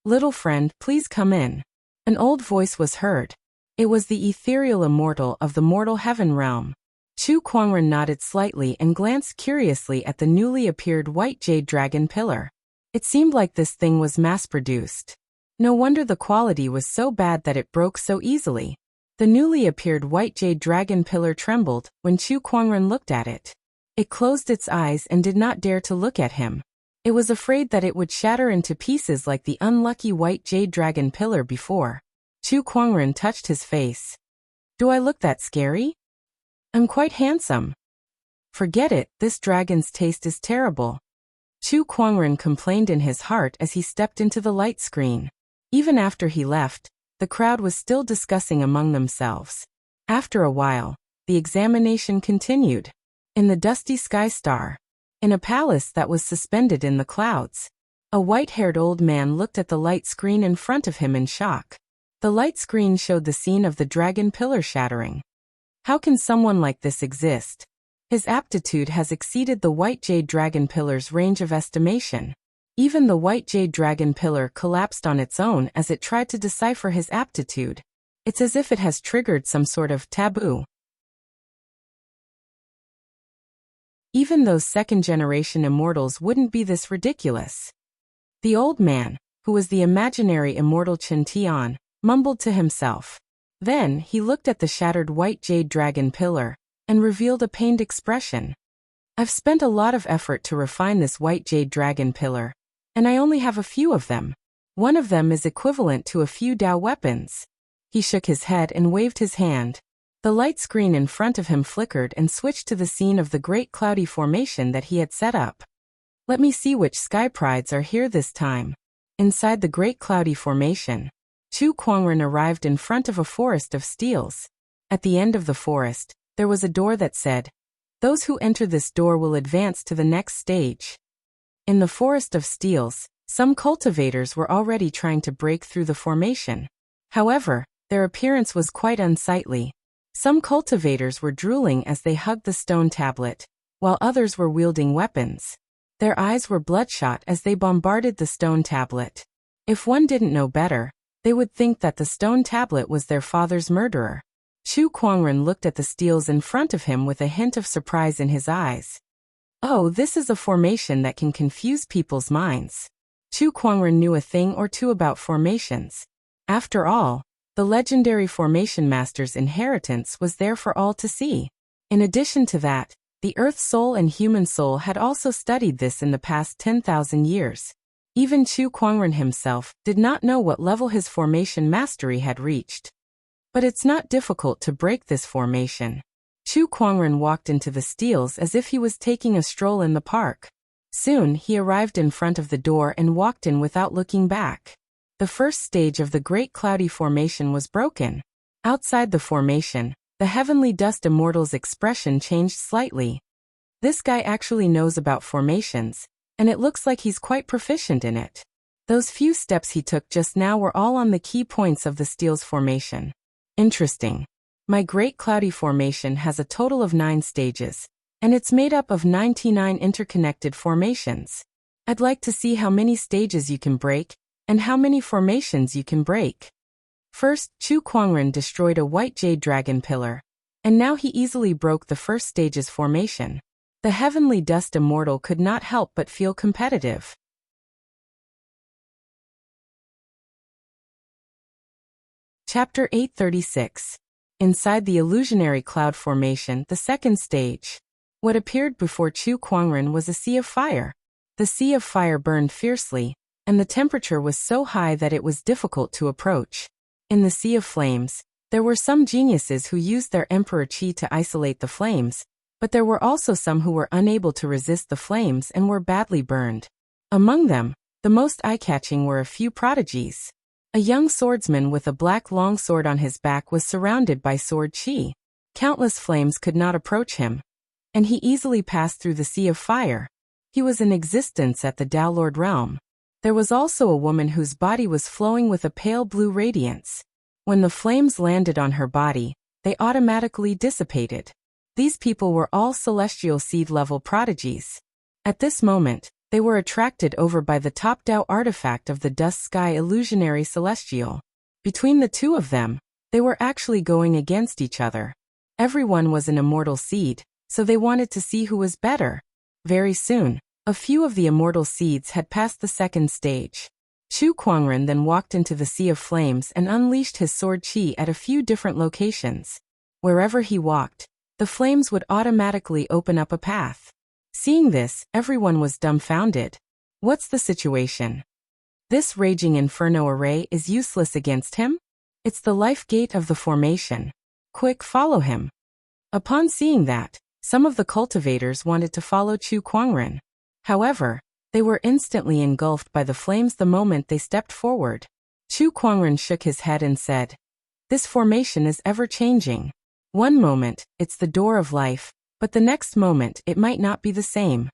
Little friend, please come in. An old voice was heard. It was the ethereal immortal of the mortal heaven realm. Chu Kuangren nodded slightly and glanced curiously at the newly appeared white jade dragon pillar. It seemed like this thing was mass-produced. No wonder the quality was so bad that it broke so easily. The newly appeared white jade dragon pillar trembled when Chu Kuangren looked at it. It closed its eyes and did not dare to look at him. It was afraid that it would shatter into pieces like the unlucky white jade dragon pillar before. Chu Kuangren touched his face. Do I look that scary? I'm quite handsome. Forget it, this dragon's taste is terrible. Chu Kuangren complained in his heart as he stepped into the light screen. Even after he left, the crowd was still discussing among themselves. After a while, the examination continued. In the dusty sky star, in a palace that was suspended in the clouds, a white-haired old man looked at the light screen in front of him in shock. The light screen showed the scene of the dragon pillar shattering. How can someone like this exist? His aptitude has exceeded the white jade dragon pillar's range of estimation. Even the white jade dragon pillar collapsed on its own as it tried to decipher his aptitude. It's as if it has triggered some sort of taboo. Even those second-generation immortals wouldn't be this ridiculous. The old man, who was the imaginary immortal Chen Tian, mumbled to himself. Then he looked at the shattered white jade dragon pillar and revealed a pained expression. I've spent a lot of effort to refine this white jade dragon pillar, and I only have a few of them. One of them is equivalent to a few Dao weapons. He shook his head and waved his hand. The light screen in front of him flickered and switched to the scene of the great cloudy formation that he had set up. Let me see which sky prides are here this time. Inside the great cloudy formation, Chu Kuangren arrived in front of a forest of steels. At the end of the forest, there was a door that said, "Those who enter this door will advance to the next stage." In the forest of steels, some cultivators were already trying to break through the formation. However, their appearance was quite unsightly. Some cultivators were drooling as they hugged the stone tablet, while others were wielding weapons. Their eyes were bloodshot as they bombarded the stone tablet. If one didn't know better, they would think that the stone tablet was their father's murderer. Chu Kuangren looked at the steels in front of him with a hint of surprise in his eyes. Oh, this is a formation that can confuse people's minds. Chu Kuangren knew a thing or two about formations. After all, the legendary formation master's inheritance was there for all to see. In addition to that, the Earth Soul and Human Soul had also studied this in the past 10,000 years. Even Chu Kuangren himself did not know what level his formation mastery had reached. But it's not difficult to break this formation. Chu Kuangren walked into the steels as if he was taking a stroll in the park. Soon he arrived in front of the door and walked in without looking back. The first stage of the Great Cloudy Formation was broken. Outside the formation, the Heavenly Dust Immortal's expression changed slightly. This guy actually knows about formations, and it looks like he's quite proficient in it. Those few steps he took just now were all on the key points of the steel's formation. Interesting. My Great Cloudy Formation has a total of 9 stages, and it's made up of 99 interconnected formations. I'd like to see how many stages you can break, and how many formations you can break. First, Chu Kuangren destroyed a white jade dragon pillar, and now he easily broke the first stage's formation. The Heavenly Dust Immortal could not help but feel competitive. Chapter 836. Inside the illusionary cloud formation, the second stage. What appeared before Chu Kuangren was a sea of fire. The sea of fire burned fiercely, and the temperature was so high that it was difficult to approach. In the sea of flames, there were some geniuses who used their emperor chi to isolate the flames, But there were also some who were unable to resist the flames and were badly burned. Among them, the most eye-catching were a few prodigies. A young swordsman with a black longsword on his back was surrounded by sword chi. Countless flames could not approach him, and he easily passed through the sea of fire. He was in existence at the Downlord realm. There was also a woman whose body was flowing with a pale blue radiance. When the flames landed on her body, they automatically dissipated. These people were all celestial seed-level prodigies. At this moment, they were attracted over by the top Tao artifact of the Dust Sky Illusionary Celestial. Between the two of them, they were actually going against each other. Everyone was an immortal seed, so they wanted to see who was better. Very soon, a few of the immortal seeds had passed the second stage. Chu Kuangren then walked into the sea of flames and unleashed his sword chi at a few different locations. Wherever he walked, the flames would automatically open up a path. Seeing this, everyone was dumbfounded. What's the situation? This raging inferno array is useless against him? It's the life gate of the formation. Quick, follow him. Upon seeing that, some of the cultivators wanted to follow Chu Kuangren. However, they were instantly engulfed by the flames the moment they stepped forward. Chu Kuangren shook his head and said, "This formation is ever-changing. One moment, it's the door of life, but the next moment it might not be the same."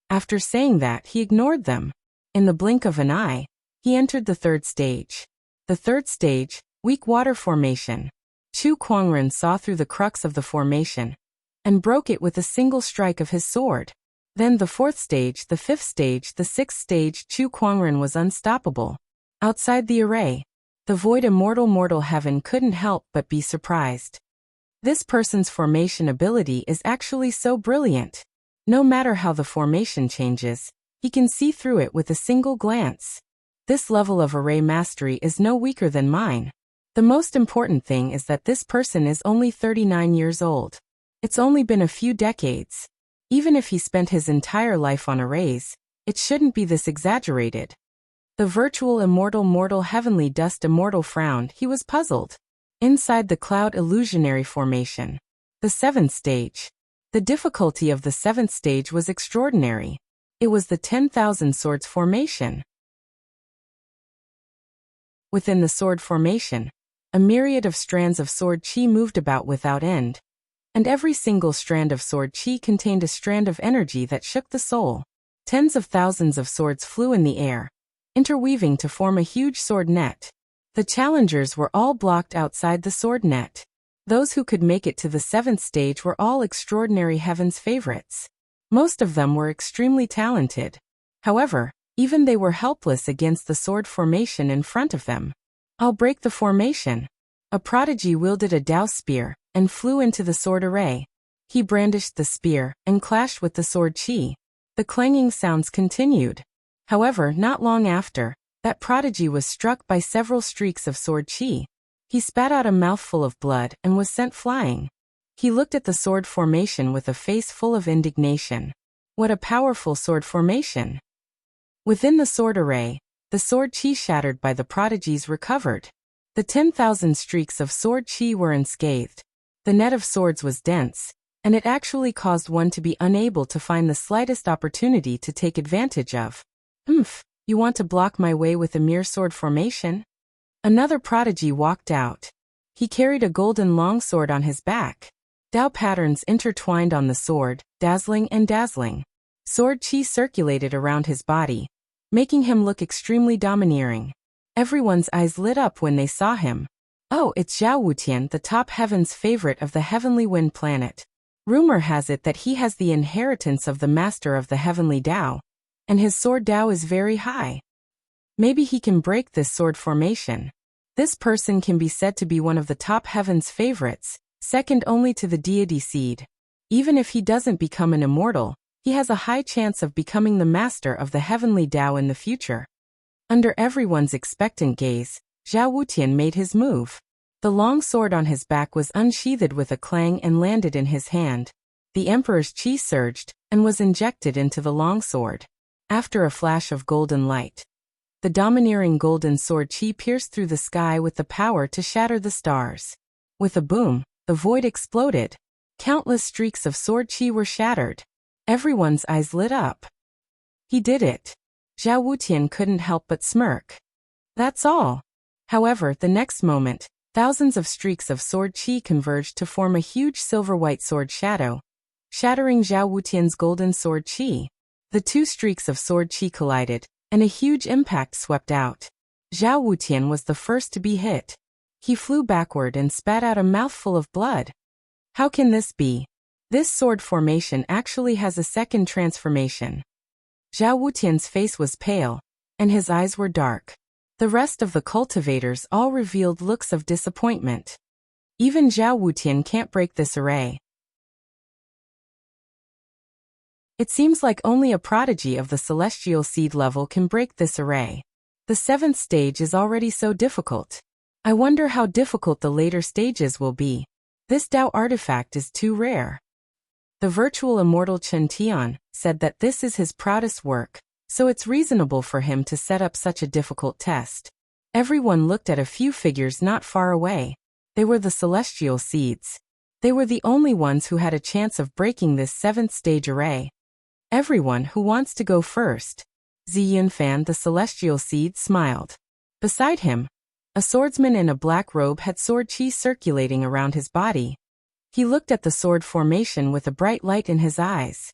After saying that, he ignored them. In the blink of an eye, he entered the third stage. The third stage, weak water formation. Chu Kuangren saw through the crux of the formation and broke it with a single strike of his sword. Then the fourth stage, the fifth stage, the sixth stage, Chu Kuangren was unstoppable. Outside the array, the void immortal mortal heaven couldn't help but be surprised. This person's formation ability is actually so brilliant. No matter how the formation changes, he can see through it with a single glance. This level of array mastery is no weaker than mine. The most important thing is that this person is only 39 years old. It's only been a few decades. Even if he spent his entire life on arrays, it shouldn't be this exaggerated. The virtual immortal mortal heavenly dust immortal frowned. He was puzzled. Inside the cloud illusionary formation. The seventh stage. The difficulty of the seventh stage was extraordinary. It was the 10,000 swords formation. Within the sword formation, a myriad of strands of sword chi moved about without end, and every single strand of sword chi contained a strand of energy that shook the soul. Tens of thousands of swords flew in the air, interweaving to form a huge sword net. The challengers were all blocked outside the sword net. Those who could make it to the seventh stage were all extraordinary heaven's favorites. Most of them were extremely talented. However, even they were helpless against the sword formation in front of them. "I'll break the formation." A prodigy wielded a Dao spear and flew into the sword array. He brandished the spear and clashed with the sword chi. The clanging sounds continued. However, not long after, that prodigy was struck by several streaks of sword chi. He spat out a mouthful of blood and was sent flying. He looked at the sword formation with a face full of indignation. What a powerful sword formation! Within the sword array, the sword chi shattered by the prodigies recovered. The 10,000 streaks of sword chi were unscathed. The net of swords was dense, and it actually caused one to be unable to find the slightest opportunity to take advantage of. You want to block my way with a mere sword formation?" Another prodigy walked out. He carried a golden longsword on his back. Dao patterns intertwined on the sword, dazzling and dazzling. Sword chi circulated around his body, making him look extremely domineering. Everyone's eyes lit up when they saw him. "Oh, it's Zhao Wutian, the top heaven's favorite of the heavenly wind planet. Rumor has it that he has the inheritance of the master of the heavenly Dao, and his sword Dao is very high. Maybe he can break this sword formation. This person can be said to be one of the top heaven's favorites, second only to the deity seed. Even if he doesn't become an immortal, he has a high chance of becoming the master of the heavenly Dao in the future." Under everyone's expectant gaze, Zhao Wutian made his move. The long sword on his back was unsheathed with a clang and landed in his hand. The emperor's chi surged and was injected into the long sword. After a flash of golden light, the domineering golden sword chi pierced through the sky with the power to shatter the stars. With a boom, the void exploded. Countless streaks of sword qi were shattered. Everyone's eyes lit up. He did it. Zhao Wutian couldn't help but smirk. That's all. However, the next moment, thousands of streaks of sword qi converged to form a huge silver-white sword shadow, shattering Zhao Wutian's golden sword qi. The two streaks of sword qi collided, and a huge impact swept out. Zhao Wutian was the first to be hit. He flew backward and spat out a mouthful of blood. How can this be? This sword formation actually has a second transformation. Zhao Wutian's face was pale, and his eyes were dark. The rest of the cultivators all revealed looks of disappointment. Even Zhao Wutian can't break this array. It seems like only a prodigy of the celestial seed level can break this array. The 7th stage is already so difficult. I wonder how difficult the later stages will be. This Dao artifact is too rare. The virtual immortal Chen Tian said that this is his proudest work, so it's reasonable for him to set up such a difficult test. Everyone looked at a few figures not far away. They were the celestial seeds. They were the only ones who had a chance of breaking this 7th stage array. Everyone who wants to go first. Zi Yunfan, the celestial seed, smiled. Beside him, a swordsman in a black robe had sword qi circulating around his body. He looked at the sword formation with a bright light in his eyes.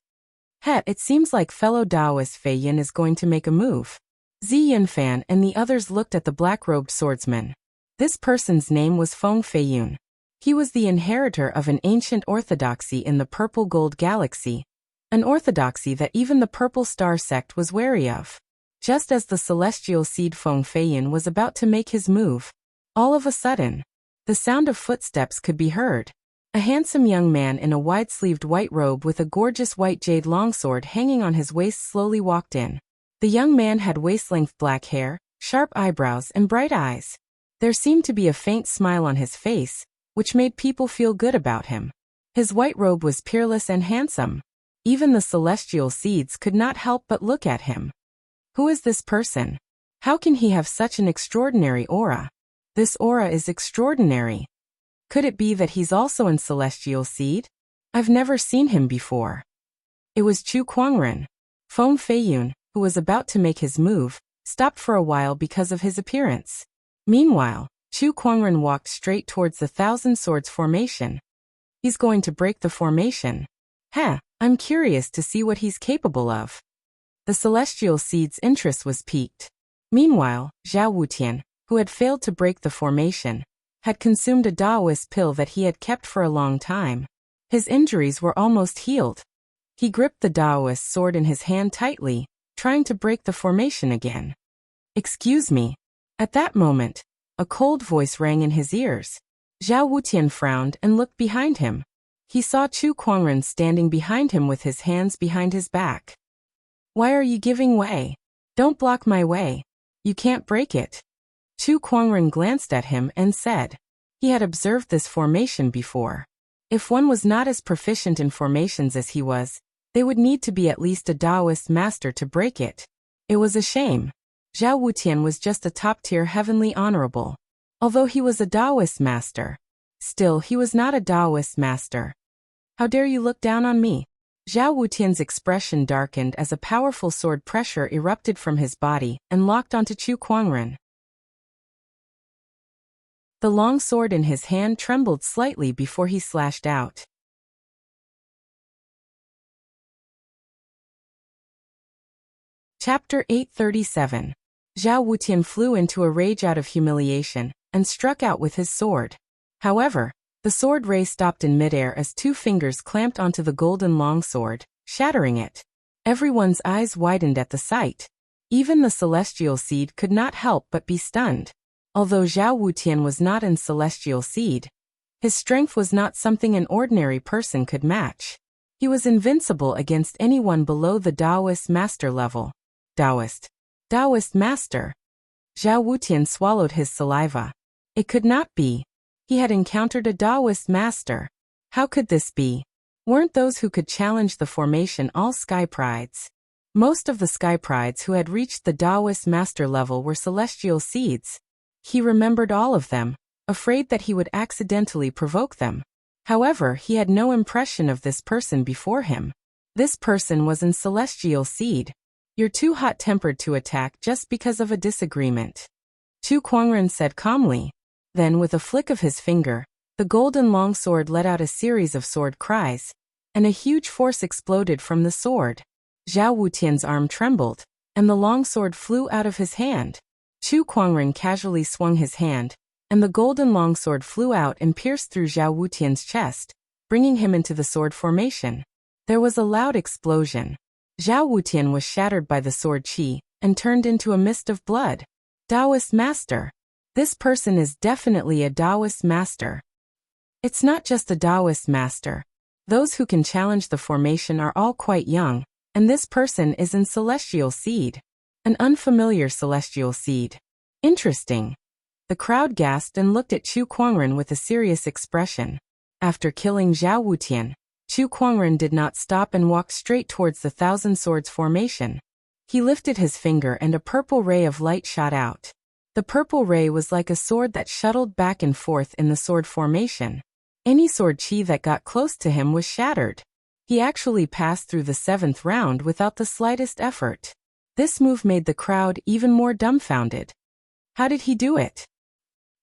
It seems like fellow Taoist Fei Yin is going to make a move. Zi Yunfan and the others looked at the black-robed swordsman. This person's name was Feng Feiyun. He was the inheritor of an ancient orthodoxy in the Purple Gold Galaxy, an orthodoxy that even the Purple Star sect was wary of. Just as the celestial seed Feng Feiyun was about to make his move, all of a sudden, the sound of footsteps could be heard. A handsome young man in a wide-sleeved white robe with a gorgeous white jade longsword hanging on his waist slowly walked in. The young man had waist-length black hair, sharp eyebrows, and bright eyes. There seemed to be a faint smile on his face, which made people feel good about him. His white robe was peerless and handsome. Even the celestial seeds could not help but look at him. Who is this person? How can he have such an extraordinary aura? This aura is extraordinary. Could it be that he's also in celestial seed? I've never seen him before. It was Chu Kuangren. Feng Feiyun, who was about to make his move, stopped for a while because of his appearance. Meanwhile, Chu Kuangren walked straight towards the Thousand Swords formation. He's going to break the formation. I'm curious to see what he's capable of. The celestial seed's interest was piqued. Meanwhile, Zhao Wutian, who had failed to break the formation, had consumed a Taoist pill that he had kept for a long time. His injuries were almost healed. He gripped the Taoist sword in his hand tightly, trying to break the formation again. Excuse me. At that moment, a cold voice rang in his ears. Zhao Wutian frowned and looked behind him. He saw Chu Kuangren standing behind him with his hands behind his back. Why are you giving way? Don't block my way. You can't break it. Chu Kuangren glanced at him and said. He had observed this formation before. If one was not as proficient in formations as he was, they would need to be at least a Taoist master to break it. It was a shame. Zhao Wutian was just a top-tier heavenly honorable. Although he was a Taoist master, still he was not a Taoist master. How dare you look down on me? Zhao Wutian's expression darkened as a powerful sword pressure erupted from his body and locked onto Chu Kuangren. The long sword in his hand trembled slightly before he slashed out. Chapter 837. Zhao Wutian flew into a rage out of humiliation and struck out with his sword. However, the sword ray stopped in midair as two fingers clamped onto the golden longsword, shattering it. Everyone's eyes widened at the sight. Even the celestial seed could not help but be stunned. Although Zhao Wutian was not in celestial seed, his strength was not something an ordinary person could match. He was invincible against anyone below the Taoist master level. Taoist master. Zhao Wutian swallowed his saliva. It could not be. He had encountered a Taoist master. How could this be? Weren't those who could challenge the formation all sky prides? Most of the sky prides who had reached the Taoist master level were celestial seeds. He remembered all of them, afraid that he would accidentally provoke them. However, he had no impression of this person before him. This person was in celestial seed. You're too hot-tempered to attack just because of a disagreement, Chu Kuangren said calmly. Then with a flick of his finger, the golden longsword let out a series of sword cries, and a huge force exploded from the sword. Zhao Wutian's arm trembled, and the longsword flew out of his hand. Chu Kuangren casually swung his hand, and the golden longsword flew out and pierced through Zhao Wutian's chest, bringing him into the sword formation. There was a loud explosion. Zhao Wutian was shattered by the sword qi, and turned into a mist of blood. Taoist master. This person is definitely a Taoist master. It's not just a Taoist master. Those who can challenge the formation are all quite young, and this person is in celestial seed. An unfamiliar celestial seed. Interesting. The crowd gasped and looked at Chu Kuangren with a serious expression. After killing Zhao Wutian, Chu Kuangren did not stop and walked straight towards the Thousand Swords formation. He lifted his finger and a purple ray of light shot out. The purple ray was like a sword that shuttled back and forth in the sword formation. Any sword qi that got close to him was shattered. He actually passed through the 7th round without the slightest effort. This move made the crowd even more dumbfounded. How did he do it?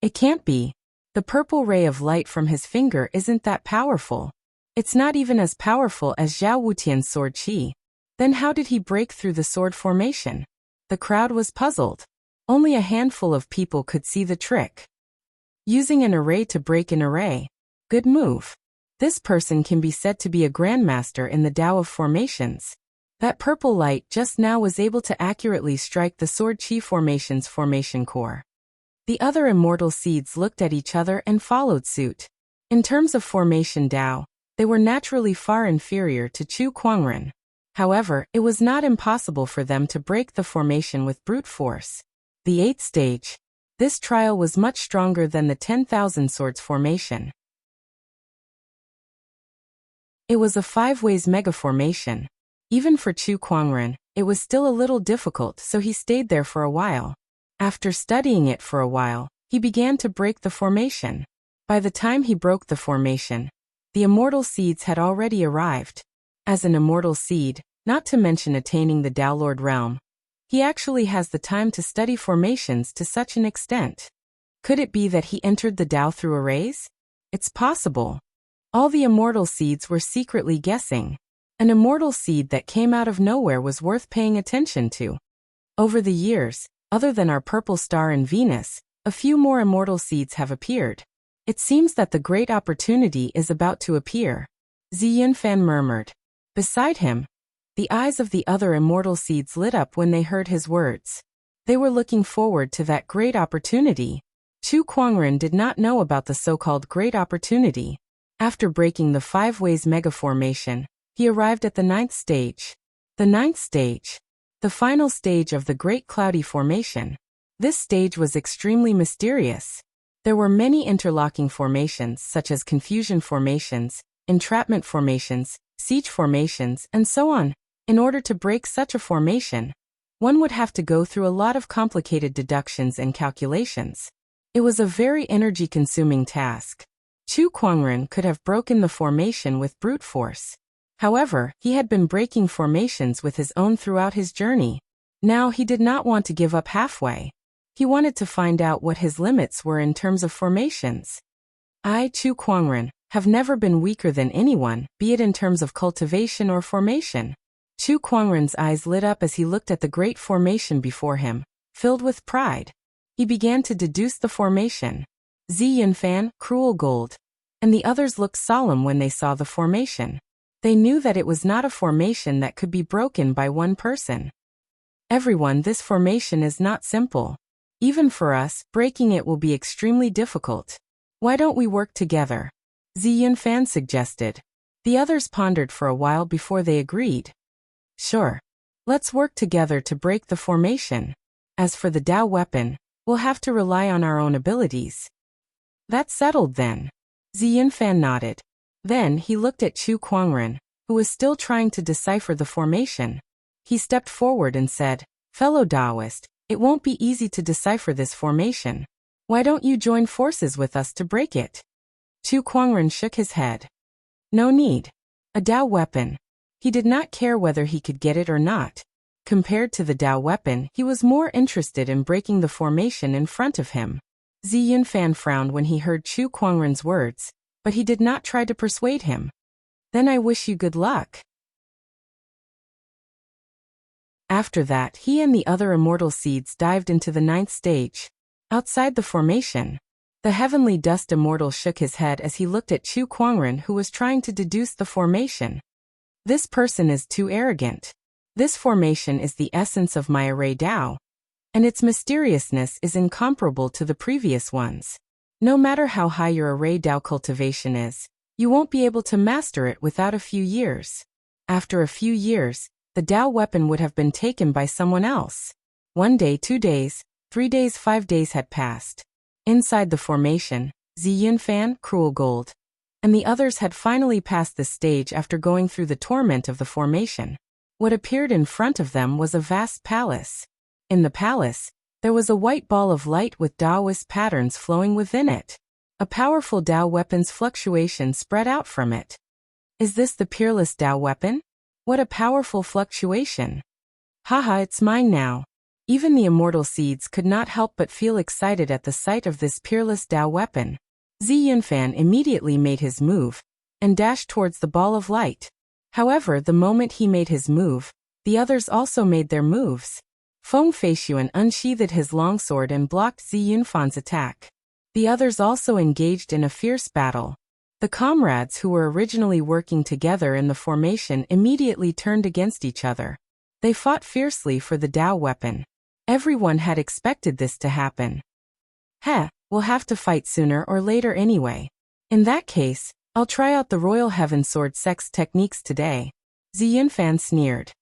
It can't be. The purple ray of light from his finger isn't that powerful. It's not even as powerful as Zhao Wutian's sword qi. Then how did he break through the sword formation? The crowd was puzzled. Only a handful of people could see the trick. Using an array to break an array. Good move. This person can be said to be a grandmaster in the Tao of formations. That purple light just now was able to accurately strike the sword qi formation's formation core. The other immortal seeds looked at each other and followed suit. In terms of formation Tao, they were naturally far inferior to Chu Kuangren. However, it was not impossible for them to break the formation with brute force. The 8th stage. This trial was much stronger than the 10,000 swords formation. It was a 5-ways mega formation. Even for Chu Kuangren, it was still a little difficult, so he stayed there for a while. After studying it for a while, he began to break the formation. By the time he broke the formation, the immortal seeds had already arrived. As an immortal seed, not to mention attaining the Tao Lord realm, he actually has the time to study formations to such an extent. Could it be that he entered the Tao through arrays? It's possible. All the immortal seeds were secretly guessing. An immortal seed that came out of nowhere was worth paying attention to. Over the years, other than our purple star and Venus, a few more immortal seeds have appeared. It seems that the great opportunity is about to appear. Zi Yunfan murmured. Beside him, the eyes of the other immortal seeds lit up when they heard his words. They were looking forward to that great opportunity. Chu Kuangren did not know about the so-called great opportunity. After breaking the 5-ways mega formation, he arrived at the 9th stage. The 9th stage. The final stage of the Great Cloudy Formation. This stage was extremely mysterious. There were many interlocking formations such as confusion formations, entrapment formations, siege formations, and so on. In order to break such a formation, one would have to go through a lot of complicated deductions and calculations. It was a very energy-consuming task. Chu Kuangren could have broken the formation with brute force. However, he had been breaking formations with his own throughout his journey. Now he did not want to give up halfway. He wanted to find out what his limits were in terms of formations. I, Chu Kuangren, have never been weaker than anyone, be it in terms of cultivation or formation. Chu Kuangren's eyes lit up as he looked at the great formation before him, filled with pride. He began to deduce the formation. Zi Yunfan, cruel gold, and the others looked solemn when they saw the formation. They knew that it was not a formation that could be broken by one person. Everyone, this formation is not simple. Even for us, breaking it will be extremely difficult. Why don't we work together? Zi Yunfan suggested. The others pondered for a while before they agreed. Sure. Let's work together to break the formation. As for the Tao weapon, we'll have to rely on our own abilities. That's settled then. Zi Yunfan nodded. Then he looked at Chu Kuangren, who was still trying to decipher the formation. He stepped forward and said, Fellow Taoist, it won't be easy to decipher this formation. Why don't you join forces with us to break it? Chu Kuangren shook his head. No need. A Dao weapon. He did not care whether he could get it or not. Compared to the Dao weapon, he was more interested in breaking the formation in front of him. Zi Yunfan frowned when he heard Chu Kuangren's words, but he did not try to persuade him. Then I wish you good luck. After that, he and the other immortal seeds dived into the 9th stage. Outside the formation, the heavenly dust immortal shook his head as he looked at Chu Kuangren, who was trying to deduce the formation. This person is too arrogant. This formation is the essence of my array Dao, and its mysteriousness is incomparable to the previous ones. No matter how high your array Dao cultivation is, you won't be able to master it without a few years. After a few years, the Dao weapon would have been taken by someone else. 1 day, 2 days, 3 days, 5 days had passed. Inside the formation, Zi Yunfan, Cruel Gold, and the others had finally passed this stage after going through the torment of the formation. What appeared in front of them was a vast palace. In the palace, there was a white ball of light with Daoist patterns flowing within it. A powerful Dao weapon's fluctuation spread out from it. Is this the peerless Dao weapon? What a powerful fluctuation. Haha, it's mine now. Even the immortal seeds could not help but feel excited at the sight of this peerless Dao weapon. Zi Yunfan immediately made his move and dashed towards the ball of light. However, the moment he made his move, the others also made their moves. Feng Feishuan unsheathed his longsword and blocked Zi Yunfan's attack. The others also engaged in a fierce battle. The comrades who were originally working together in the formation immediately turned against each other. They fought fiercely for the Dao weapon. Everyone had expected this to happen. We'll have to fight sooner or later anyway. In that case, I'll try out the Royal Heaven Sword Sex techniques today. Zi Yunfan sneered.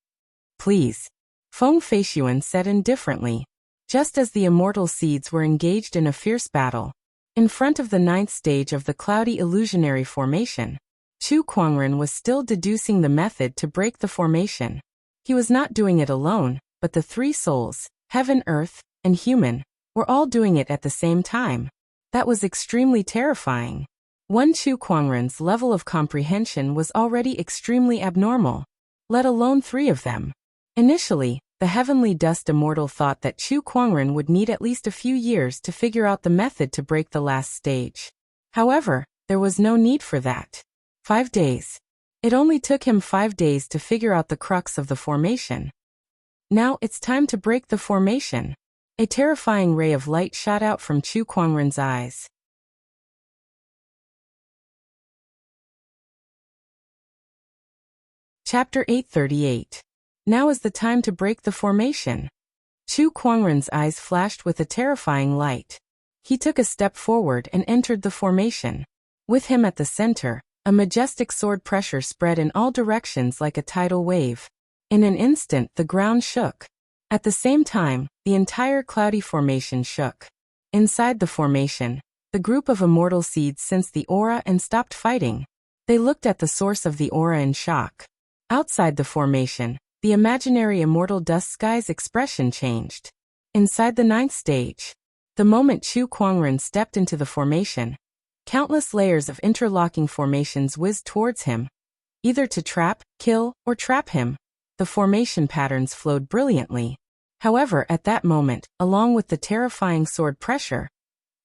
Please. Feng Feishuan said indifferently. Just as the immortal seeds were engaged in a fierce battle, in front of the 9th stage of the cloudy illusionary formation, Chu Kuangren was still deducing the method to break the formation. He was not doing it alone, but the 3 souls, heaven, earth, and human, were all doing it at the same time. That was extremely terrifying. One Chu Kuangren's level of comprehension was already extremely abnormal, let alone 3 of them. Initially, the heavenly dust immortal thought that Chu Kuangren would need at least a few years to figure out the method to break the last stage. However, there was no need for that. 5 days. It only took him 5 days to figure out the crux of the formation. Now it's time to break the formation. A terrifying ray of light shot out from Chu Kuangren's eyes. Chapter 838. Now is the time to break the formation. Chu Kuangren's eyes flashed with a terrifying light. He took a step forward and entered the formation. With him at the center, a majestic sword pressure spread in all directions like a tidal wave. In an instant, the ground shook. At the same time, the entire cloudy formation shook. Inside the formation, the group of immortal seeds sensed the aura and stopped fighting. They looked at the source of the aura in shock. Outside the formation, the imaginary immortal dust sky's expression changed. Inside the 9th stage, the moment Chu Kuangren stepped into the formation, countless layers of interlocking formations whizzed towards him, either to trap, kill, or trap him. The formation patterns flowed brilliantly. However, at that moment, along with the terrifying sword pressure,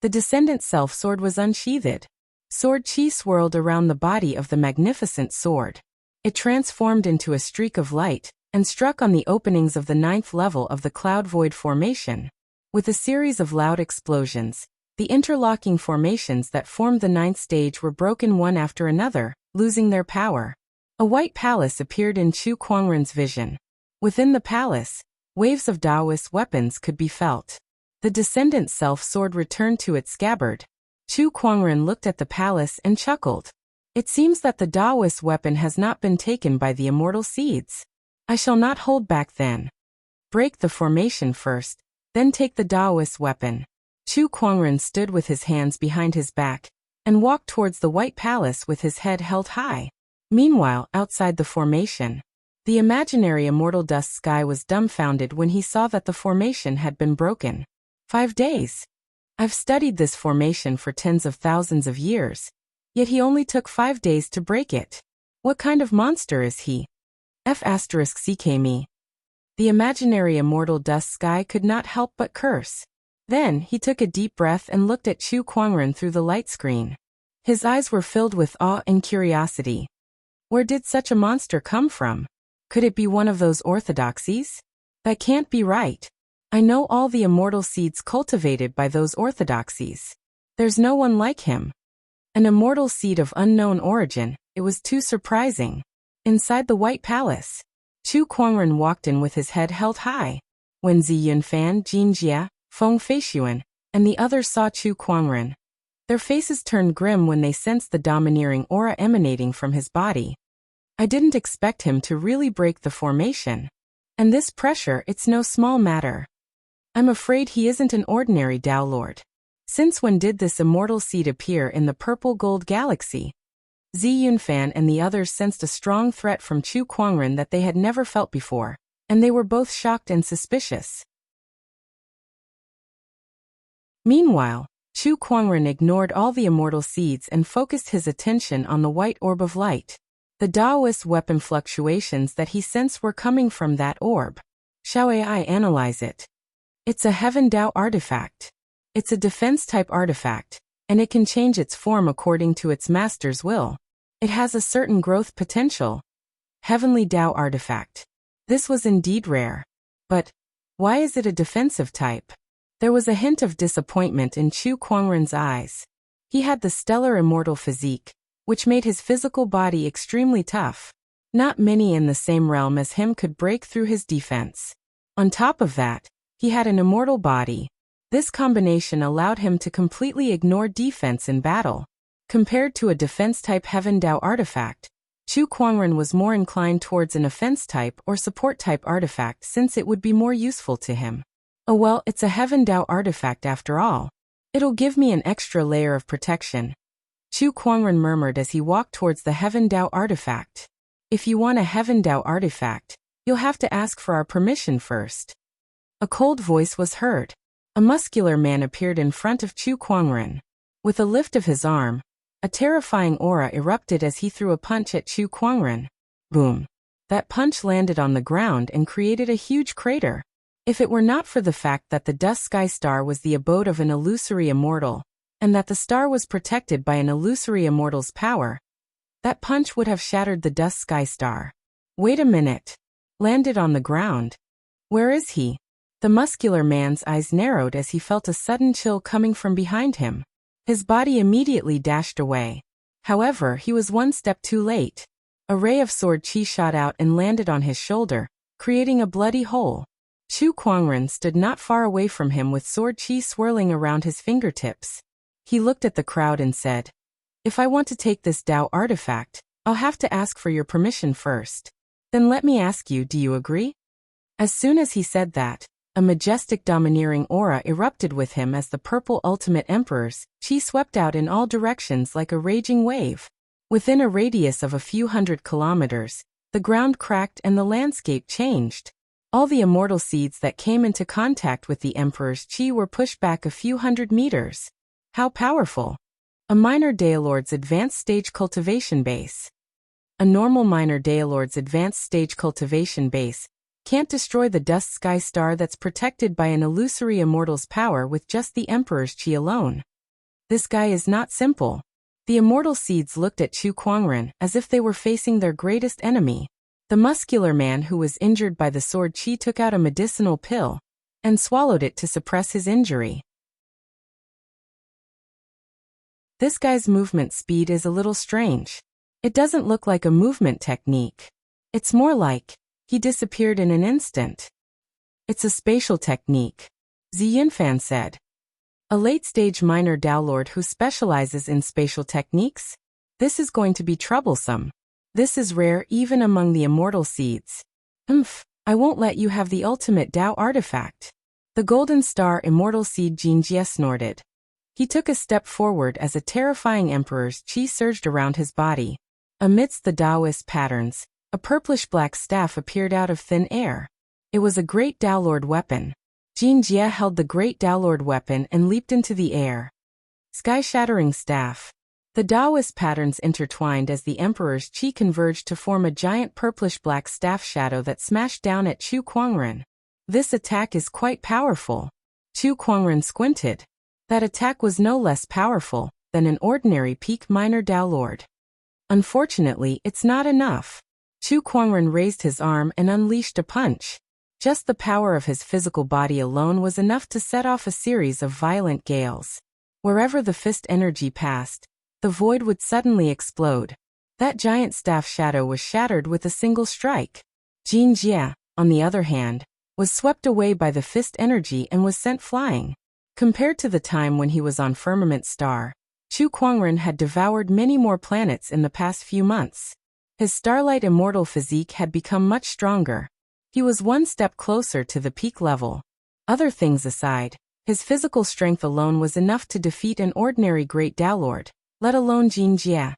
the descendant self sword was unsheathed. Sword chi swirled around the body of the magnificent sword. It transformed into a streak of light and struck on the openings of the 9th level of the cloud void formation. With a series of loud explosions, the interlocking formations that formed the 9th stage were broken one after another, losing their power. A white palace appeared in Chu Kuangren's vision. Within the palace, waves of Daoist weapons could be felt. The descendant self sword returned to its scabbard. Chu Kuangren looked at the palace and chuckled. It seems that the Daoist weapon has not been taken by the immortal seeds. I shall not hold back then. Break the formation first, then take the Daoist weapon. Chu Kuangren stood with his hands behind his back and walked towards the white palace with his head held high. Meanwhile, outside the formation, the imaginary immortal dust sky was dumbfounded when he saw that the formation had been broken. 5 days. I've studied this formation for tens of thousands of years. Yet he only took 5 days to break it. What kind of monster is he? F***ck me. The imaginary immortal dust sky could not help but curse. Then, he took a deep breath and looked at Chu Kuangren through the light screen. His eyes were filled with awe and curiosity. Where did such a monster come from? Could it be one of those orthodoxies? That can't be right. I know all the immortal seeds cultivated by those orthodoxies. There's no one like him. An immortal seed of unknown origin, it was too surprising. Inside the White Palace, Chu Kuangren walked in with his head held high. When Zi Yunfan, Jin Jie, Feng Feishuan, and the others saw Chu Kuangren, their faces turned grim when they sensed the domineering aura emanating from his body. I didn't expect him to really break the formation. And this pressure, it's no small matter. I'm afraid he isn't an ordinary Tao Lord. Since when did this immortal seed appear in the purple gold galaxy? Zi Yunfan and the others sensed a strong threat from Chu Kuangren that they had never felt before, and they were both shocked and suspicious. Meanwhile, Chu Kuangren ignored all the immortal seeds and focused his attention on the white orb of light. The Taoist weapon fluctuations that he sensed were coming from that orb. Shall I analyze it? It's a Heaven Tao artifact. It's a defense-type artifact, and it can change its form according to its master's will. It has a certain growth potential. Heavenly Tao artifact. This was indeed rare. But why is it a defensive type? There was a hint of disappointment in Chu Kuangren's eyes. He had the stellar immortal physique, which made his physical body extremely tough. Not many in the same realm as him could break through his defense. On top of that, he had an immortal body. This combination allowed him to completely ignore defense in battle. Compared to a defense-type Heaven Tao artifact, Chu Kuangren was more inclined towards an offense-type or support-type artifact since it would be more useful to him. Oh well, it's a Heaven Tao artifact after all. It'll give me an extra layer of protection. Chu Kuangren murmured as he walked towards the Heaven Tao artifact. If you want a Heaven Tao artifact, you'll have to ask for our permission first. A cold voice was heard. A muscular man appeared in front of Chu Kuangren. With a lift of his arm, a terrifying aura erupted as he threw a punch at Chu Kuangren. Boom. That punch landed on the ground and created a huge crater. If it were not for the fact that the Dust Sky Star was the abode of an illusory immortal, and that the star was protected by an illusory immortal's power, that punch would have shattered the Dust Sky Star. Wait a minute. Landed on the ground. Where is he? The muscular man's eyes narrowed as he felt a sudden chill coming from behind him. His body immediately dashed away. However, he was one step too late. A ray of sword chi shot out and landed on his shoulder, creating a bloody hole. Chu Kuangren stood not far away from him with sword chi swirling around his fingertips. He looked at the crowd and said, "If I want to take this Tao artifact, I'll have to ask for your permission first. Then let me ask you, do you agree?" As soon as he said that, a majestic domineering aura erupted with him as the purple ultimate emperor's chi swept out in all directions like a raging wave. Within a radius of a few hundred kilometers, the ground cracked and the landscape changed. All the immortal seeds that came into contact with the emperor's chi were pushed back a few hundred meters. How powerful! A minor Daelord's advanced stage cultivation base. A normal minor Daelord's advanced stage cultivation base can't destroy the Dust Sky Star that's protected by an illusory immortal's power with just the emperor's chi alone. This guy is not simple. The immortal seeds looked at Chu Kuangren as if they were facing their greatest enemy. The muscular man who was injured by the sword chi took out a medicinal pill and swallowed it to suppress his injury. This guy's movement speed is a little strange. It doesn't look like a movement technique. It's more like he disappeared in an instant. It's a spatial technique, Zi Yunfan said. A late-stage minor Tao Lord who specializes in spatial techniques? This is going to be troublesome. This is rare even among the immortal seeds. I won't let you have the ultimate Tao artifact. The golden star immortal seed Jin Jie snorted. He took a step forward as a terrifying emperor's chi surged around his body. Amidst the Taoist patterns, a purplish-black staff appeared out of thin air. It was a great Tao Lord weapon. Jin Jie held the great Tao Lord weapon and leaped into the air. Sky-shattering staff. The Taoist patterns intertwined as the emperor's chi converged to form a giant purplish-black staff shadow that smashed down at Chu Kuangren. This attack is quite powerful. Chu Kuangren squinted. That attack was no less powerful than an ordinary peak minor Tao Lord. Unfortunately, it's not enough. Chu Kuangren raised his arm and unleashed a punch. Just the power of his physical body alone was enough to set off a series of violent gales. Wherever the fist energy passed, the void would suddenly explode. That giant staff shadow was shattered with a single strike. Jin Jie, on the other hand, was swept away by the fist energy and was sent flying. Compared to the time when he was on Firmament Star, Chu Kuangren had devoured many more planets in the past few months. His starlight immortal physique had become much stronger. He was one step closer to the peak level. Other things aside, his physical strength alone was enough to defeat an ordinary great Tao Lord, let alone Jin Jie.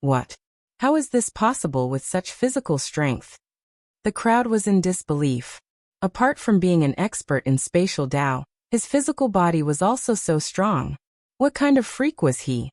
What? How is this possible with such physical strength? The crowd was in disbelief. Apart from being an expert in spatial Tao, his physical body was also so strong. What kind of freak was he?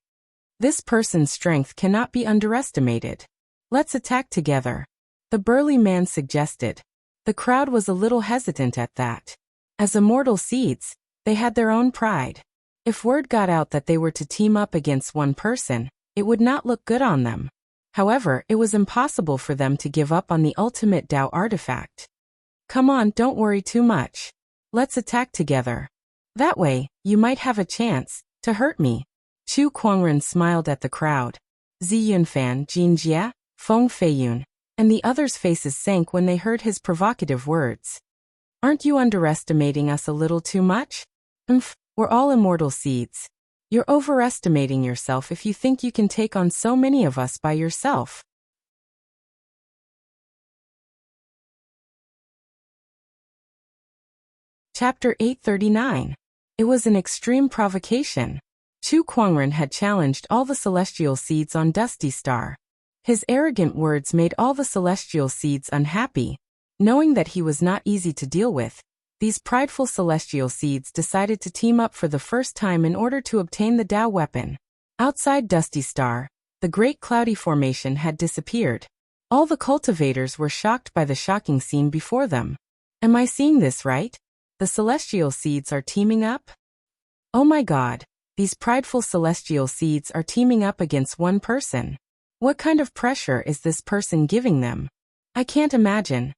This person's strength cannot be underestimated. Let's attack together, the burly man suggested. The crowd was a little hesitant at that. As immortal seeds, they had their own pride. If word got out that they were to team up against one person, it would not look good on them. However, it was impossible for them to give up on the ultimate Tao artifact. Come on, don't worry too much. Let's attack together. That way, you might have a chance to hurt me. Chu Kuangren smiled at the crowd. Zi Yunfan, Jin Jie, Feng Feiyun, and the others' faces sank when they heard his provocative words. Aren't you underestimating us a little too much? We're all immortal seeds. You're overestimating yourself if you think you can take on so many of us by yourself. Chapter 839. It was an extreme provocation. Chu Kuangren had challenged all the celestial seeds on Dusty Star. His arrogant words made all the celestial seeds unhappy. Knowing that he was not easy to deal with, these prideful celestial seeds decided to team up for the first time in order to obtain the Tao weapon. Outside Dusty Star, the Great Cloudy Formation had disappeared. All the cultivators were shocked by the shocking scene before them. Am I seeing this right? The celestial seeds are teaming up? Oh my God, these prideful celestial seeds are teaming up against one person. What kind of pressure is this person giving them? I can't imagine.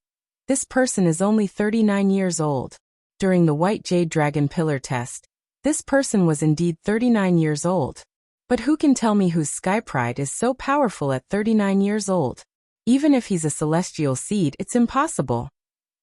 This person is only 39 years old. During the White Jade Dragon Pillar test, this person was indeed 39 years old. But who can tell me whose sky pride is so powerful at 39 years old? Even if he's a celestial seed, it's impossible.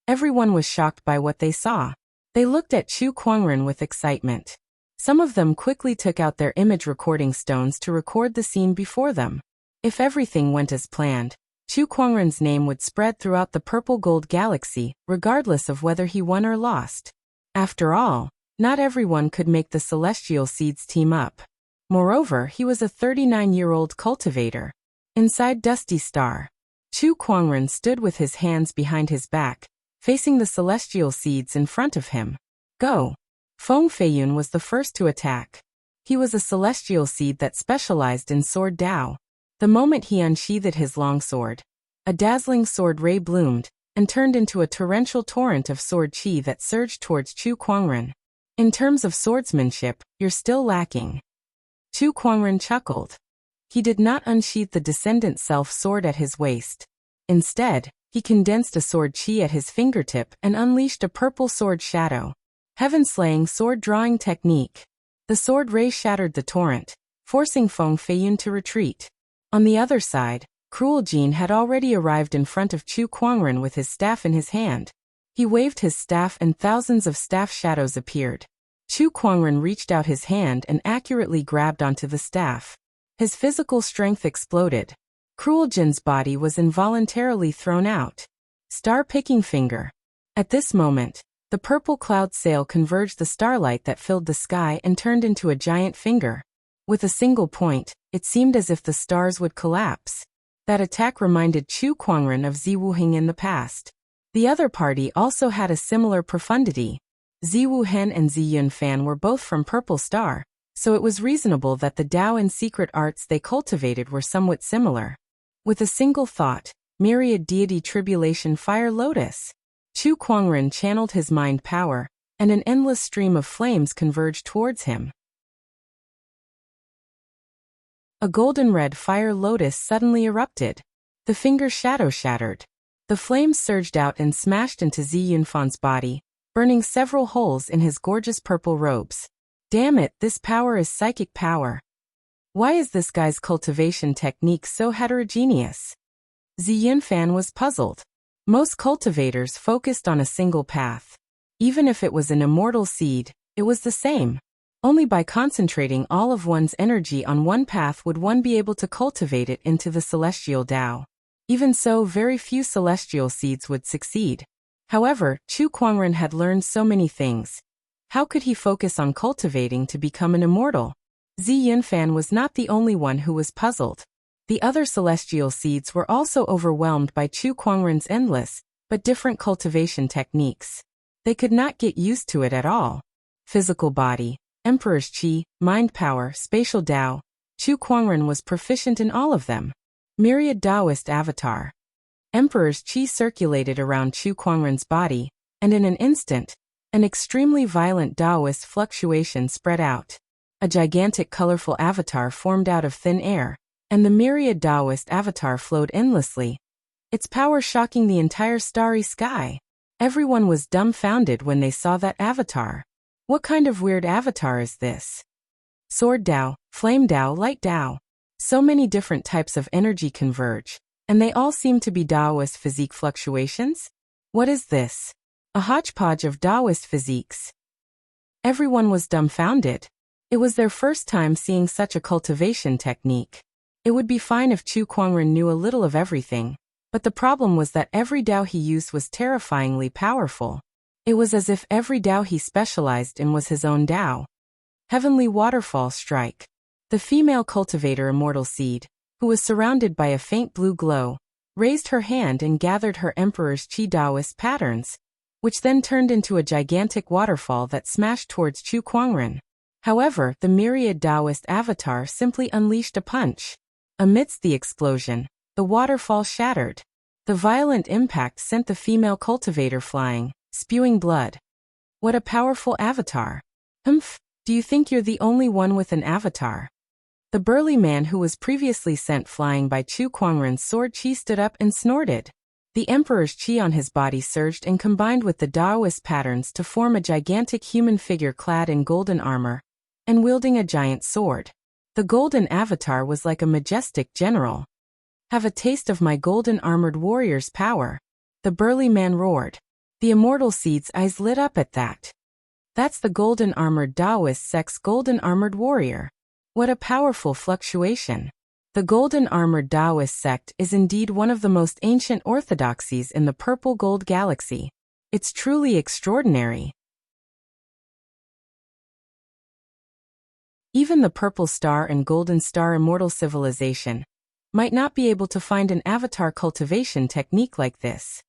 Everyone was shocked by what they saw. They looked at Chu Kuangren with excitement. Some of them quickly took out their image recording stones to record the scene before them. If everything went as planned, Chu Kuangren's name would spread throughout the purple gold galaxy, regardless of whether he won or lost. After all, not everyone could make the celestial seeds team up. Moreover, he was a 39-year-old cultivator. Inside Dusty Star, Chu Kuangren stood with his hands behind his back, facing the celestial seeds in front of him. Go! Feng Feiyun was the first to attack. He was a celestial seed that specialized in sword Tao. The moment he unsheathed his long sword, a dazzling sword ray bloomed and turned into a torrential torrent of sword chi that surged towards Chu Kuangren. In terms of swordsmanship, you're still lacking. Chu Kuangren chuckled. He did not unsheath the Descendant Self sword at his waist. Instead, he condensed a sword chi at his fingertip and unleashed a purple sword shadow. Heaven-slaying sword-drawing technique. The sword ray shattered the torrent, forcing Feng Feiyun to retreat. On the other side, Cruel Jin had already arrived in front of Chu Kuangren with his staff in his hand. He waved his staff and thousands of staff shadows appeared. Chu Kuangren reached out his hand and accurately grabbed onto the staff. His physical strength exploded. Cruel Jin's body was involuntarily thrown out. Star-picking finger. At this moment, the purple cloud sail converged the starlight that filled the sky and turned into a giant finger. With a single point, it seemed as if the stars would collapse. That attack reminded Chu Kuangren of Zi Wuheng in the past. The other party also had a similar profundity. Zi Wuhen and Zi Yunfan were both from Purple Star. so it was reasonable that the Tao and secret arts they cultivated were somewhat similar. With a single thought, myriad deity tribulation fire lotus, Chu Kuangren channeled his mind power, and an endless stream of flames converged towards him. A golden red fire lotus suddenly erupted. The finger's shadow shattered. The flames surged out and smashed into Zi Yunfan's body, burning several holes in his gorgeous purple robes. Damn it, this power is psychic power. Why is this guy's cultivation technique so heterogeneous? Zi Yunfan was puzzled. Most cultivators focused on a single path. Even if it was an immortal seed, it was the same. Only by concentrating all of one's energy on one path would one be able to cultivate it into the celestial Tao. Even so, very few celestial seeds would succeed. However, Chu Kuangren had learned so many things. How could he focus on cultivating to become an immortal? Zi Yunfan was not the only one who was puzzled. The other celestial seeds were also overwhelmed by Chu Kuangren's endless, but different cultivation techniques. They could not get used to it at all. Physical body, Emperor's Qi, mind power, spatial Tao. Chu Kuangren was proficient in all of them. Myriad Taoist avatar. Emperor's Qi circulated around Chu Kuangren's body, and in an instant, an extremely violent Taoist fluctuation spread out. A gigantic colorful avatar formed out of thin air, and the myriad Taoist avatar flowed endlessly, its power shocking the entire starry sky. Everyone was dumbfounded when they saw that avatar. What kind of weird avatar is this? Sword Tao, Flame Tao, Light Tao. So many different types of energy converge, and they all seem to be Taoist physique fluctuations? What is this? A hodgepodge of Taoist physiques. Everyone was dumbfounded. It was their first time seeing such a cultivation technique. It would be fine if Chu Kuangren knew a little of everything, but the problem was that every Tao he used was terrifyingly powerful. It was as if every Tao he specialized in was his own Tao. Heavenly Waterfall Strike. The female cultivator Immortal Seed, who was surrounded by a faint blue glow, raised her hand and gathered her Emperor's Qi Taoist patterns, which then turned into a gigantic waterfall that smashed towards Chu Kuangren. However, the myriad Taoist avatar simply unleashed a punch. Amidst the explosion, the waterfall shattered. The violent impact sent the female cultivator flying, spewing blood. What a powerful avatar. Humph, do you think you're the only one with an avatar? The burly man who was previously sent flying by Chu Kuangren's sword Qi stood up and snorted. The Emperor's Qi on his body surged and combined with the Taoist patterns to form a gigantic human figure clad in golden armor and wielding a giant sword. The golden avatar was like a majestic general. Have a taste of my golden armored warrior's power. The burly man roared. The immortal seed's eyes lit up at that. That's the golden armored Taoist sect's golden armored warrior. What a powerful fluctuation. The golden armored Taoist sect is indeed one of the most ancient orthodoxies in the purple gold galaxy. It's truly extraordinary. Even the Purple Star and Golden Star immortal civilization might not be able to find an avatar cultivation technique like this.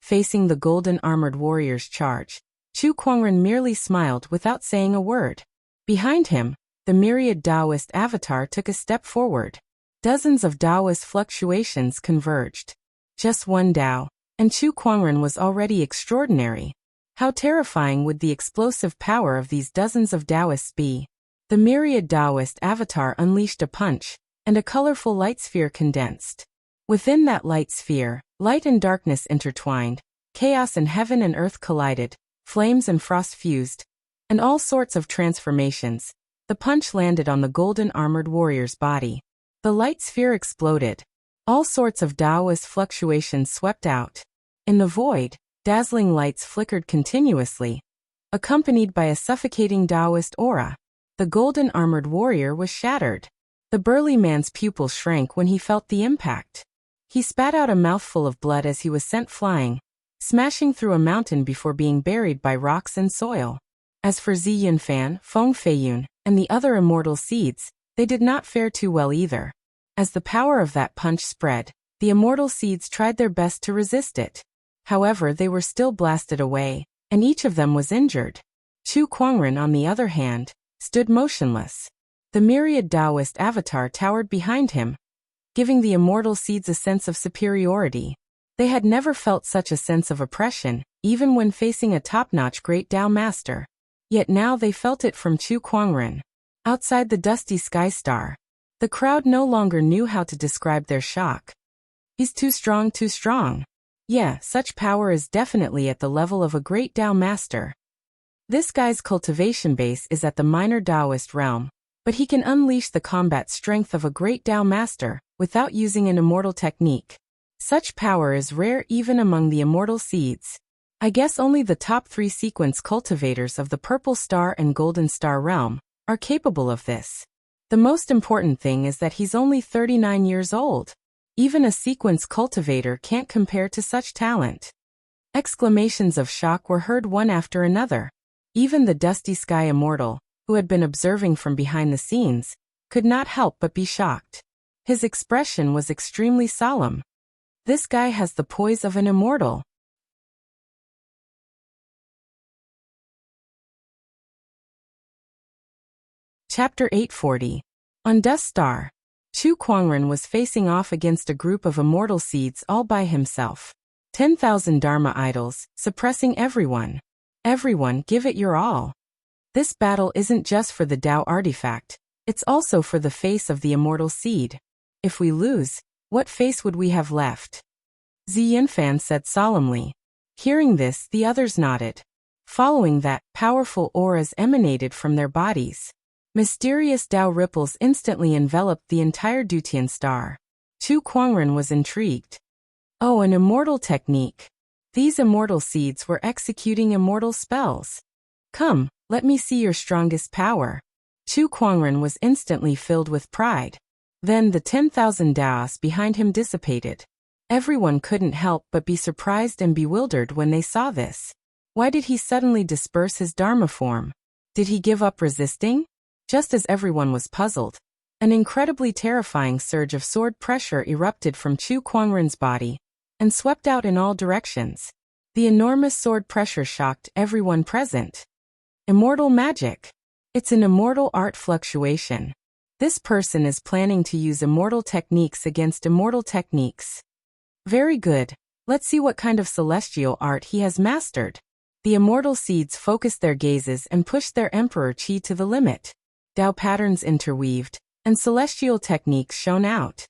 Facing the golden armored warrior's charge, Chu Kuangren merely smiled without saying a word. Behind him, the myriad Taoist avatar took a step forward. Dozens of Taoist fluctuations converged. Just one Tao, and Chu Kuangren was already extraordinary. How terrifying would the explosive power of these dozens of Taoists be? The myriad Taoist avatar unleashed a punch, and a colorful light sphere condensed. Within that light sphere, light and darkness intertwined, chaos and heaven and earth collided, flames and frost fused, and all sorts of transformations. The punch landed on the golden armored warrior's body. The light sphere exploded. All sorts of Taoist fluctuations swept out. In the void, dazzling lights flickered continuously, accompanied by a suffocating Taoist aura. The golden armored warrior was shattered. The burly man's pupils shrank when he felt the impact. He spat out a mouthful of blood as he was sent flying, smashing through a mountain before being buried by rocks and soil. As for Zi Yunfan, Feng Feiyun, and the other immortal seeds, they did not fare too well either. As the power of that punch spread, the immortal seeds tried their best to resist it. However, they were still blasted away, and each of them was injured. Chu Kuangren, on the other hand, stood motionless. The myriad Taoist avatar towered behind him, giving the immortal seeds a sense of superiority. They had never felt such a sense of oppression, even when facing a top-notch great Tao master. Yet now they felt it from Chu Kuangren. Outside the dusty sky star, the crowd no longer knew how to describe their shock. He's too strong, too strong. Yeah, such power is definitely at the level of a great Tao master. This guy's cultivation base is at the minor Taoist realm, but he can unleash the combat strength of a great Tao master without using an immortal technique. Such power is rare even among the immortal seeds. I guess only the top 3 sequence cultivators of the Purple Star and Golden Star realm are capable of this. The most important thing is that he's only 39 years old. Even a sequence cultivator can't compare to such talent. Exclamations of shock were heard one after another. Even the Dusty Sky Immortal, who had been observing from behind the scenes, could not help but be shocked. His expression was extremely solemn. This guy has the poise of an immortal. Chapter 840. On Dust Star, Chu Kuangren was facing off against a group of immortal seeds all by himself. 10,000 Dharma idols, suppressing everyone. Everyone, give it your all. This battle isn't just for the Tao artifact, it's also for the face of the immortal seed. If we lose, what face would we have left? Zi Yinfan said solemnly. Hearing this, the others nodded. Following that, powerful auras emanated from their bodies. Mysterious Tao ripples instantly enveloped the entire Dutian star. Chu Kuangren was intrigued. Oh, an immortal technique. These immortal seeds were executing immortal spells. Come, let me see your strongest power. Chu Kuangren was instantly filled with pride. Then the 10,000 Daos behind him dissipated. Everyone couldn't help but be surprised and bewildered when they saw this. Why did he suddenly disperse his Dharma form? Did he give up resisting? Just as everyone was puzzled, an incredibly terrifying surge of sword pressure erupted from Chu Kuangren's body and swept out in all directions. The enormous sword pressure shocked everyone present. Immortal magic. It's an immortal art fluctuation. This person is planning to use immortal techniques against immortal techniques. Very good. Let's see what kind of celestial art he has mastered. The immortal seeds focused their gazes and pushed their emperor chi to the limit. Tao patterns interweaved, and celestial techniques shone out.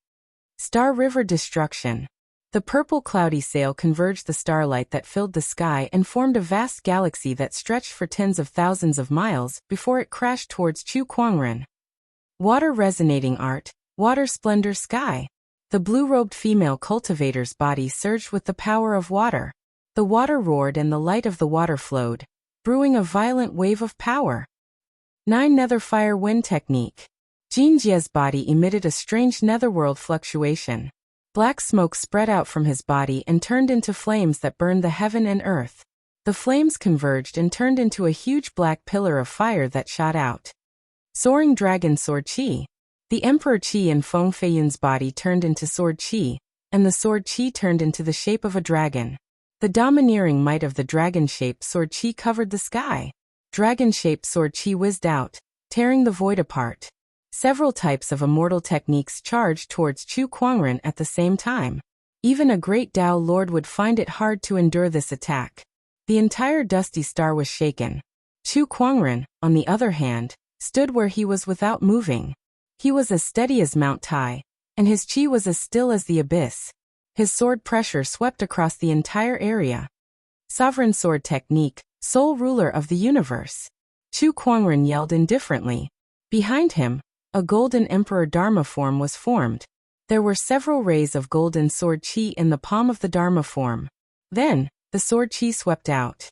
Star River Destruction. The purple cloudy sail converged the starlight that filled the sky and formed a vast galaxy that stretched for tens of thousands of miles before it crashed towards Chu Kuangren. Water Resonating Art, Water Splendor Sky. The blue-robed female cultivator's body surged with the power of water. The water roared and the light of the water flowed, brewing a violent wave of power. 9 Nether Fire Wind Technique. Jinjie's body emitted a strange netherworld fluctuation. Black smoke spread out from his body and turned into flames that burned the heaven and earth. The flames converged and turned into a huge black pillar of fire that shot out. Soaring Dragon Sword Qi. The Emperor Qi in Feng Feiyun's body turned into Sword Qi, and the Sword Qi turned into the shape of a dragon. The domineering might of the dragon-shaped Sword Qi covered the sky. Dragon-shaped Sword Qi whizzed out, tearing the void apart. Several types of immortal techniques charged towards Chu Kuangren at the same time. Even a great Tao Lord would find it hard to endure this attack. The entire Dusty Star was shaken. Chu Kuangren, on the other hand, stood where he was without moving. He was as steady as Mount Tai, and his chi was as still as the abyss. His sword pressure swept across the entire area. Sovereign Sword Technique, Sole Ruler of the Universe. Chu Kuangren yelled indifferently. Behind him, a golden Emperor Dharma form was formed. There were several rays of golden sword chi in the palm of the Dharma form. Then, the sword chi swept out.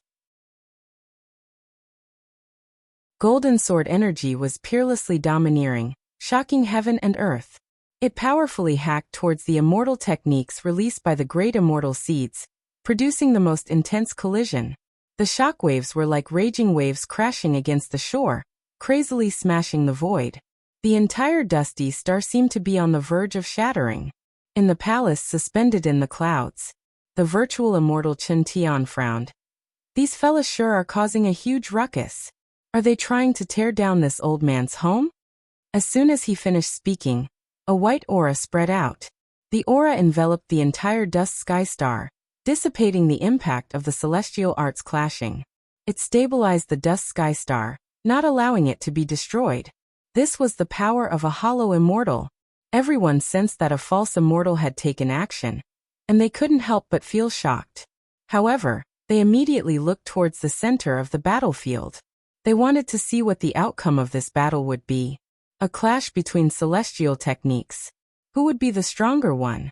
Golden sword energy was peerlessly domineering, shocking heaven and earth. It powerfully hacked towards the immortal techniques released by the great immortal seeds, producing the most intense collision. The shockwaves were like raging waves crashing against the shore, crazily smashing the void. The entire Dusty Star seemed to be on the verge of shattering. In the palace suspended in the clouds, the virtual immortal Chen Tian frowned. These fellas sure are causing a huge ruckus. Are they trying to tear down this old man's home? As soon as he finished speaking, a white aura spread out. The aura enveloped the entire dust sky star, dissipating the impact of the celestial arts clashing. It stabilized the dust sky star, not allowing it to be destroyed. This was the power of a hollow immortal. Everyone sensed that a false immortal had taken action, and they couldn't help but feel shocked. However, they immediately looked towards the center of the battlefield. They wanted to see what the outcome of this battle would be. A clash between celestial techniques. Who would be the stronger one?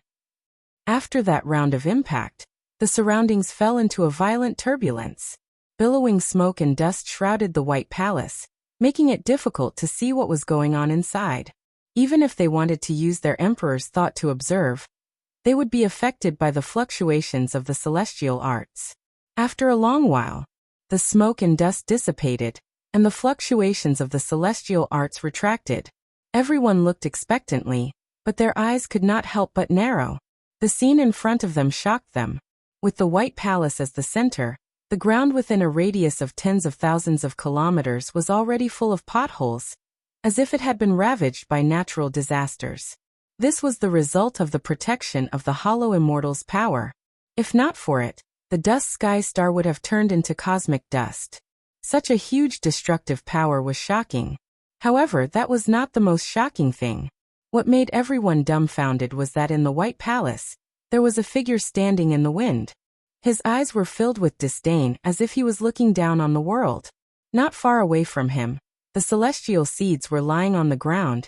After that round of impact, the surroundings fell into a violent turbulence. Billowing smoke and dust shrouded the White Palace, making it difficult to see what was going on inside. Even if they wanted to use their emperor's thought to observe, they would be affected by the fluctuations of the celestial arts. After a long while, the smoke and dust dissipated, and the fluctuations of the celestial arts retracted. Everyone looked expectantly, but their eyes could not help but narrow. The scene in front of them shocked them. With the White Palace as the center, the ground within a radius of tens of thousands of kilometers was already full of potholes, as if it had been ravaged by natural disasters. This was the result of the protection of the Hollow Immortal's power. If not for it, the dust sky star would have turned into cosmic dust. Such a huge destructive power was shocking. However, that was not the most shocking thing. What made everyone dumbfounded was that in the White Palace, there was a figure standing in the wind. His eyes were filled with disdain as if he was looking down on the world. Not far away from him, the celestial seeds were lying on the ground,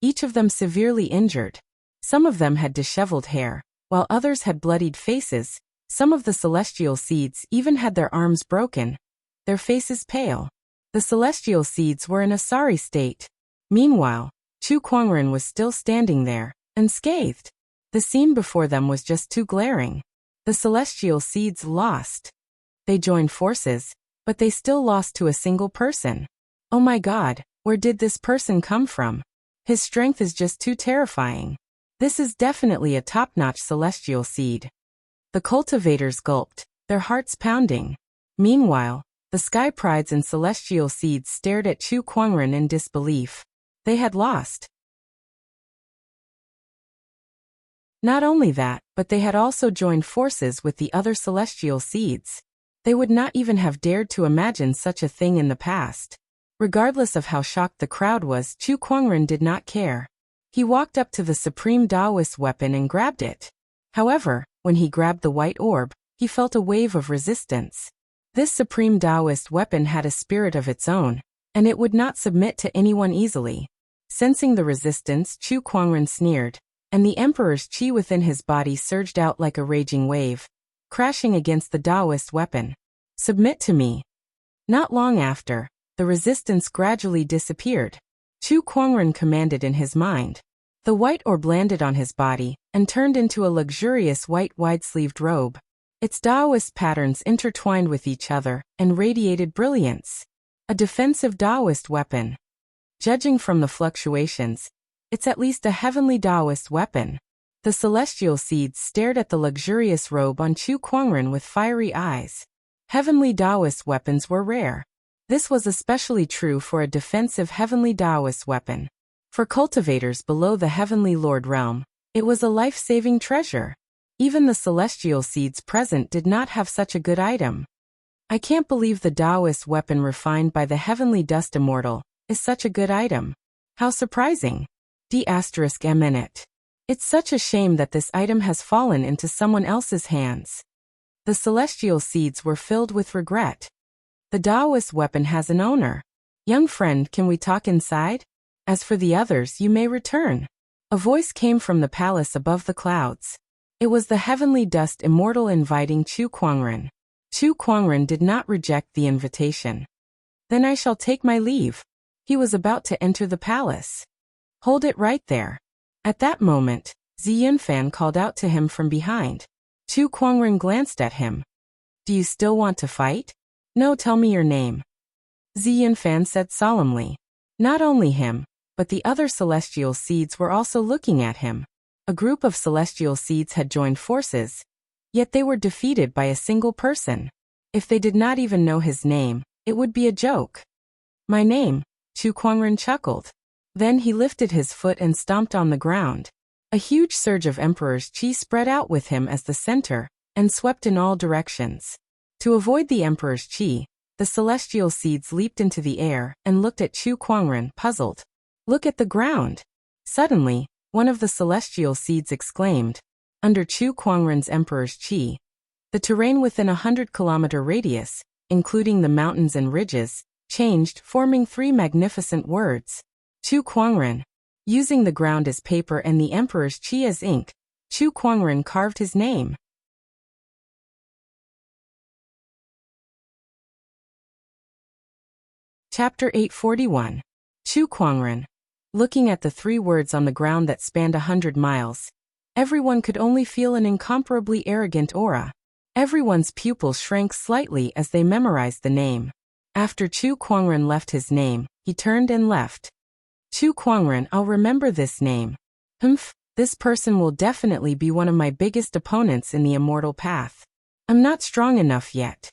each of them severely injured. Some of them had disheveled hair, while others had bloodied faces. Some of the celestial seeds even had their arms broken, their faces pale. The celestial seeds were in a sorry state. Meanwhile, Chu Kuangren was still standing there, unscathed. The scene before them was just too glaring. The celestial seeds lost. They joined forces, but they still lost to a single person. Oh my God, where did this person come from? His strength is just too terrifying. This is definitely a top-notch celestial seed. The cultivators gulped, their hearts pounding. Meanwhile, the sky prides and celestial seeds stared at Chu Kuangren in disbelief. They had lost. Not only that, but they had also joined forces with the other celestial seeds. They would not even have dared to imagine such a thing in the past. Regardless of how shocked the crowd was, Chu Kuangren did not care. He walked up to the supreme Taoist weapon and grabbed it. However, when he grabbed the white orb, he felt a wave of resistance. This supreme Taoist weapon had a spirit of its own, and it would not submit to anyone easily. Sensing the resistance, Chu Kuangren sneered, and the emperor's qi within his body surged out like a raging wave, crashing against the Taoist weapon. Submit to me. Not long after, the resistance gradually disappeared. Chu Kuangren commanded in his mind. The white orb landed on his body and turned into a luxurious white wide-sleeved robe. Its Taoist patterns intertwined with each other and radiated brilliance. A defensive Taoist weapon. Judging from the fluctuations, it's at least a heavenly Taoist weapon. The celestial seeds stared at the luxurious robe on Chu Kuangren with fiery eyes. Heavenly Taoist weapons were rare. This was especially true for a defensive heavenly Taoist weapon. For cultivators below the heavenly Lord realm, it was a life-saving treasure. Even the celestial seeds present did not have such a good item. I can't believe the Taoist weapon refined by the heavenly dust immortal is such a good item. How surprising. D***MNit. It's such a shame that this item has fallen into someone else's hands. The celestial seeds were filled with regret. The Taoist weapon has an owner. Young friend, can we talk inside? As for the others, you may return. A voice came from the palace above the clouds. It was the heavenly dust immortal inviting Chu Kuangren. Chu Kuangren did not reject the invitation. Then I shall take my leave. He was about to enter the palace. Hold it right there. At that moment, Zi Yunfan called out to him from behind. Chu Kuangren glanced at him. Do you still want to fight? No, tell me your name. Zi Yunfan said solemnly. Not only him, but the other celestial seeds were also looking at him. A group of celestial seeds had joined forces, yet they were defeated by a single person. If they did not even know his name, it would be a joke. My name, Chu Kuangren chuckled. Then he lifted his foot and stomped on the ground. A huge surge of Emperor's Qi spread out with him as the center, and swept in all directions. To avoid the Emperor's Qi, the celestial seeds leaped into the air and looked at Chu Kuangren, puzzled. Look at the ground. Suddenly, one of the celestial seeds exclaimed. Under Chu Kuangren's Emperor's Qi, the terrain within a 100-kilometer radius, including the mountains and ridges, changed, forming 3 magnificent words. Chu Kuangren. Using the ground as paper and the Emperor's Qi as ink, Chu Kuangren carved his name. Chapter 841. Chu Kuangren. Looking at the 3 words on the ground that spanned 100 miles, everyone could only feel an incomparably arrogant aura. Everyone's pupils shrank slightly as they memorized the name. After Chu Kuangren left his name, he turned and left. Chu Kuangren, I'll remember this name. This person will definitely be one of my biggest opponents in the immortal path. I'm not strong enough yet.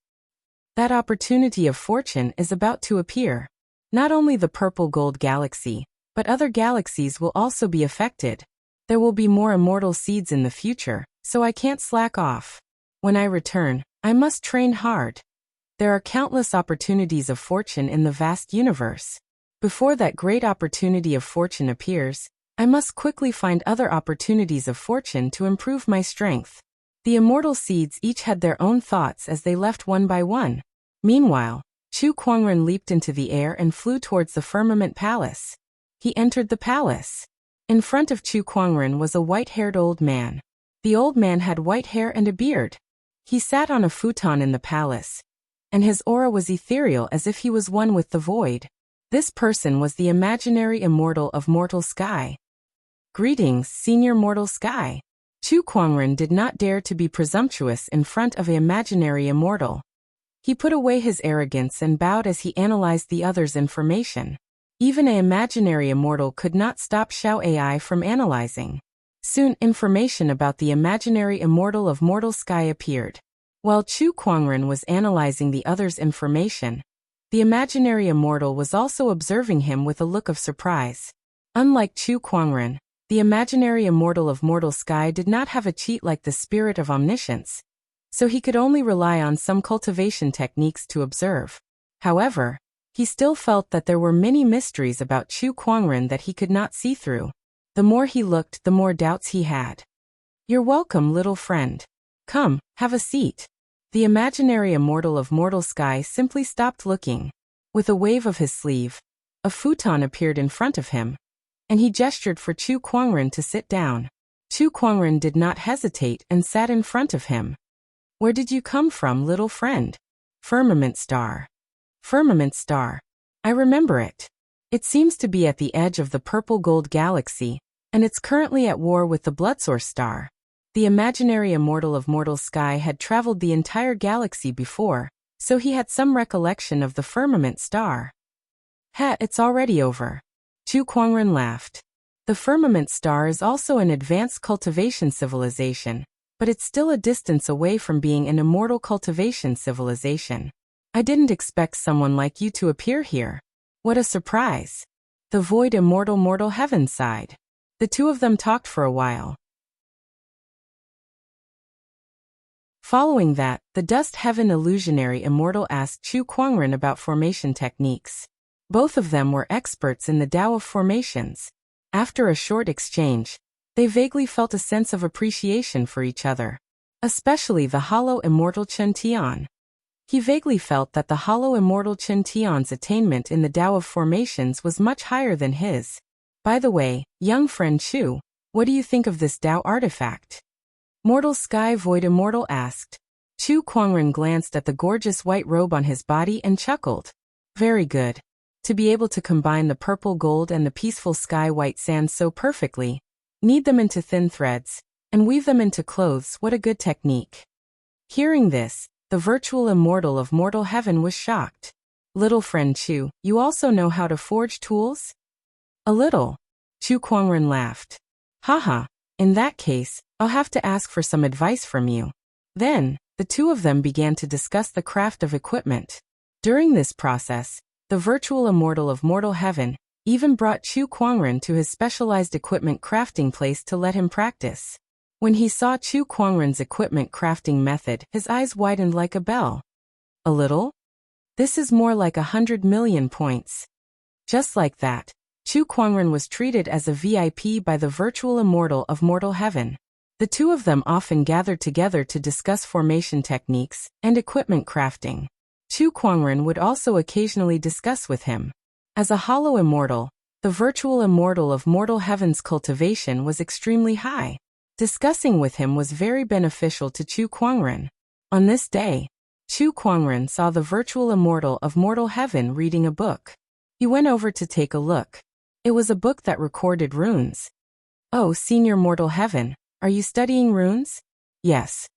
That opportunity of fortune is about to appear. Not only the purple gold galaxy, but other galaxies will also be affected. There will be more immortal seeds in the future, so I can't slack off. When I return, I must train hard. There are countless opportunities of fortune in the vast universe. Before that great opportunity of fortune appears, I must quickly find other opportunities of fortune to improve my strength. The immortal seeds each had their own thoughts as they left one by one. Meanwhile, Chu Kuangren leaped into the air and flew towards the firmament palace. He entered the palace. In front of Chu Kuangren was a white-haired old man. The old man had white hair and a beard. He sat on a futon in the palace, and his aura was ethereal as if he was one with the void. This person was the imaginary immortal of Mortal Sky. Greetings, Senior Mortal Sky. Chu Kuangren did not dare to be presumptuous in front of an imaginary immortal. He put away his arrogance and bowed as he analyzed the other's information. Even an imaginary immortal could not stop Xiao AI from analyzing. Soon, information about the imaginary immortal of Mortal Sky appeared. While Chu Kuangren was analyzing the other's information, the imaginary immortal was also observing him with a look of surprise. Unlike Chu Kuangren, the imaginary immortal of Mortal Sky did not have a cheat like the spirit of omniscience, so he could only rely on some cultivation techniques to observe. However, he still felt that there were many mysteries about Chu Kuangren that he could not see through. The more he looked, the more doubts he had. You're welcome, little friend. Come, have a seat. The imaginary immortal of Mortal Sky simply stopped looking. With a wave of his sleeve, a futon appeared in front of him, and he gestured for Chu Kuangren to sit down. Chu Kuangren did not hesitate and sat in front of him. Where did you come from, little friend? Firmament Star. Firmament Star. I remember it. It seems to be at the edge of the purple gold galaxy, and it's currently at war with the Bloodsource Star. The imaginary immortal of Mortal Sky had traveled the entire galaxy before, so he had some recollection of the Firmament Star. It's already over. Chu Kuangren laughed. The Firmament Star is also an advanced cultivation civilization, but it's still a distance away from being an immortal cultivation civilization. I didn't expect someone like you to appear here. What a surprise. The void immortal Mortal Heaven sighed. The two of them talked for a while. Following that, the Dust Heaven illusionary immortal asked Chu Kuangren about formation techniques. Both of them were experts in the Tao of formations. After a short exchange, they vaguely felt a sense of appreciation for each other. Especially the hollow immortal Chen Tian. He vaguely felt that the hollow immortal Chen Tian's attainment in the Tao of formations was much higher than his. By the way, young friend Chu, what do you think of this Tao artifact? Mortal Sky Void Immortal asked. Chu Kuangren glanced at the gorgeous white robe on his body and chuckled. Very good. To be able to combine the purple gold and the peaceful sky white sands so perfectly, knead them into thin threads, and weave them into clothes, what a good technique. Hearing this, the virtual immortal of Mortal Heaven was shocked. Little friend Chu, you also know how to forge tools? A little. Chu Kuangren laughed. Haha, in that case, I'll have to ask for some advice from you. Then, the two of them began to discuss the craft of equipment. During this process, the virtual immortal of mortal heaven, even brought Chu Kuangren to his specialized equipment crafting place to let him practice. When he saw Chu Kuangren's equipment crafting method, his eyes widened like a bell. A little? This is more like 100 million points. Just like that, Chu Kuangren was treated as a VIP by the virtual immortal of mortal heaven. The two of them often gathered together to discuss formation techniques and equipment crafting. Chu Kuangren would also occasionally discuss with him. As a hollow immortal, the virtual immortal of mortal heaven's cultivation was extremely high. Discussing with him was very beneficial to Chu Kuangren. On this day, Chu Kuangren saw the virtual immortal of mortal heaven reading a book. He went over to take a look. It was a book that recorded runes. "Oh, Senior Mortal Heaven, are you studying runes?" "Yes."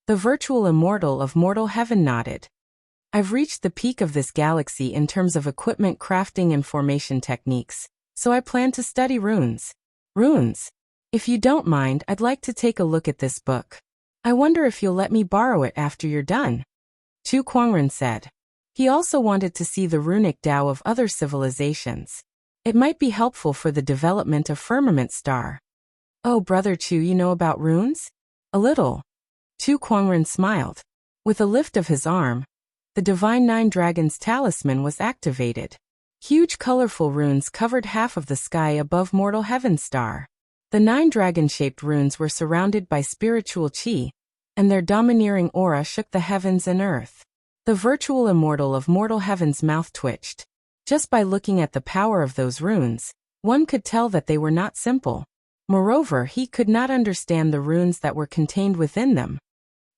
The virtual immortal of mortal heaven nodded. "I've reached the peak of this galaxy in terms of equipment crafting and formation techniques, so I plan to study runes." "Runes? If you don't mind, I'd like to take a look at this book. I wonder if you'll let me borrow it after you're done," Chu Kuangren said. He also wanted to see the runic Tao of other civilizations. It might be helpful for the development of Firmament Star. "Oh, Brother Chu, you know about runes?" "A little." Chu Kuangren smiled. With a lift of his arm, the Divine Nine Dragons talisman was activated. Huge colorful runes covered half of the sky above mortal heaven star. The 9 dragon-shaped runes were surrounded by spiritual qi, and their domineering aura shook the heavens and earth. The virtual immortal of mortal heaven's mouth twitched. Just by looking at the power of those runes, one could tell that they were not simple. Moreover, he could not understand the runes that were contained within them.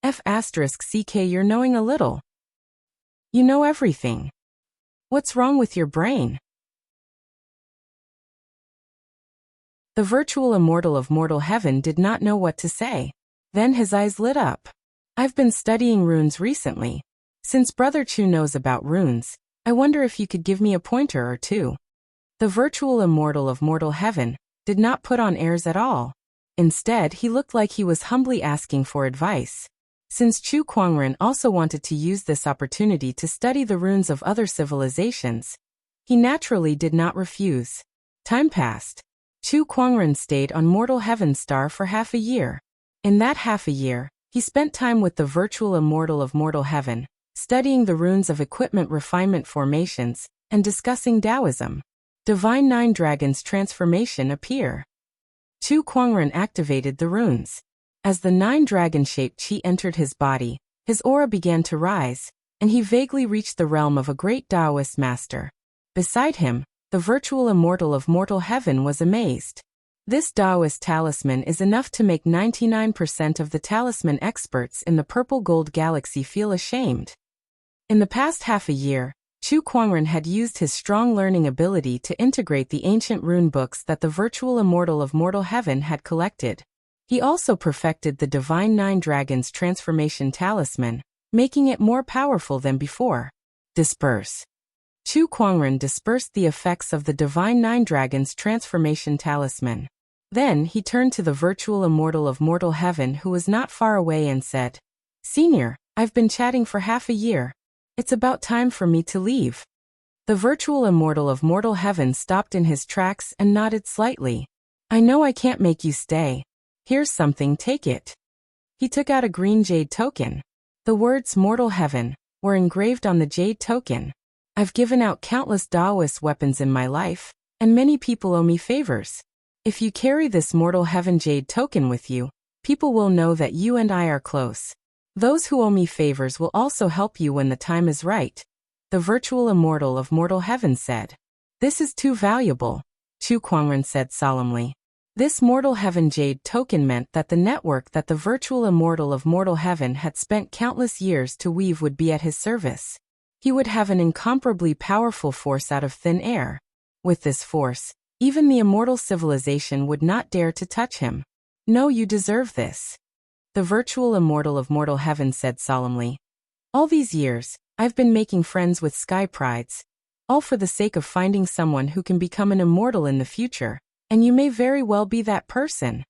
F***ck, you're knowing a little. You know everything. What's wrong with your brain? The virtual immortal of mortal heaven did not know what to say. Then his eyes lit up. "I've been studying runes recently. Since Brother Chu knows about runes, I wonder if you could give me a pointer or two." The virtual immortal of mortal heaven did not put on airs at all. Instead, he looked like he was humbly asking for advice. Since Chu Kuangren also wanted to use this opportunity to study the runes of other civilizations, he naturally did not refuse. Time passed. Chu Kuangren stayed on mortal heaven star for half a year. In that half a year, he spent time with the virtual immortal of mortal heaven, studying the runes of equipment refinement formations, and discussing Taoism. Divine Nine Dragons transformation appear. Chu Kuangren activated the runes. As the 9 dragon-shaped qi entered his body, his aura began to rise, and he vaguely reached the realm of a great Taoist master. Beside him, the virtual immortal of mortal heaven was amazed. This Taoist talisman is enough to make 99% of the talisman experts in the purple gold galaxy feel ashamed. In the past half a year, Chu Kuangren had used his strong learning ability to integrate the ancient rune books that the virtual immortal of mortal heaven had collected. He also perfected the Divine Nine Dragons transformation talisman, making it more powerful than before. Disperse. Chu Kuangren dispersed the effects of the Divine Nine Dragons transformation talisman. Then he turned to the virtual immortal of mortal heaven who was not far away and said, "Senior, I've been chatting for half a year. It's about time for me to leave." The virtual immortal of mortal heaven stopped in his tracks and nodded slightly. "I know I can't make you stay. Here's something, take it." He took out a green jade token. The words "Mortal Heaven" were engraved on the jade token. "I've given out countless Taoist weapons in my life, and many people owe me favors. If you carry this Mortal Heaven jade token with you, people will know that you and I are close. Those who owe me favors will also help you when the time is right," the virtual immortal of mortal heaven said. "This is too valuable," Chu Kuangren said solemnly. This Mortal Heaven jade token meant that the network that the virtual immortal of mortal heaven had spent countless years to weave would be at his service. He would have an incomparably powerful force out of thin air. With this force, even the immortal civilization would not dare to touch him. "No, you deserve this," the virtual immortal of mortal heaven said solemnly. "All these years, I've been making friends with sky prides, all for the sake of finding someone who can become an immortal in the future, and you may very well be that person."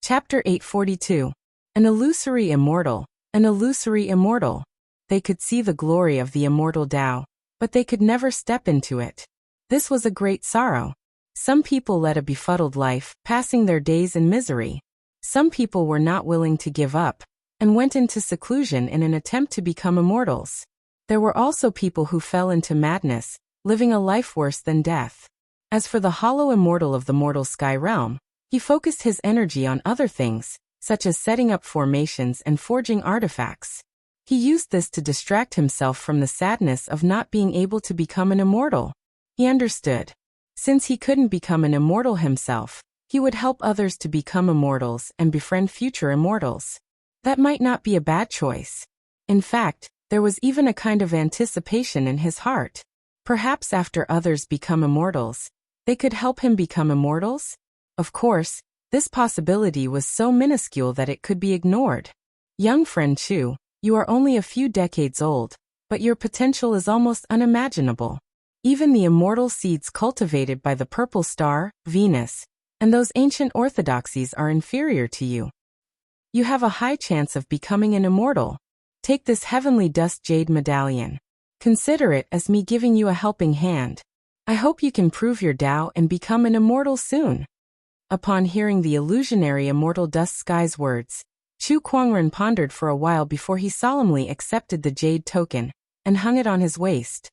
Chapter 842. An illusory immortal, an illusory immortal. They could see the glory of the immortal Tao, but they could never step into it. This was a great sorrow. Some people led a befuddled life, passing their days in misery. Some people were not willing to give up, and went into seclusion in an attempt to become immortals. There were also people who fell into madness, living a life worse than death. As for the hollow immortal of the mortal sky realm, he focused his energy on other things, such as setting up formations and forging artifacts. He used this to distract himself from the sadness of not being able to become an immortal. He understood. Since he couldn't become an immortal himself, he would help others to become immortals and befriend future immortals. That might not be a bad choice. In fact, there was even a kind of anticipation in his heart. Perhaps after others become immortals, they could help him become immortals? Of course, this possibility was so minuscule that it could be ignored. Young friend Chu, you are only a few decades old, but your potential is almost unimaginable. Even the immortal seeds cultivated by the purple star, Venus, and those ancient orthodoxies are inferior to you. You have a high chance of becoming an immortal. Take this heavenly dust jade medallion. Consider it as me giving you a helping hand. I hope you can prove your Tao and become an immortal soon. Upon hearing the illusionary immortal dust sky's words, Chu Kuangren pondered for a while before he solemnly accepted the jade token and hung it on his waist.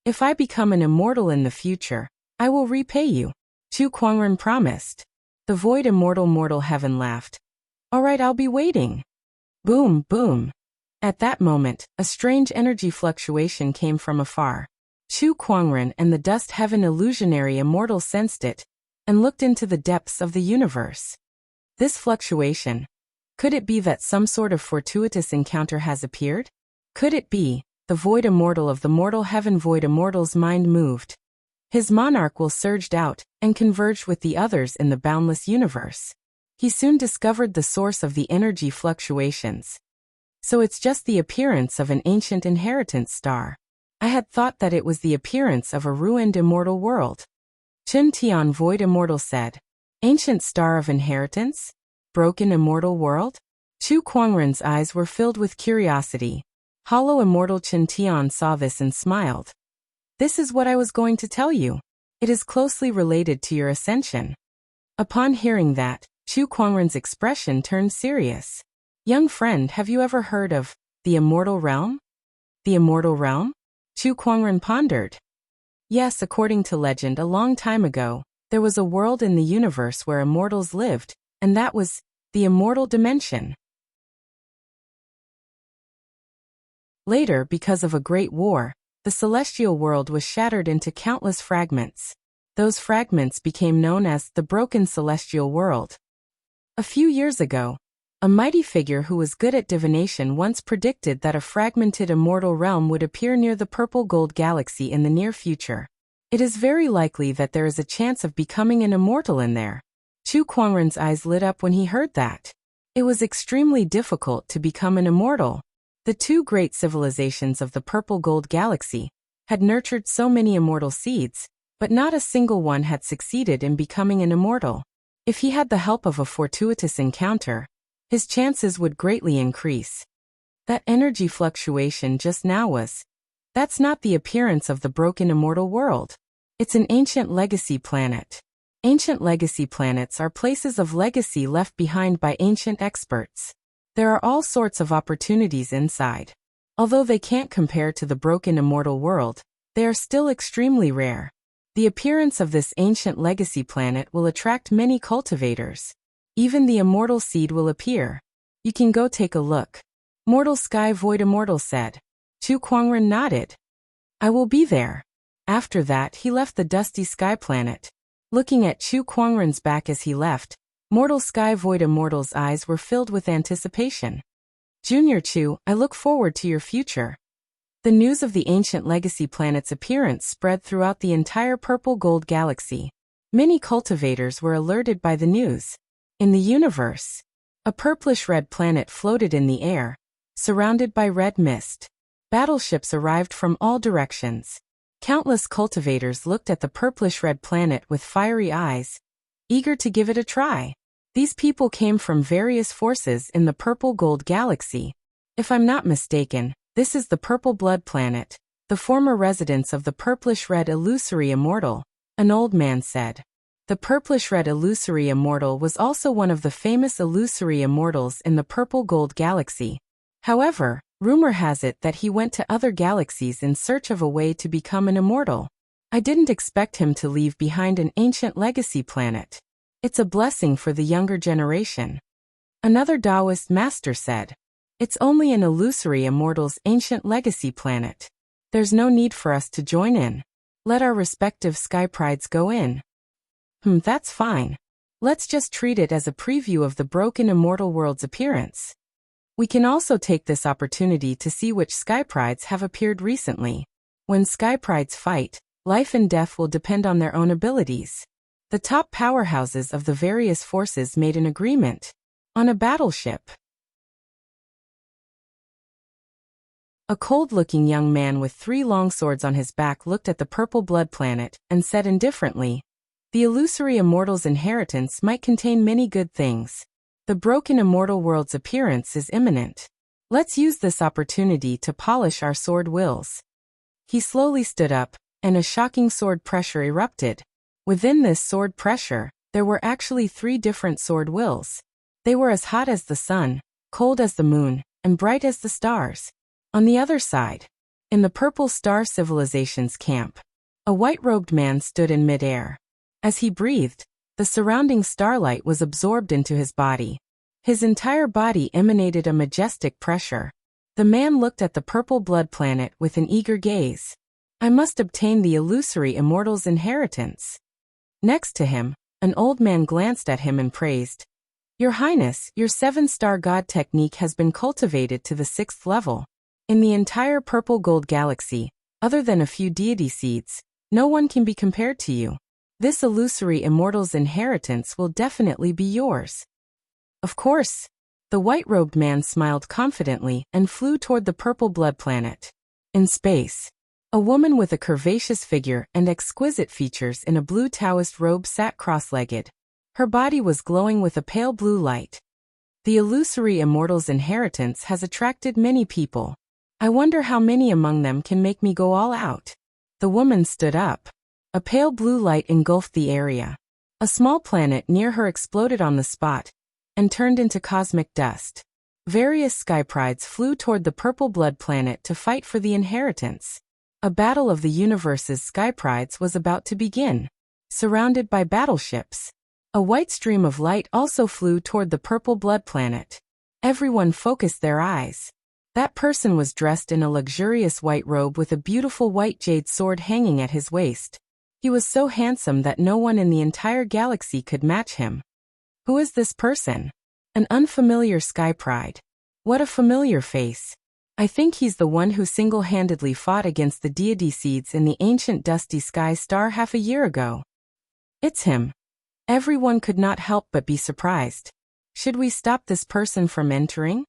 If I become an immortal in the future, I will repay you, Chu Kuangren promised. The void immortal mortal heaven laughed. All right, I'll be waiting. Boom, boom. At that moment, a strange energy fluctuation came from afar. Chu Kuangren and the dust heaven illusionary immortal sensed it and looked into the depths of the universe. This fluctuation, could it be that some sort of fortuitous encounter has appeared? Could it be the void immortal of the mortal heaven? Void immortal's mind moved. His monarch will surged out and converged with the others in the boundless universe. He soon discovered the source of the energy fluctuations. So it's just the appearance of an ancient inheritance star. I had thought that it was the appearance of a ruined immortal world. Chen Tian Void Immortal said. Ancient star of inheritance? Broken immortal world? Chu Kuangren's eyes were filled with curiosity. Hollow immortal Chen Tian saw this and smiled. This is what I was going to tell you. It is closely related to your ascension. Upon hearing that, Chu Kuangren's expression turned serious. Young friend, have you ever heard of the immortal realm? The immortal realm? Chu Kuangren pondered. Yes, according to legend, a long time ago, there was a world in the universe where immortals lived, and that was the immortal dimension. Later, because of a great war, the celestial world was shattered into countless fragments. Those fragments became known as the broken celestial world. A few years ago, a mighty figure who was good at divination once predicted that a fragmented immortal realm would appear near the purple gold galaxy in the near future. It is very likely that there is a chance of becoming an immortal in there. Chu Kuangren's eyes lit up when he heard that. It was extremely difficult to become an immortal. The two great civilizations of the purple gold galaxy had nurtured so many immortal seeds, but not a single one had succeeded in becoming an immortal. If he had the help of a fortuitous encounter, his chances would greatly increase. That energy fluctuation just now that's not the appearance of the broken immortal world. It's an ancient legacy planet. Ancient legacy planets are places of legacy left behind by ancient experts. There are all sorts of opportunities inside. Although they can't compare to the broken immortal world, they are still extremely rare. The appearance of this ancient legacy planet will attract many cultivators. Even the immortal seed will appear. You can go take a look. Mortal Sky Void Immortal said. Chu Kuangren nodded. I will be there. After that, he left the dusty sky planet. Looking at Chu Kuangren's back as he left, Mortal Sky Void Immortal's eyes were filled with anticipation. Junior Chu, I look forward to your future. The news of the ancient legacy planet's appearance spread throughout the entire purple gold galaxy. Many cultivators were alerted by the news. In the universe, a purplish-red planet floated in the air, surrounded by red mist. Battleships arrived from all directions. Countless cultivators looked at the purplish-red planet with fiery eyes, eager to give it a try. These people came from various forces in the Purple Gold Galaxy. If I'm not mistaken, this is the Purple Blood Planet, the former residence of the purplish-red illusory immortal, an old man said. The purplish-red illusory immortal was also one of the famous illusory immortals in the Purple Gold Galaxy. However, rumor has it that he went to other galaxies in search of a way to become an immortal. I didn't expect him to leave behind an ancient legacy planet. It's a blessing for the younger generation. Another Taoist master said. It's only an illusory immortal's ancient legacy planet. There's no need for us to join in. Let our respective sky prides go in. That's fine. Let's just treat it as a preview of the broken immortal world's appearance. We can also take this opportunity to see which sky prides have appeared recently. When sky prides fight, life and death will depend on their own abilities. The top powerhouses of the various forces made an agreement. On a battleship. A cold-looking young man with 3 longswords on his back looked at the Purple Blood Planet and said indifferently, "The illusory immortal's inheritance might contain many good things. The broken immortal world's appearance is imminent. Let's use this opportunity to polish our sword wills." He slowly stood up, and a shocking sword pressure erupted. Within this sword pressure, there were actually 3 different sword wills. They were as hot as the sun, cold as the moon, and bright as the stars. On the other side, in the Purple Star Civilization's camp, a white-robed man stood in mid-air. As he breathed, the surrounding starlight was absorbed into his body. His entire body emanated a majestic pressure. The man looked at the Purple Blood Planet with an eager gaze. I must obtain the illusory immortal's inheritance. Next to him, an old man glanced at him and praised. Your Highness, your 7-star god technique has been cultivated to the 6th level. In the entire Purple Gold Galaxy, other than a few deity seeds, no one can be compared to you. This illusory immortal's inheritance will definitely be yours. Of course. The white-robed man smiled confidently and flew toward the Purple Blood Planet. In space, a woman with a curvaceous figure and exquisite features in a blue Taoist robe sat cross-legged. Her body was glowing with a pale blue light. The illusory immortal's inheritance has attracted many people. I wonder how many among them can make me go all out. The woman stood up. A pale blue light engulfed the area. A small planet near her exploded on the spot and turned into cosmic dust. Various sky prides flew toward the Purple Blood Planet to fight for the inheritance. A battle of the universe's sky prides was about to begin. Surrounded by battleships, a white stream of light also flew toward the Purple Blood Planet. Everyone focused their eyes. That person was dressed in a luxurious white robe with a beautiful white jade sword hanging at his waist. He was so handsome that no one in the entire galaxy could match him. Who is this person? An unfamiliar sky pride. What a familiar face. I think he's the one who single-handedly fought against the deity seeds in the ancient dusty sky star half a year ago. It's him. Everyone could not help but be surprised. Should we stop this person from entering?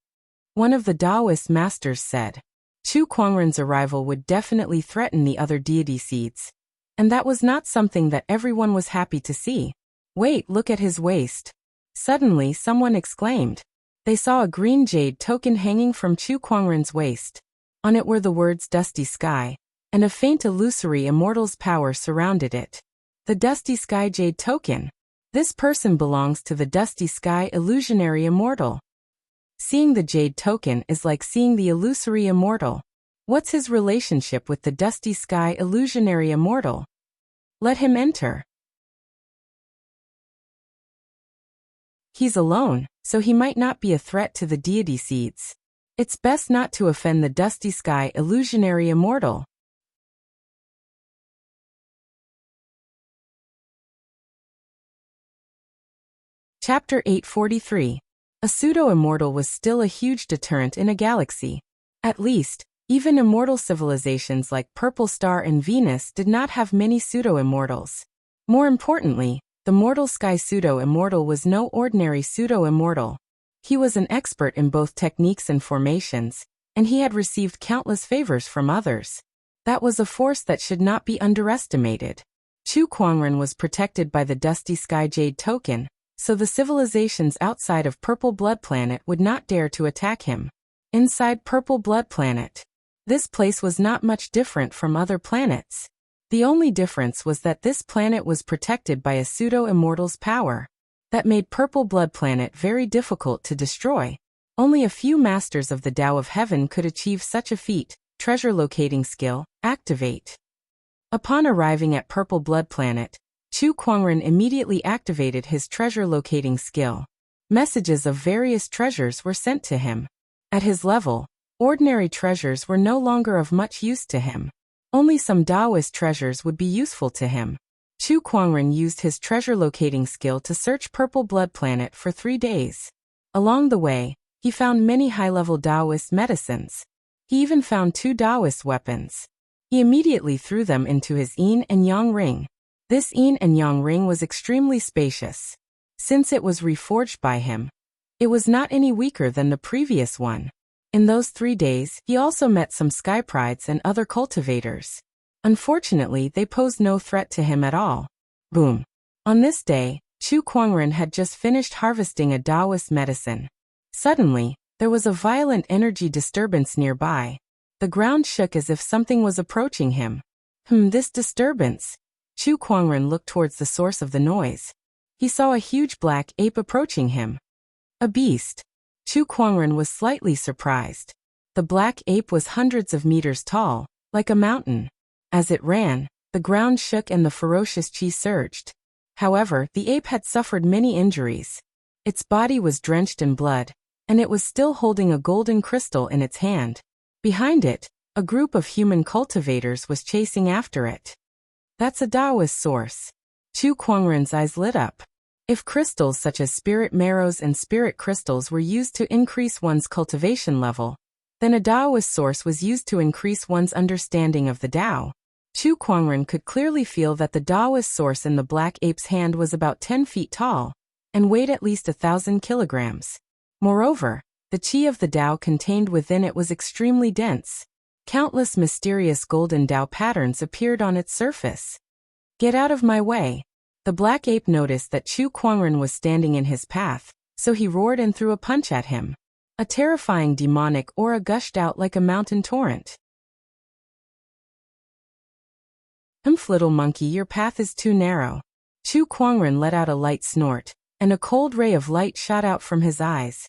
One of the Taoist masters said. Chu Kuangren's arrival would definitely threaten the other deity seeds. And that was not something that everyone was happy to see. Wait, look at his waist. Suddenly someone exclaimed. They saw a green jade token hanging from Chu Kuangren's waist. On it were the words Dusty Sky, and a faint illusory immortal's power surrounded it. The Dusty Sky Jade token. This person belongs to the Dusty Sky illusionary immortal. Seeing the jade token is like seeing the illusory immortal. What's his relationship with the Dusty Sky illusionary immortal? Let him enter. He's alone, so he might not be a threat to the deity seeds. It's best not to offend the Dusty Sky illusionary immortal. Chapter 843. A pseudo-immortal was still a huge deterrent in a galaxy. At least, even immortal civilizations like Purple Star and Venus did not have many pseudo-immortals. More importantly, the Mortal Sky pseudo-immortal was no ordinary pseudo-immortal. He was an expert in both techniques and formations, and he had received countless favors from others. That was a force that should not be underestimated. Chu Kuangren was protected by the Dusty Sky Jade token, so the civilizations outside of Purple Blood Planet would not dare to attack him. Inside Purple Blood Planet, this place was not much different from other planets. The only difference was that this planet was protected by a pseudo-immortal's power that made Purple Blood Planet very difficult to destroy. Only a few masters of the Tao of Heaven could achieve such a feat. Treasure locating skill, activate. Upon arriving at Purple Blood Planet, Chu Kuangren immediately activated his treasure locating skill. Messages of various treasures were sent to him. At his level, ordinary treasures were no longer of much use to him. Only some Taoist treasures would be useful to him. Chu Kuangren used his treasure locating skill to search Purple Blood Planet for 3 days. Along the way, he found many high-level Taoist medicines. He even found 2 Taoist weapons. He immediately threw them into his yin and yang ring. This yin and yang ring was extremely spacious. Since it was reforged by him, it was not any weaker than the previous one. In those 3 days, he also met some sky prides and other cultivators. Unfortunately, they posed no threat to him at all. Boom. On this day, Chu Kuangren had just finished harvesting a Taoist medicine. Suddenly, there was a violent energy disturbance nearby. The ground shook as if something was approaching him. This disturbance. Chu Kuangren looked towards the source of the noise. He saw a huge black ape approaching him. A beast. Chu Kuangren was slightly surprised. The black ape was hundreds of meters tall, like a mountain. As it ran, the ground shook and the ferocious chi surged. However, the ape had suffered many injuries. Its body was drenched in blood, and it was still holding a golden crystal in its hand. Behind it, a group of human cultivators was chasing after it. That's a Taoist source. Chu Kuangren's eyes lit up. If crystals such as spirit marrows and spirit crystals were used to increase one's cultivation level, then a Taoist source was used to increase one's understanding of the Tao. Chu Kuangren could clearly feel that the Taoist source in the black ape's hand was about 10 feet tall and weighed at least 1,000 kilograms. Moreover, the chi of the Tao contained within it was extremely dense. Countless mysterious golden Tao patterns appeared on its surface. Get out of my way. The black ape noticed that Chu Kuangren was standing in his path, so he roared and threw a punch at him. A terrifying demonic aura gushed out like a mountain torrent. Little monkey, your path is too narrow. Chu Kuangren let out a light snort, and a cold ray of light shot out from his eyes.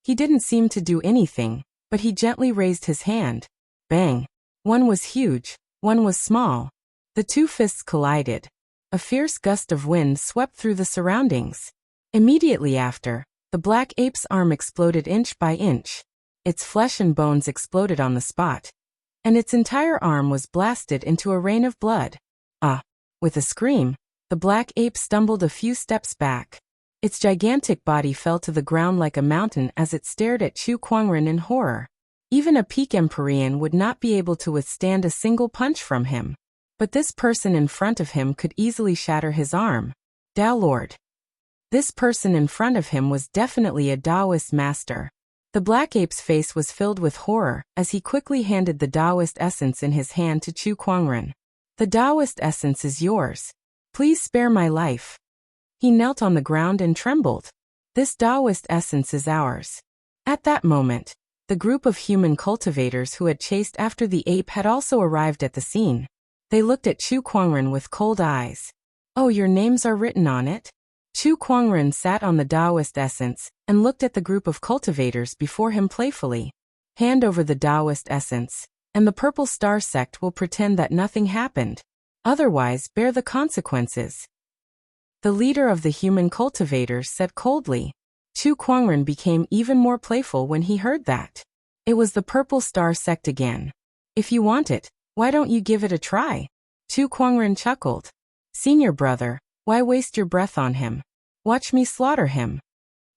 He didn't seem to do anything, but he gently raised his hand. Bang! One was huge, one was small. The 2 fists collided. A fierce gust of wind swept through the surroundings. Immediately after, the black ape's arm exploded inch by inch. Its flesh and bones exploded on the spot, and its entire arm was blasted into a rain of blood. With a scream, the black ape stumbled a few steps back. Its gigantic body fell to the ground like a mountain as it stared at Chu Kuangren in horror. Even a peak Empyrean would not be able to withstand a single punch from him. But this person in front of him could easily shatter his arm. Tao Lord. This person in front of him was definitely a Taoist master. The black ape's face was filled with horror as he quickly handed the Taoist essence in his hand to Chu Kuangren. The Taoist essence is yours. Please spare my life. He knelt on the ground and trembled. This Taoist essence is ours. At that moment, the group of human cultivators who had chased after the ape had also arrived at the scene. They looked at Chu Kuangren with cold eyes. Oh, your names are written on it? Chu Kuangren sat on the Taoist essence and looked at the group of cultivators before him playfully. Hand over the Taoist essence, and the Purple Star sect will pretend that nothing happened. Otherwise, bear the consequences. The leader of the human cultivators said coldly. Chu Kuangren became even more playful when he heard that. It was the Purple Star sect again. If you want it, why don't you give it a try? Chu Kuangren chuckled. Senior brother, why waste your breath on him? Watch me slaughter him.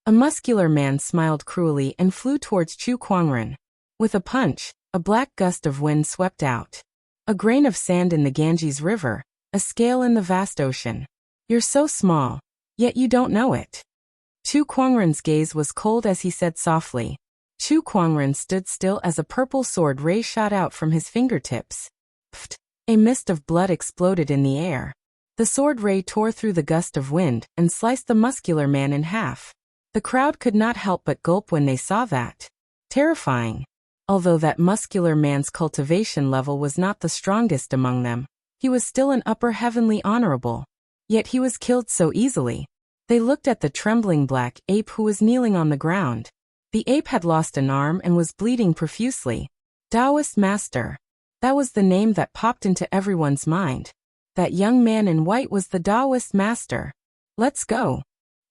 A muscular man smiled cruelly and flew towards Chu Kuangren. With a punch, a black gust of wind swept out. A grain of sand in the Ganges River, a scale in the vast ocean. You're so small, yet you don't know it. Chu Kuangren's gaze was cold as he said softly. Chu Kuangren stood still as a purple sword ray shot out from his fingertips. Pfft! A mist of blood exploded in the air. The sword ray tore through the gust of wind and sliced the muscular man in half. The crowd could not help but gulp when they saw that. Terrifying. Although that muscular man's cultivation level was not the strongest among them, he was still an upper heavenly honorable. Yet he was killed so easily. They looked at the trembling black ape who was kneeling on the ground. The ape had lost an arm and was bleeding profusely. Taoist Master. That was the name that popped into everyone's mind. That young man in white was the Taoist Master. Let's go.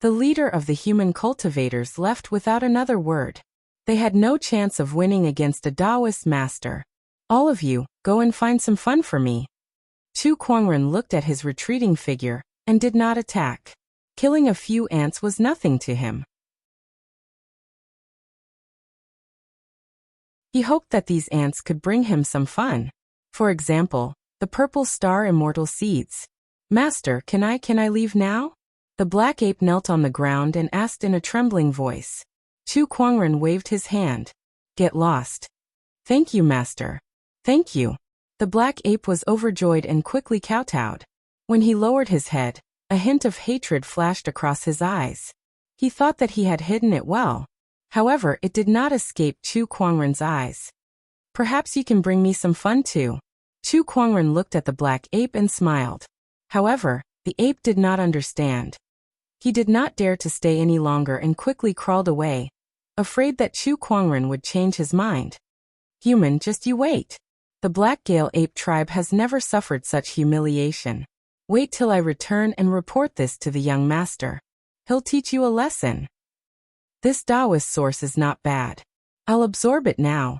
The leader of the human cultivators left without another word. They had no chance of winning against a Taoist Master. All of you, go and find some fun for me. Chu Kuangren looked at his retreating figure and did not attack. Killing a few ants was nothing to him. He hoped that these ants could bring him some fun. For example, the purple star immortal seeds. Master, can I leave now? The black ape knelt on the ground and asked in a trembling voice. Chu Kuangren waved his hand. Get lost. Thank you, Master. Thank you. The black ape was overjoyed and quickly kowtowed. When he lowered his head, a hint of hatred flashed across his eyes. He thought that he had hidden it well. However, it did not escape Chu Kuangren's eyes. Perhaps you can bring me some fun too. Chu Kuangren looked at the black ape and smiled. However, the ape did not understand. He did not dare to stay any longer and quickly crawled away, afraid that Chu Kuangren would change his mind. Human, just you wait. The Black Gale ape tribe has never suffered such humiliation. Wait till I return and report this to the young master. He'll teach you a lesson. This Taoist source is not bad. I'll absorb it now.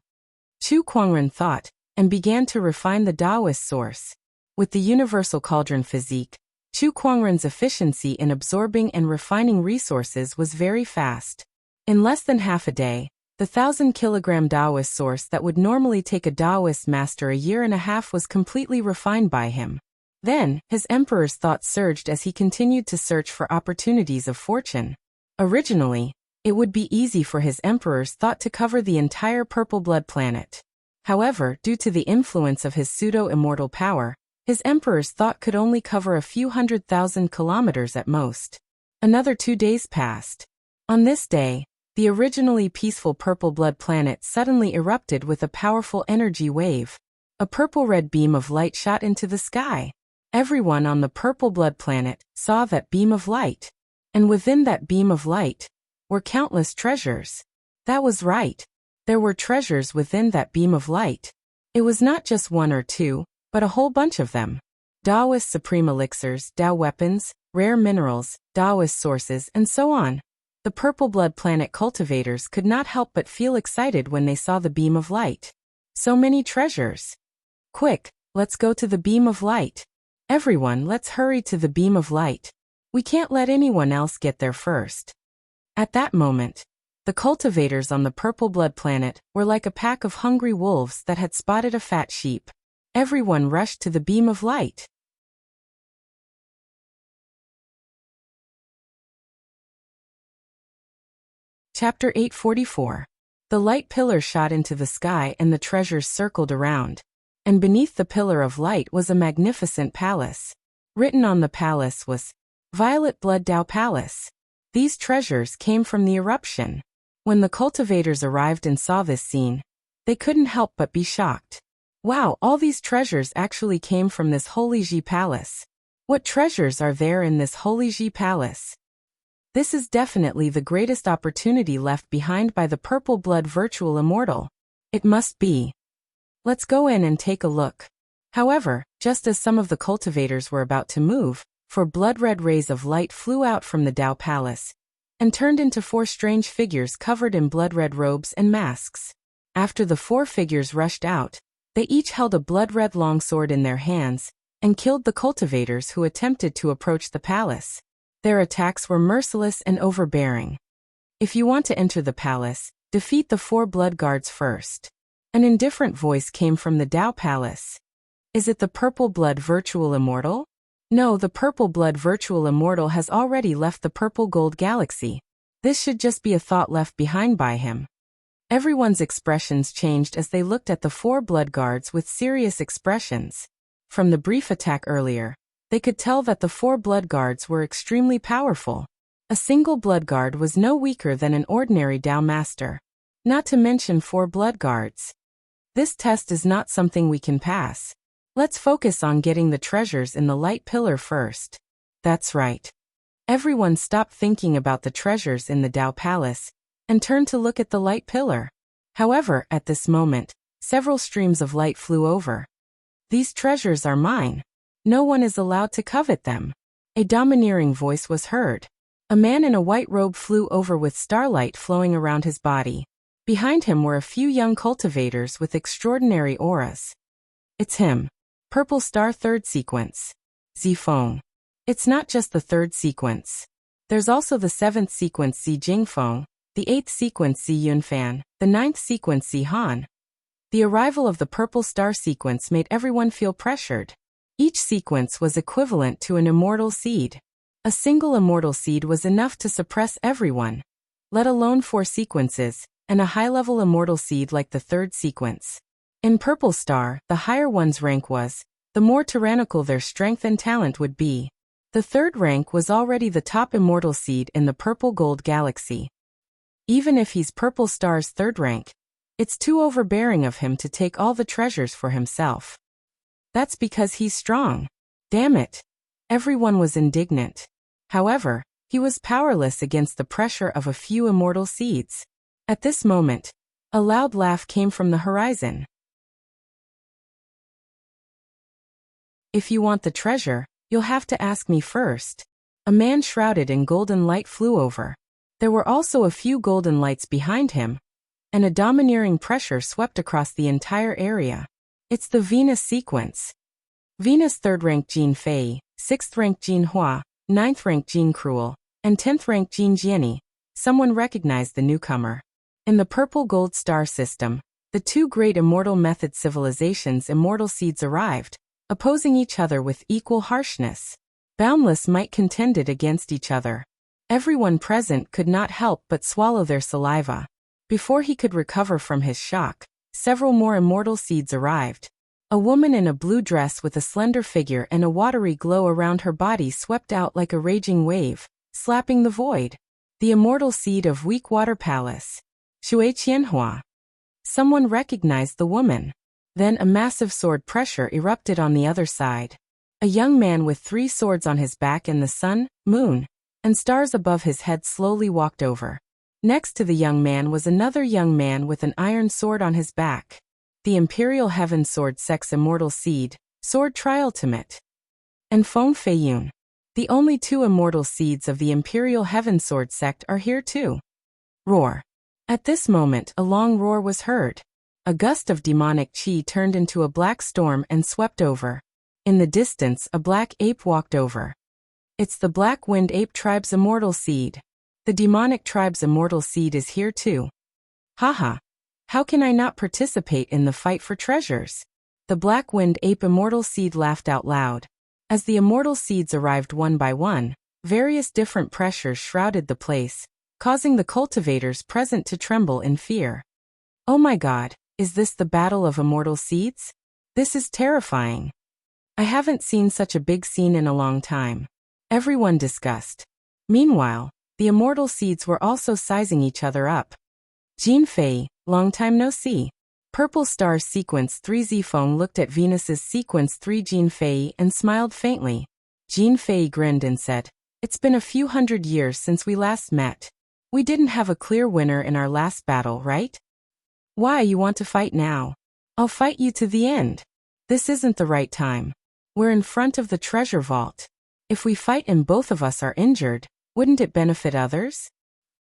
Chu Kuangren thought, and began to refine the Taoist source. With the universal cauldron physique, Chu Kuangren's efficiency in absorbing and refining resources was very fast. In less than half a day, the 1,000-kilogram Taoist source that would normally take a Taoist master a year and a half was completely refined by him. Then, his emperor's thoughts surged as he continued to search for opportunities of fortune. Originally, it would be easy for his emperor's thought to cover the entire purple blood planet. However, due to the influence of his pseudo-immortal power, his emperor's thought could only cover a few 100,000 kilometers at most. Another 2 days passed. On this day, the originally peaceful purple blood planet suddenly erupted with a powerful energy wave. A purple-red beam of light shot into the sky. Everyone on the purple blood planet saw that beam of light. And within that beam of light were countless treasures. That was right. There were treasures within that beam of light. It was not just one or two, but a whole bunch of them. Taoist supreme elixirs, Tao weapons, rare minerals, Taoist sources, and so on. The purple blood planet cultivators could not help but feel excited when they saw the beam of light. So many treasures. Quick, let's go to the beam of light. Everyone, let's hurry to the beam of light. We can't let anyone else get there first. At that moment, the cultivators on the purple blood planet were like a pack of hungry wolves that had spotted a fat sheep. Everyone rushed to the beam of light. Chapter 844. The light pillar shot into the sky and the treasures circled around. And beneath the pillar of light was a magnificent palace. Written on the palace was, Violet Blood Tao Palace. These treasures came from the eruption. When the cultivators arrived and saw this scene, they couldn't help but be shocked. Wow, all these treasures actually came from this Holy Ji Palace. What treasures are there in this Holy Ji Palace? This is definitely the greatest opportunity left behind by the purple blood virtual immortal. It must be. Let's go in and take a look. However, just as some of the cultivators were about to move, 4 blood-red rays of light flew out from the Tao Palace and turned into 4 strange figures covered in blood-red robes and masks. After the 4 figures rushed out, they each held a blood-red longsword in their hands and killed the cultivators who attempted to approach the palace. Their attacks were merciless and overbearing. If you want to enter the palace, defeat the 4 blood guards first. An indifferent voice came from the Tao Palace. Is it the purple blood virtual immortal? No, the purple blood virtual immortal has already left the purple gold galaxy. This should just be a thought left behind by him. Everyone's expressions changed as they looked at the 4 blood guards with serious expressions. From the brief attack earlier, They could tell that the 4 blood guards were extremely powerful. A single blood guard was no weaker than an ordinary Dao master. Not to mention 4 blood guards. This test is not something we can pass. Let's focus on getting the treasures in the light pillar first. That's right. Everyone stopped thinking about the treasures in the Dao Palace and turned to look at the light pillar. However, at this moment, several streams of light flew over. These treasures are mine. No one is allowed to covet them. A domineering voice was heard. A man in a white robe flew over with starlight flowing around his body. Behind him were a few young cultivators with extraordinary auras. It's him. Purple Star 3rd sequence. Zifeng. It's not just the 3rd sequence. There's also the 7th sequence Zi Jingfeng, the 8th sequence Zi Yunfan, the 9th sequence Zi Han. The arrival of the Purple Star sequence made everyone feel pressured. Each sequence was equivalent to an immortal seed. A single immortal seed was enough to suppress everyone, let alone 4 sequences, and a high-level immortal seed like the 3rd sequence. In Purple Star, the higher one's rank was, the more tyrannical their strength and talent would be. The 3rd rank was already the top immortal seed in the Purple Gold Galaxy. Even if he's Purple Star's 3rd rank, it's too overbearing of him to take all the treasures for himself. That's because he's strong. Damn it. Everyone was indignant. However, he was powerless against the pressure of a few immortal seeds. At this moment, a loud laugh came from the horizon. If you want the treasure, you'll have to ask me first. A man shrouded in golden light flew over. There were also a few golden lights behind him, and a domineering pressure swept across the entire area. It's the Venus sequence. Venus 3rd rank Jin Fei, 6th rank Jin Hua, 9th rank Jin Cruel, and 10th rank Jin Jianni. Someone recognized the newcomer. In the Purple Gold Star system, the 2 great immortal method civilizations' immortal seeds arrived, opposing each other with equal harshness. Boundless might contended against each other. Everyone present could not help but swallow their saliva. Before he could recover from his shock, several more immortal seeds arrived. A woman in a blue dress with a slender figure and a watery glow around her body swept out like a raging wave, slapping the void. The immortal seed of Weak Water Palace. Shui Qianhua. Someone recognized the woman. Then a massive sword pressure erupted on the other side. A young man with 3 swords on his back and the sun, moon, and stars above his head slowly walked over. Next to the young man was another young man with an iron sword on his back. The Imperial Heaven Sword Sex Immortal Seed, Sword Triultimate. And Feng Feiyun. The only 2 immortal seeds of the Imperial Heaven Sword sect are here too. Roar. At this moment a long roar was heard. A gust of demonic chi turned into a black storm and swept over. In the distance a black ape walked over. It's the Black Wind Ape Tribe's immortal seed. The demonic tribe's immortal seed is here too. Haha. How can I not participate in the fight for treasures? The Black Wind Ape immortal seed laughed out loud. As the immortal seeds arrived one by one, various different pressures shrouded the place, causing the cultivators present to tremble in fear. Oh my god, is this the battle of immortal seeds? This is terrifying. I haven't seen such a big scene in a long time. Everyone discussed. Meanwhile, the immortal seeds were also sizing each other up. Jin Fei, long time no see. Purple Star Sequence 3 Zifeng looked at Venus's Sequence 3 Jin Fei and smiled faintly. Jin Fei grinned and said, "It's been a few hundred years since we last met. We didn't have a clear winner in our last battle, right? Why you want to fight now? I'll fight you to the end. This isn't the right time. We're in front of the treasure vault. If we fight and both of us are injured, wouldn't it benefit others?"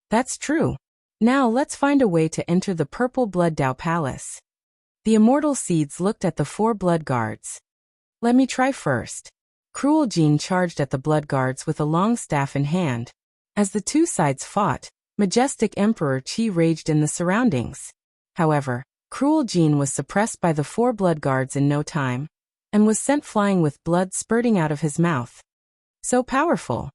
That's true. Now let's find a way to enter the Purple Blood Dao Palace. The immortal seeds looked at the 4 blood guards. Let me try first. Cruel Jean charged at the blood guards with a long staff in hand. As the 2 sides fought, majestic Emperor Qi raged in the surroundings. However, Cruel Jean was suppressed by the 4 blood guards in no time, and was sent flying with blood spurting out of his mouth. So powerful.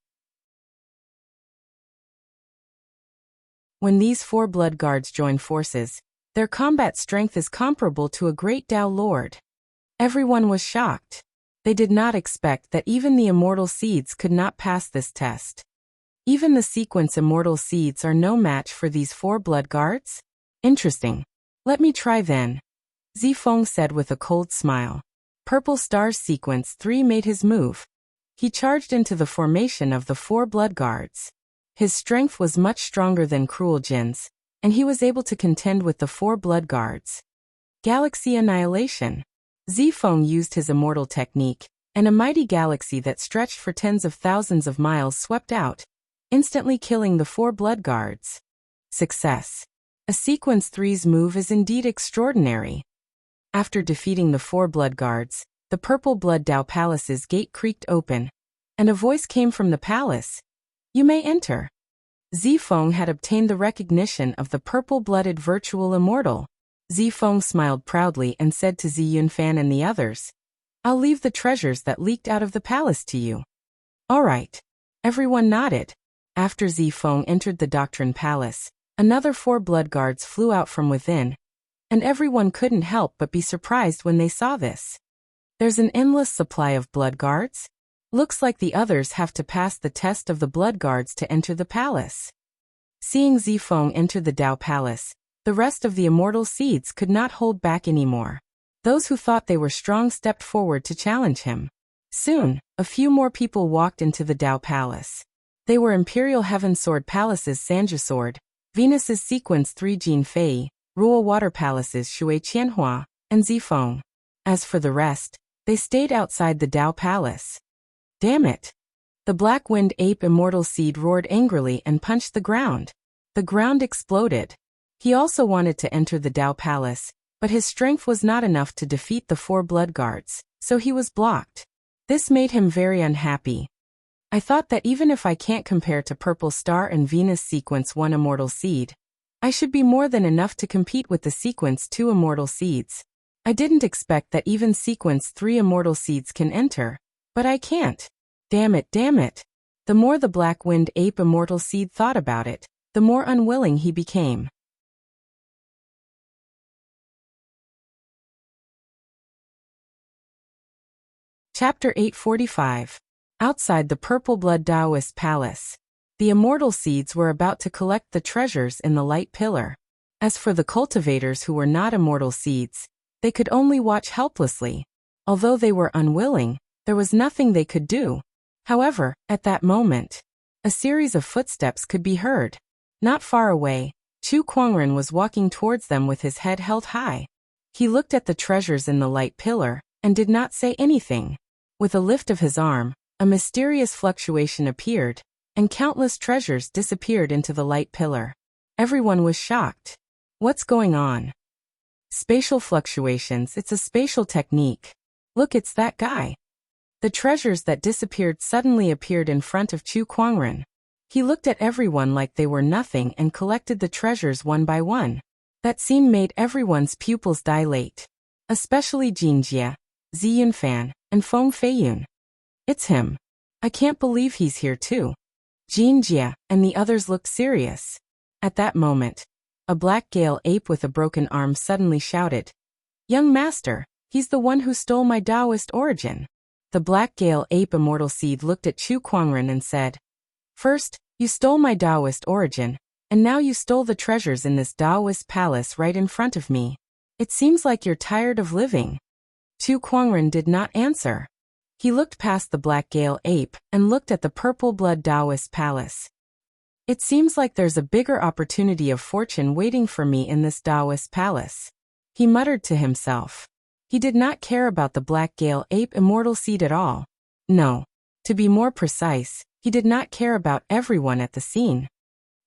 When these 4 blood guards join forces, their combat strength is comparable to a great Dao Lord. Everyone was shocked. They did not expect that even the immortal seeds could not pass this test. Even the sequence immortal seeds are no match for these 4 blood guards? Interesting. Let me try then. Zifeng said with a cold smile. Purple Star's sequence 3 made his move. He charged into the formation of the 4 blood guards. His strength was much stronger than Cruel Jin's, and he was able to contend with the 4 blood guards. Galaxy Annihilation. Zifeng used his immortal technique, and a mighty galaxy that stretched for tens of thousands of miles swept out, instantly killing the 4 blood guards. Success. A sequence 3's move is indeed extraordinary. After defeating the 4 blood guards, the Purple Blood Dao Palace's gate creaked open, and a voice came from the palace. You may enter. Zifeng had obtained the recognition of the purple-blooded virtual immortal. Zifeng smiled proudly and said to Zi Yunfan and the others, I'll leave the treasures that leaked out of the palace to you. All right. Everyone nodded. After Zifeng entered the Doctrine Palace, another 4 blood guards flew out from within, and everyone couldn't help but be surprised when they saw this. There's an endless supply of blood guards? Looks like the others have to pass the test of the blood guards to enter the palace. Seeing Zifeng enter the Dao Palace, the rest of the immortal seeds could not hold back anymore. Those who thought they were strong stepped forward to challenge him. Soon, a few more people walked into the Dao Palace. They were Imperial Heaven Sword Palace's Sanja Sword, Venus's Sequence 3 Jin Fei, Rural Water Palace's Shui Qianhua, and Zifeng. As for the rest, they stayed outside the Dao Palace. Damn it! The Black Wind Ape Immortal Seed roared angrily and punched the ground. The ground exploded. He also wanted to enter the Dao Palace, but his strength was not enough to defeat the 4 blood guards, so he was blocked. This made him very unhappy. I thought that even if I can't compare to Purple Star and Venus Sequence 1 Immortal Seed, I should be more than enough to compete with the Sequence 2 Immortal Seeds. I didn't expect that even Sequence 3 Immortal Seeds can enter. But I can't. Damn it, damn it. The more the Black Wind Ape Immortal Seed thought about it, the more unwilling he became. Chapter 845. Outside the Purple Blood Taoist Palace. The immortal seeds were about to collect the treasures in the light pillar. As for the cultivators who were not immortal seeds, they could only watch helplessly. Although they were unwilling, there was nothing they could do. However, at that moment, a series of footsteps could be heard. Not far away, Chu Kuangren was walking towards them with his head held high. He looked at the treasures in the light pillar, and did not say anything. With a lift of his arm, a mysterious fluctuation appeared, and countless treasures disappeared into the light pillar. Everyone was shocked. What's going on? Spatial fluctuations, it's a spatial technique. Look, it's that guy. The treasures that disappeared suddenly appeared in front of Chu Kuangren. He looked at everyone like they were nothing and collected the treasures one by one. That scene made everyone's pupils dilate. Especially Jin Jie, Zi Yunfan, and Feng Feiyun. It's him. I can't believe he's here too. Jin Jie and the others looked serious. At that moment, a black gale ape with a broken arm suddenly shouted, Young master, he's the one who stole my Taoist origin. The black gale ape immortal seed looked at Chu Kuangren and said, First, you stole my Taoist origin, and now you stole the treasures in this Taoist palace right in front of me. It seems like you're tired of living. Chu Kuangren did not answer. He looked past the black gale ape and looked at the purple blood Taoist palace. It seems like there's a bigger opportunity of fortune waiting for me in this Taoist palace. He muttered to himself. He did not care about the black gale ape immortal seed at all. No. To be more precise, he did not care about everyone at the scene.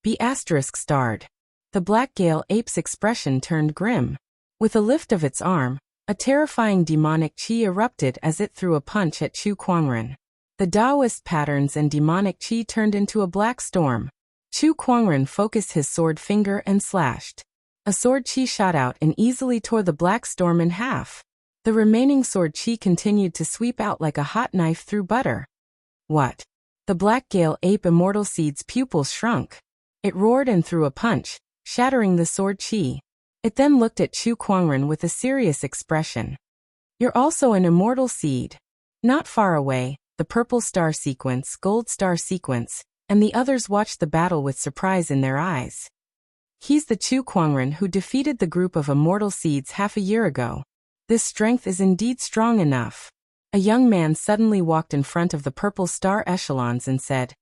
Be asterisk starred. The black gale ape's expression turned grim. With a lift of its arm, a terrifying demonic chi erupted as it threw a punch at Chu Kuangren. The Taoist patterns and demonic chi turned into a black storm. Chu Kuangren focused his sword finger and slashed. A sword chi shot out and easily tore the black storm in half. The remaining sword chi continued to sweep out like a hot knife through butter. What? The black gale ape immortal seed's pupils shrunk. It roared and threw a punch, shattering the sword chi. It then looked at Chu Kuangren with a serious expression. You're also an immortal seed. Not far away, the purple star sequence, gold star sequence, and the others watched the battle with surprise in their eyes. He's the Chu Kuangren who defeated the group of immortal seeds half a year ago. This strength is indeed strong enough. A young man suddenly walked in front of the purple star echelons and said,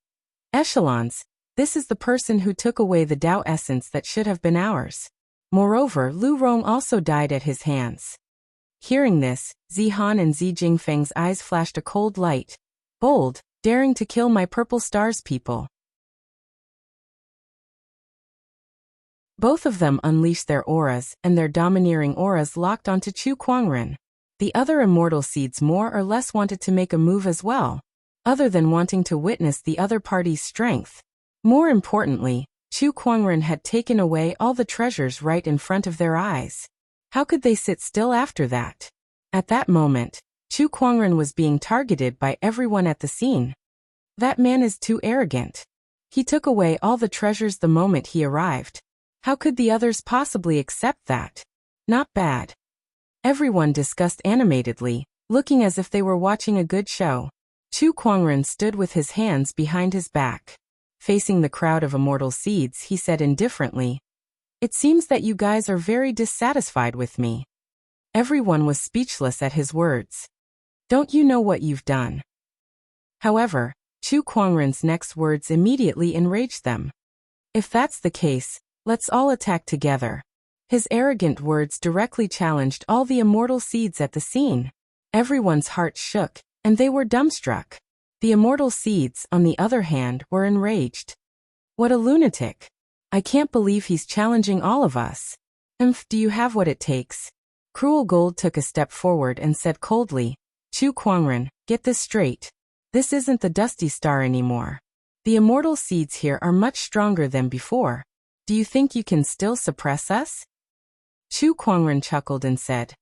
"Echelons, this is the person who took away the Tao essence that should have been ours. Moreover, Lu Rong also died at his hands." Hearing this, Zihan and Zi Jingfeng's eyes flashed a cold light. "Bold, daring to kill my purple star's people." Both of them unleashed their auras, and their domineering auras locked onto Chu Kuangren. The other immortal seeds more or less wanted to make a move as well, other than wanting to witness the other party's strength. More importantly, Chu Kuangren had taken away all the treasures right in front of their eyes. How could they sit still after that? At that moment, Chu Kuangren was being targeted by everyone at the scene. That man is too arrogant. He took away all the treasures the moment he arrived. How could the others possibly accept that? Not bad. Everyone discussed animatedly, looking as if they were watching a good show. Chu Kuangren stood with his hands behind his back. Facing the crowd of immortal seeds, he said indifferently, "It seems that you guys are very dissatisfied with me." Everyone was speechless at his words. "Don't you know what you've done?" However, Chu Kuangren's next words immediately enraged them. "If that's the case, let's all attack together." His arrogant words directly challenged all the immortal seeds at the scene. Everyone's heart shook, and they were dumbstruck. The immortal seeds, on the other hand, were enraged. "What a lunatic. I can't believe he's challenging all of us. Do you have what it takes?" Cruel Gold took a step forward and said coldly, "Chu Kuangren, get this straight. This isn't the Dusty Star anymore. The immortal seeds here are much stronger than before. Do you think you can still suppress us?" Chu Kuangren chuckled and said,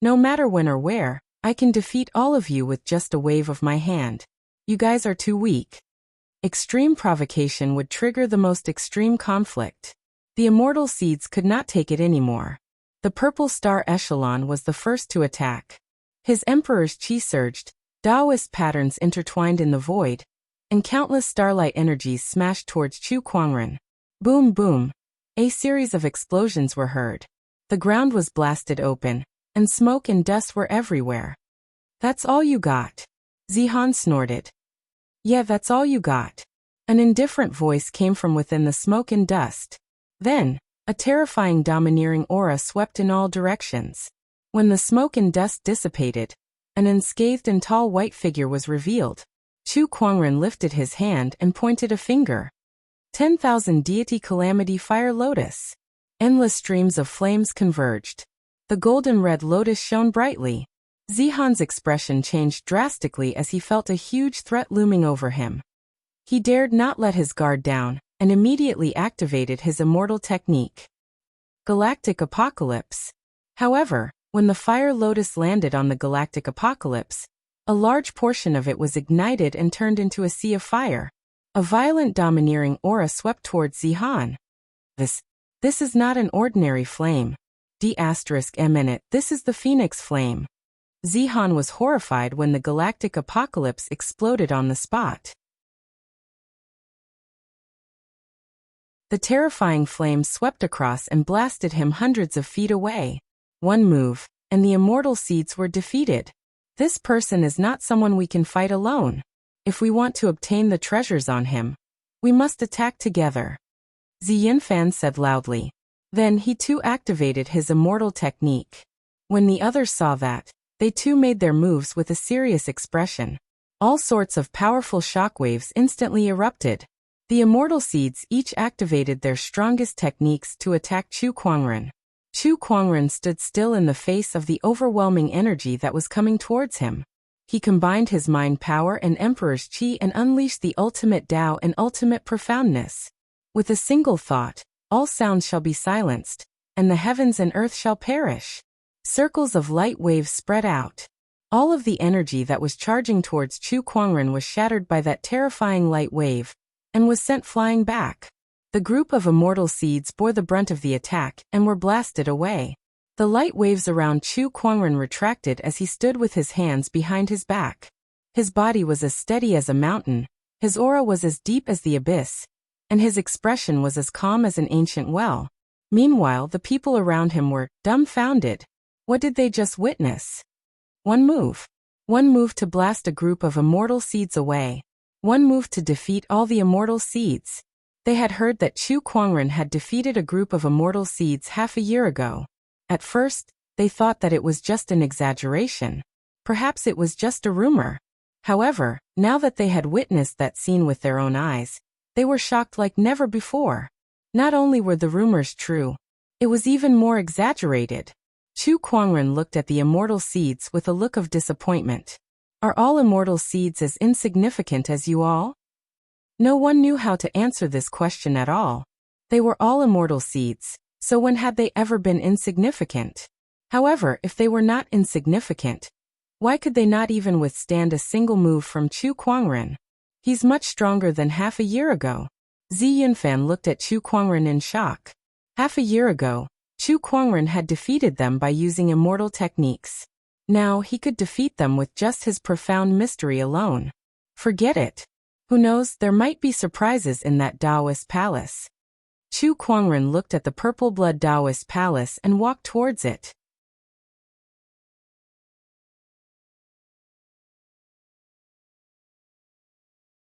"No matter when or where, I can defeat all of you with just a wave of my hand. You guys are too weak." Extreme provocation would trigger the most extreme conflict. The immortal seeds could not take it anymore. The purple star echelon was the first to attack. His emperor's chi surged, Taoist patterns intertwined in the void, and countless starlight energies smashed towards Chu Kuangren. Boom boom. A series of explosions were heard. The ground was blasted open, and smoke and dust were everywhere. "That's all you got?" Zihan snorted. "Yeah, that's all you got." An indifferent voice came from within the smoke and dust. Then, a terrifying domineering aura swept in all directions. When the smoke and dust dissipated, an unscathed and tall white figure was revealed. Chu Kuangren lifted his hand and pointed a finger. 10,000 deity calamity fire lotus. Endless streams of flames converged. The golden red lotus shone brightly. Zihan's expression changed drastically as he felt a huge threat looming over him. He dared not let his guard down, and immediately activated his immortal technique. Galactic Apocalypse. However, when the fire lotus landed on the galactic apocalypse, a large portion of it was ignited and turned into a sea of fire. A violent domineering aura swept towards Zihan. This is not an ordinary flame. D***, this is the Phoenix flame. Zihan was horrified when the galactic apocalypse exploded on the spot. The terrifying flame swept across and blasted him hundreds of feet away. One move, and the immortal seeds were defeated. This person is not someone we can fight alone. If we want to obtain the treasures on him, we must attack together. Zi Yinfan said loudly. Then he too activated his immortal technique. When the others saw that, they too made their moves with a serious expression. All sorts of powerful shockwaves instantly erupted. The immortal seeds each activated their strongest techniques to attack Chu Kuangren. Chu Kuangren stood still in the face of the overwhelming energy that was coming towards him. He combined his mind power and Emperor's Qi and unleashed the ultimate Tao and ultimate profoundness. With a single thought, all sounds shall be silenced, and the heavens and earth shall perish. Circles of light waves spread out. All of the energy that was charging towards Chu Kuangren was shattered by that terrifying light wave, and was sent flying back. The group of immortal seeds bore the brunt of the attack and were blasted away. The light waves around Chu Kuangren retracted as he stood with his hands behind his back. His body was as steady as a mountain, his aura was as deep as the abyss, and his expression was as calm as an ancient well. Meanwhile, the people around him were dumbfounded. What did they just witness? One move. One move to blast a group of immortal seeds away. One move to defeat all the immortal seeds. They had heard that Chu Kuangren had defeated a group of immortal seeds half a year ago. At first, they thought that it was just an exaggeration. Perhaps it was just a rumor. However, now that they had witnessed that scene with their own eyes, they were shocked like never before. Not only were the rumors true, it was even more exaggerated. Chu Kuangren looked at the immortal seeds with a look of disappointment. Are all immortal seeds as insignificant as you all? No one knew how to answer this question at all. They were all immortal seeds, so when had they ever been insignificant? However, if they were not insignificant, why could they not even withstand a single move from Chu Kuangren? He's much stronger than half a year ago. Zi Yunfan looked at Chu Kuangren in shock. Half a year ago, Chu Kuangren had defeated them by using immortal techniques. Now he could defeat them with just his profound mystery alone. Forget it. Who knows, there might be surprises in that Taoist palace. Chu Kuangren looked at the purple blood Taoist palace and walked towards it.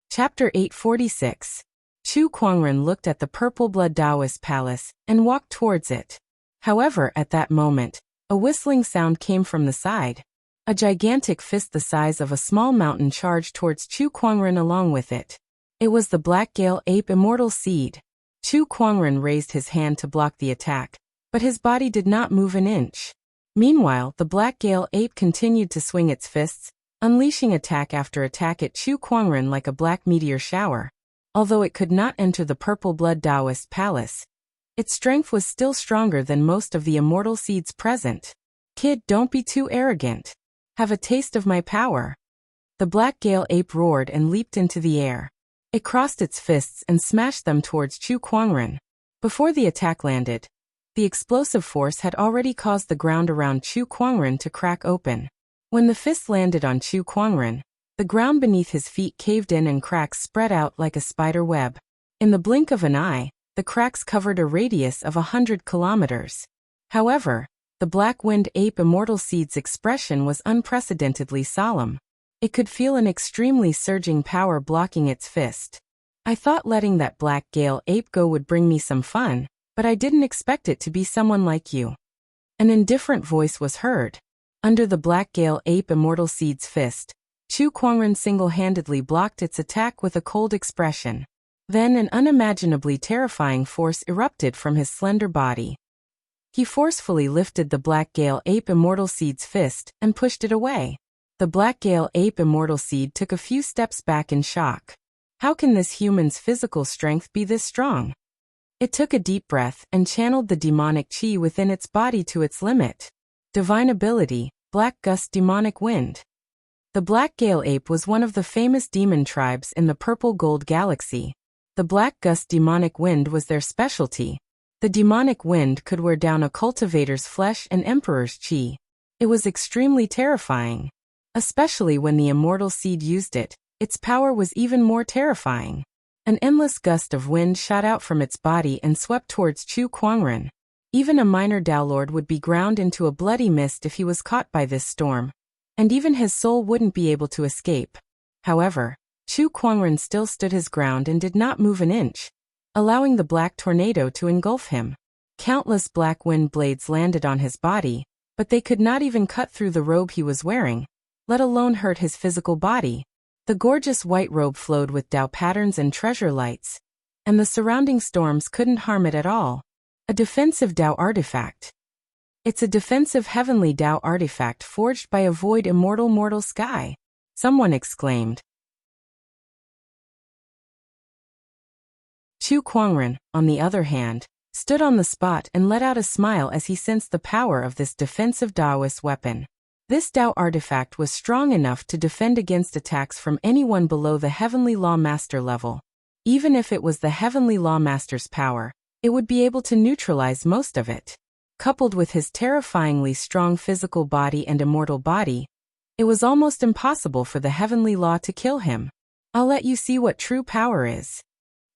Chapter 846. Chu Kuangren looked at the purple blood Taoist palace and walked towards it. However, at that moment, a whistling sound came from the side. A gigantic fist the size of a small mountain charged towards Chu Kuangren along with it. It was the Black Gale Ape Immortal Seed. Chu Kuangren raised his hand to block the attack, but his body did not move an inch. Meanwhile, the Black Gale Ape continued to swing its fists, unleashing attack after attack at Chu Kuangren like a black meteor shower. Although it could not enter the purple blood Taoist palace, its strength was still stronger than most of the immortal seeds present. Kid, don't be too arrogant. Have a taste of my power. The Black Gale Ape roared and leaped into the air. It crossed its fists and smashed them towards Chu Kuangren. Before the attack landed, the explosive force had already caused the ground around Chu Kuangren to crack open. When the fist landed on Chu Kuangren, the ground beneath his feet caved in and cracks spread out like a spider web. In the blink of an eye, the cracks covered a radius of 100 kilometers. However, the Black-Winged Ape Immortal Seed's expression was unprecedentedly solemn. It could feel an extremely surging power blocking its fist. I thought letting that Black Gale Ape go would bring me some fun, but I didn't expect it to be someone like you. An indifferent voice was heard. Under the Black Gale Ape Immortal Seed's fist, Chu Kuangren single-handedly blocked its attack with a cold expression. Then an unimaginably terrifying force erupted from his slender body. He forcefully lifted the Black Gale Ape Immortal Seed's fist and pushed it away. The Black Gale Ape Immortal Seed took a few steps back in shock. How can this human's physical strength be this strong? It took a deep breath and channeled the demonic chi within its body to its limit. Divine ability, Black Gust Demonic Wind. The Black Gale Ape was one of the famous demon tribes in the Purple Gold Galaxy. The Black Gust Demonic Wind was their specialty. The demonic wind could wear down a cultivator's flesh and emperor's chi. It was extremely terrifying. Especially when the immortal seed used it, its power was even more terrifying. An endless gust of wind shot out from its body and swept towards Chu Kuangren. Even a minor Dao Lord would be ground into a bloody mist if he was caught by this storm. And even his soul wouldn't be able to escape. However, Chu Kuangren still stood his ground and did not move an inch, allowing the black tornado to engulf him. Countless black wind blades landed on his body, but they could not even cut through the robe he was wearing, let alone hurt his physical body. The gorgeous white robe flowed with Dao patterns and treasure lights, and the surrounding storms couldn't harm it at all. A defensive Dao artifact. It's a defensive heavenly Dao artifact forged by a void immortal mortal sky, someone exclaimed. Chu Kuangren, on the other hand, stood on the spot and let out a smile as he sensed the power of this defensive Daoist weapon. This Dao artifact was strong enough to defend against attacks from anyone below the Heavenly Law Master level. Even if it was the Heavenly Law Master's power, it would be able to neutralize most of it. coupled with his terrifyingly strong physical body and immortal body, it was almost impossible for the heavenly law to kill him. I'll let you see what true power is.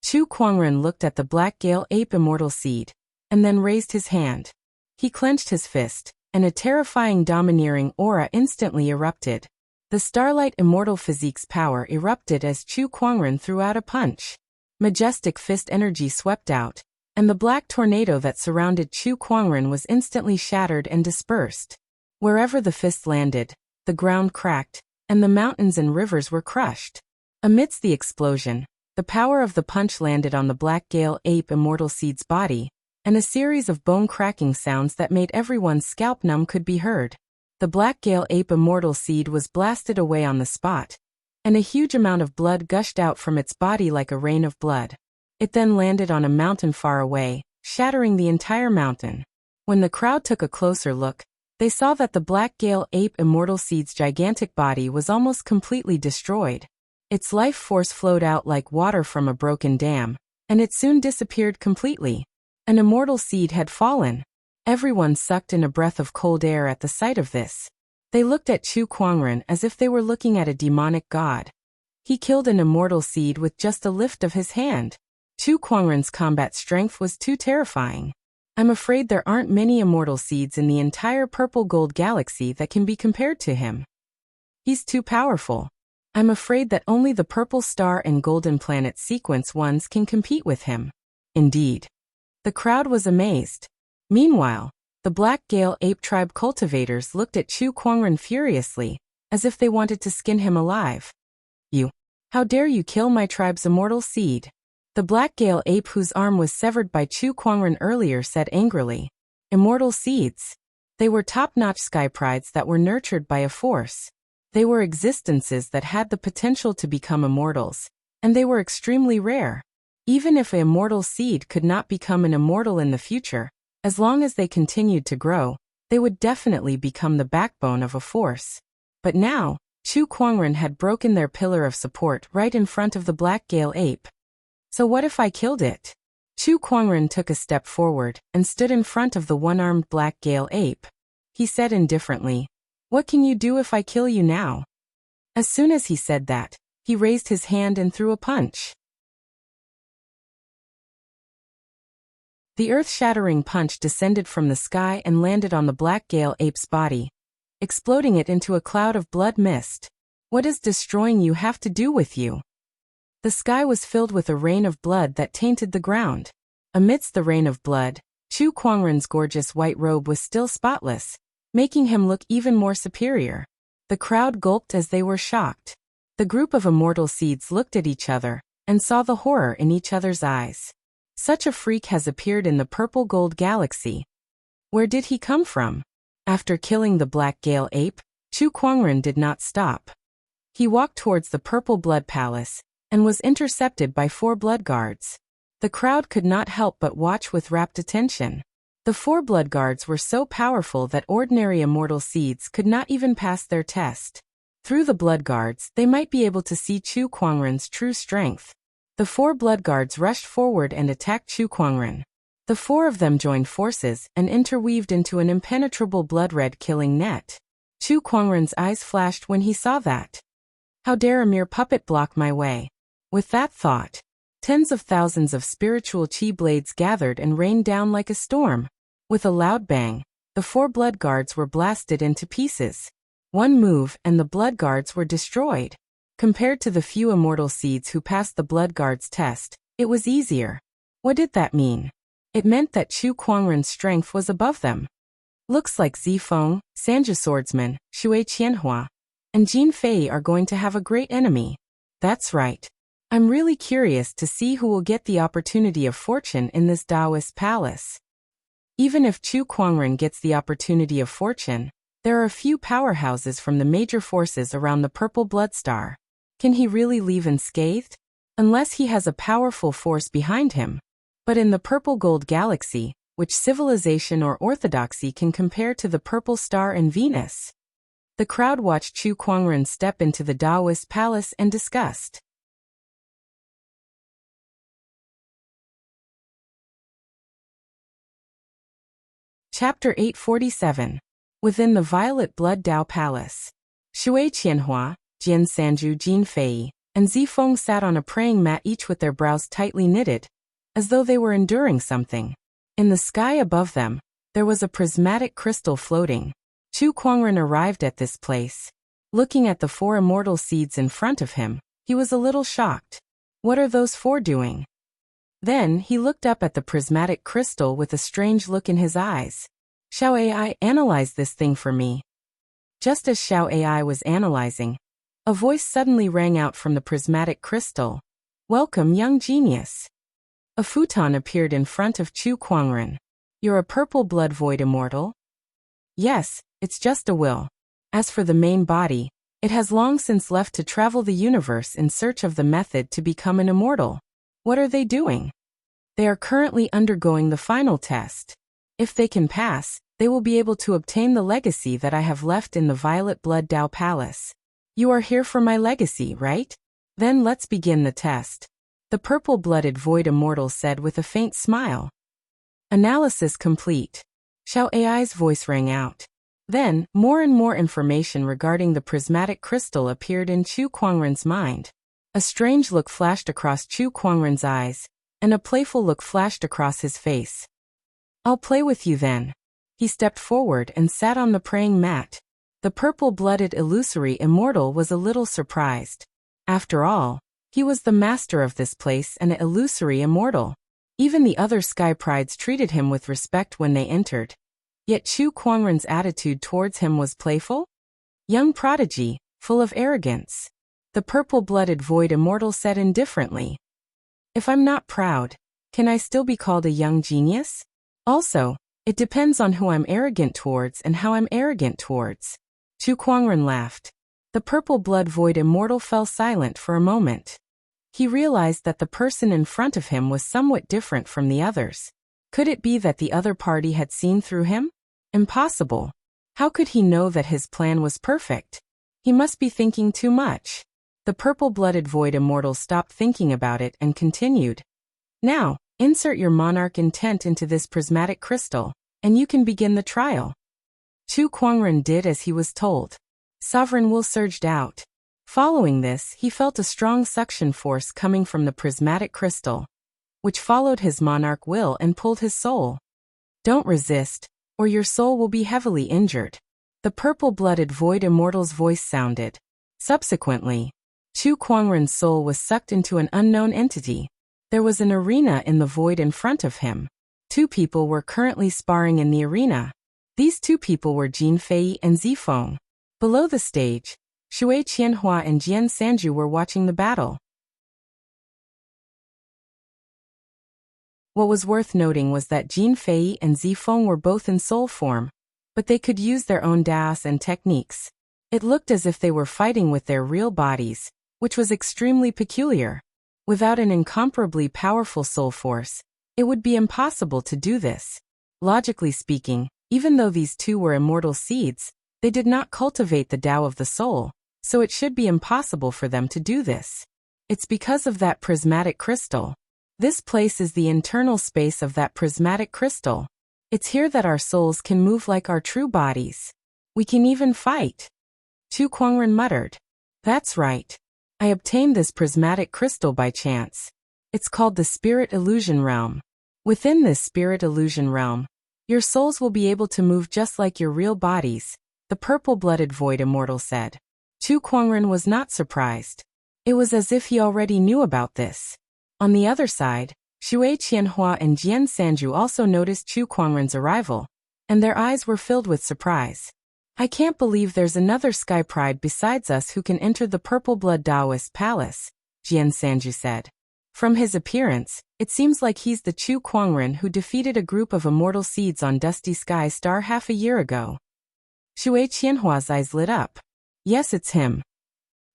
Chu Kuangren looked at the Black Gale Ape Immortal Seed, and then raised his hand. He clenched his fist, and a terrifying domineering aura instantly erupted. The Starlight Immortal Physique's power erupted as Chu Kuangren threw out a punch. Majestic fist energy swept out, and the black tornado that surrounded Chu Kuangren was instantly shattered and dispersed. Wherever the fist landed, the ground cracked, and the mountains and rivers were crushed. Amidst the explosion, the power of the punch landed on the Black Gale Ape Immortal Seed's body, and a series of bone-cracking sounds that made everyone's scalp numb could be heard. The Black Gale Ape Immortal Seed was blasted away on the spot, and a huge amount of blood gushed out from its body like a rain of blood. It then landed on a mountain far away, shattering the entire mountain. When the crowd took a closer look, they saw that the Black Gale Ape Immortal Seed's gigantic body was almost completely destroyed. Its life force flowed out like water from a broken dam, and it soon disappeared completely. An immortal seed had fallen. Everyone sucked in a breath of cold air at the sight of this. They looked at Chu Kuangren as if they were looking at a demonic god. He killed an immortal seed with just a lift of his hand. Chu Kuangren's combat strength was too terrifying. I'm afraid there aren't many immortal seeds in the entire purple gold galaxy that can be compared to him. He's too powerful. I'm afraid that only the Purple Star and Golden Planet sequence ones can compete with him. Indeed. The crowd was amazed. Meanwhile, the Black Gale Ape Tribe cultivators looked at Chu Kuangren furiously, as if they wanted to skin him alive. You! How dare you kill my tribe's immortal seed? The Black Gale Ape, whose arm was severed by Chu Kuangren earlier, said angrily. Immortal seeds. They were top-notch sky prides that were nurtured by a force. They were existences that had the potential to become immortals, and they were extremely rare. Even if an immortal seed could not become an immortal in the future, as long as they continued to grow, they would definitely become the backbone of a force. But now, Chu Kuangren had broken their pillar of support right in front of the Black Gale Ape. So what if I killed it? Chu Kuangren took a step forward and stood in front of the one-armed Black Gale Ape. He said indifferently, "What can you do if I kill you now?" As soon as he said that, he raised his hand and threw a punch. The earth-shattering punch descended from the sky and landed on the Black Gale Ape's body, exploding it into a cloud of blood mist. What does destroying you have to do with you? The sky was filled with a rain of blood that tainted the ground. Amidst the rain of blood, Chu Kuangren's gorgeous white robe was still spotless, making him look even more superior. The crowd gulped as they were shocked. The group of immortal seeds looked at each other and saw the horror in each other's eyes. Such a freak has appeared in the purple gold galaxy. Where did he come from? After killing the Black Gale Ape, Chu Kuangren did not stop. He walked towards the Purple Blood Palace and was intercepted by 4 blood guards. The crowd could not help but watch with rapt attention. The 4 blood guards were so powerful that ordinary immortal seeds could not even pass their test. Through the blood guards, they might be able to see Chu Kuangren's true strength. The 4 blood guards rushed forward and attacked Chu Kuangren. The 4 of them joined forces and interweaved into an impenetrable blood-red killing net. Chu Kuangren's eyes flashed when he saw that. How dare a mere puppet block my way? With that thought, tens of thousands of spiritual chi blades gathered and rained down like a storm. With a loud bang, the 4 blood guards were blasted into pieces. One move and the blood guards were destroyed. Compared to the few immortal seeds who passed the blood guards test, it was easier. What did that mean? It meant that Chu Kuangren's strength was above them. Looks like Zifeng, Sanja Swordsman, Shui Qianhua, and Jin Fei are going to have a great enemy. That's right. I'm really curious to see who will get the opportunity of fortune in this Taoist palace. Even if Chu Kuangren gets the opportunity of fortune, there are a few powerhouses from the major forces around the Purple Blood Star. Can he really leave unscathed? Unless he has a powerful force behind him. But in the Purple Gold Galaxy, which civilization or orthodoxy can compare to the Purple Star and Venus? The crowd watched Chu Kuangren step into the Taoist palace and discussed. Chapter 847. Within the Violet Blood Dao Palace. Shui Qianhua, Jian Sanju Jin Fei, and Zifeng sat on a praying mat, each with their brows tightly knitted, as though they were enduring something. In the sky above them, there was a prismatic crystal floating. Chu Kuangren arrived at this place. Looking at the 4 immortal seeds in front of him, he was a little shocked. What are those 4 doing? Then he looked up at the prismatic crystal with a strange look in his eyes. Xiao AI, analyze this thing for me. Just as Xiao AI was analyzing, a voice suddenly rang out from the prismatic crystal. Welcome, young genius. A futon appeared in front of Chu Kuangren. You're a purple blood void immortal? Yes, it's just a will. As for the main body, it has long since left to travel the universe in search of the method to become an immortal. What are they doing? They are currently undergoing the final test. If they can pass, they will be able to obtain the legacy that I have left in the Violet Blood Dao Palace. You are here for my legacy, right? Then let's begin the test. The purple-blooded void immortal said with a faint smile. Analysis complete. Xiao AI's voice rang out. Then, more and more information regarding the prismatic crystal appeared in Chu Kuangren's mind. A strange look flashed across Chu Kuangren's eyes, and a playful look flashed across his face. I'll play with you then. He stepped forward and sat on the praying mat. The purple-blooded illusory immortal was a little surprised. After all, he was the master of this place and an illusory immortal. Even the other sky prides treated him with respect when they entered. Yet Chu Kuangren's attitude towards him was playful? Young prodigy, full of arrogance. The purple-blooded void immortal said indifferently. If I'm not proud, can I still be called a young genius? Also, it depends on who I'm arrogant towards and how I'm arrogant towards. Chu Kuangren laughed. The purple blood void immortal fell silent for a moment. He realized that the person in front of him was somewhat different from the others. Could it be that the other party had seen through him? Impossible. How could he know that his plan was perfect? He must be thinking too much. The purple-blooded void immortal stopped thinking about it and continued. Now, insert your monarch intent into this prismatic crystal, and you can begin the trial. Chu Kuangren did as he was told. Sovereign will surged out. Following this, he felt a strong suction force coming from the prismatic crystal, which followed his monarch will and pulled his soul. Don't resist, or your soul will be heavily injured. The purple-blooded void immortal's voice sounded. Subsequently, Chu Kuangren's soul was sucked into an unknown entity. There was an arena in the void in front of him. 2 people were currently sparring in the arena. These 2 people were Jin Fei and Zifeng. Below the stage, Shui Qianhua and Jian Sanju were watching the battle. What was worth noting was that Jin Fei and Zifeng were both in soul form, but they could use their own daos and techniques. It looked as if they were fighting with their real bodies, which was extremely peculiar. Without an incomparably powerful soul force, it would be impossible to do this. Logically speaking, even though these 2 were immortal seeds, they did not cultivate the Tao of the soul, so it should be impossible for them to do this. It's because of that prismatic crystal. This place is the internal space of that prismatic crystal. It's here that our souls can move like our true bodies. We can even fight. Chu Kuangren muttered. That's right. I obtained this prismatic crystal by chance. It's called the Spirit Illusion Realm. Within this Spirit Illusion Realm, your souls will be able to move just like your real bodies, the purple-blooded void immortal said. Chu Kuangren was not surprised. It was as if he already knew about this. On the other side, Shui Qianhua and Jian Sanju also noticed Chu Kuangren's arrival, and their eyes were filled with surprise. I can't believe there's another sky pride besides us who can enter the purple blood Taoist palace, Jian Sanju said. From his appearance, it seems like he's the Chu Kuangren who defeated a group of immortal seeds on Dusty Sky Star half a year ago. Shui Qianhua's eyes lit up. Yes, it's him.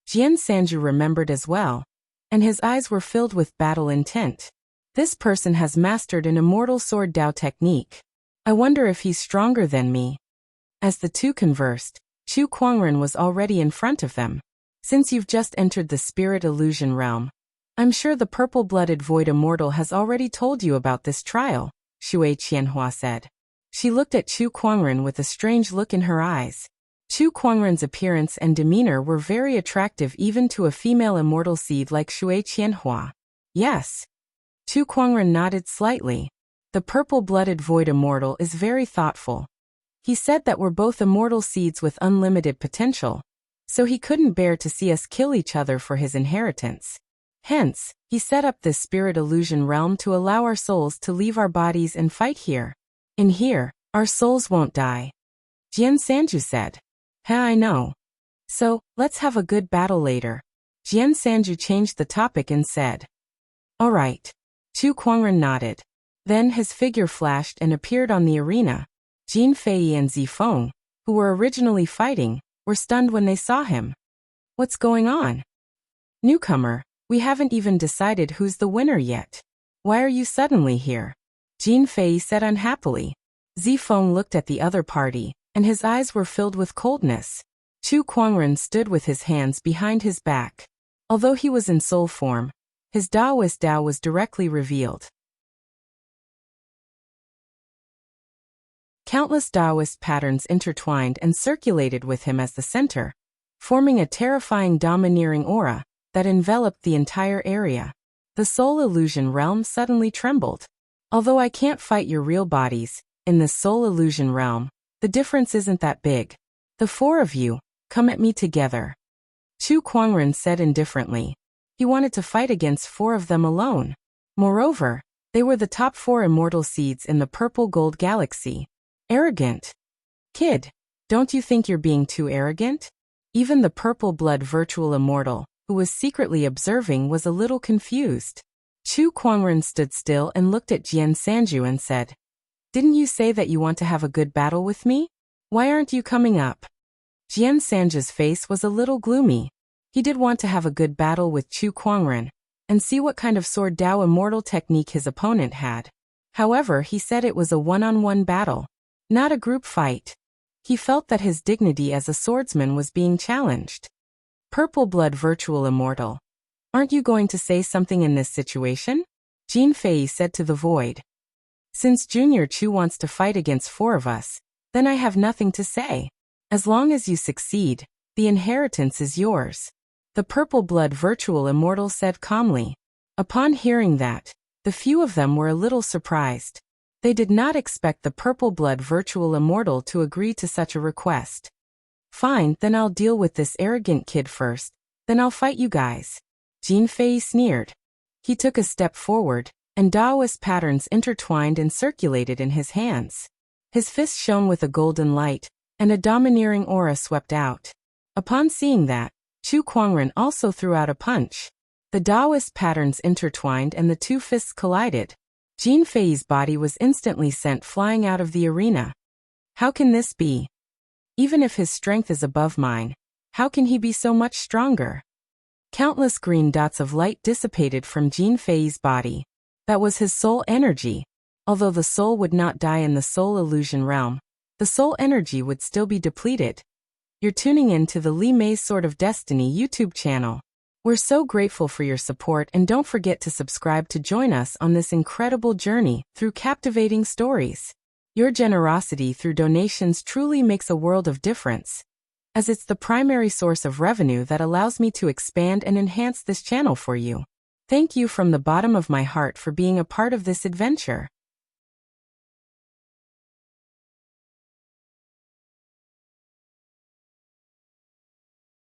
Jian Sanju remembered as well, and his eyes were filled with battle intent. This person has mastered an immortal sword Dao technique. I wonder if he's stronger than me. As the 2 conversed, Chu Kuangren was already in front of them. Since you've just entered the Spirit Illusion Realm, I'm sure the purple-blooded void immortal has already told you about this trial, Shui Qianhua said. She looked at Chu Kuangren with a strange look in her eyes. Chu Kuangren's appearance and demeanor were very attractive even to a female immortal seed like Shui Qianhua. Yes. Chu Kuangren nodded slightly. The purple-blooded void immortal is very thoughtful. He said that we're both immortal seeds with unlimited potential, so he couldn't bear to see us kill each other for his inheritance. Hence, he set up this spirit illusion realm to allow our souls to leave our bodies and fight here. In here, our souls won't die. Jian Sanju said. I know. So, let's have a good battle later. Jian Sanju changed the topic and said. All right. Chu Kuangren nodded. Then his figure flashed and appeared on the arena. Jin Fei and Zifeng, who were originally fighting, were stunned when they saw him. What's going on? Newcomer, we haven't even decided who's the winner yet. Why are you suddenly here? Jin Fei said unhappily. Zifeng looked at the other party, and his eyes were filled with coldness. Chu Kuangren stood with his hands behind his back. Although he was in soul form, his Taoist Tao was directly revealed. Countless Taoist patterns intertwined and circulated with him as the center, forming a terrifying domineering aura that enveloped the entire area. The soul illusion realm suddenly trembled. Although I can't fight your real bodies, in this soul illusion realm, the difference isn't that big. The four of you, come at me together. Chu Kuangren said indifferently. He wanted to fight against four of them alone. Moreover, they were the top 4 immortal seeds in the purple gold galaxy. Arrogant. Kid, don't you think you're being too arrogant? Even the purple blood virtual immortal, who was secretly observing, was a little confused. Chu Kuangren stood still and looked at Jian Sanju and said, Didn't you say that you want to have a good battle with me? Why aren't you coming up? Jian Sanju's face was a little gloomy. He did want to have a good battle with Chu Kuangren, and see what kind of sword Dao immortal technique his opponent had. However, he said it was a one-on-one battle, not a group fight. He felt that his dignity as a swordsman was being challenged. Purple blood virtual immortal. Aren't you going to say something in this situation? Jin Fei said to the void. Since Junior Chu wants to fight against 4 of us, then I have nothing to say. As long as you succeed, the inheritance is yours. The purple blood virtual immortal said calmly. Upon hearing that, the few of them were a little surprised. They did not expect the purple blood virtual immortal to agree to such a request. Fine, then I'll deal with this arrogant kid first, then I'll fight you guys. Jin Fei sneered. He took a step forward, and Taoist patterns intertwined and circulated in his hands. His fist shone with a golden light, and a domineering aura swept out. Upon seeing that, Chu Kuangren also threw out a punch. The Taoist patterns intertwined and the 2 fists collided. Jin Fei's body was instantly sent flying out of the arena. How can this be? Even if his strength is above mine, how can he be so much stronger? Countless green dots of light dissipated from Jin Fei's body. That was his soul energy. Although the soul would not die in the soul illusion realm, the soul energy would still be depleted. You're tuning in to the Li Mei's Sword of Destiny YouTube channel. We're so grateful for your support, and don't forget to subscribe to join us on this incredible journey through captivating stories. Your generosity through donations truly makes a world of difference, as it's the primary source of revenue that allows me to expand and enhance this channel for you. Thank you from the bottom of my heart for being a part of this adventure.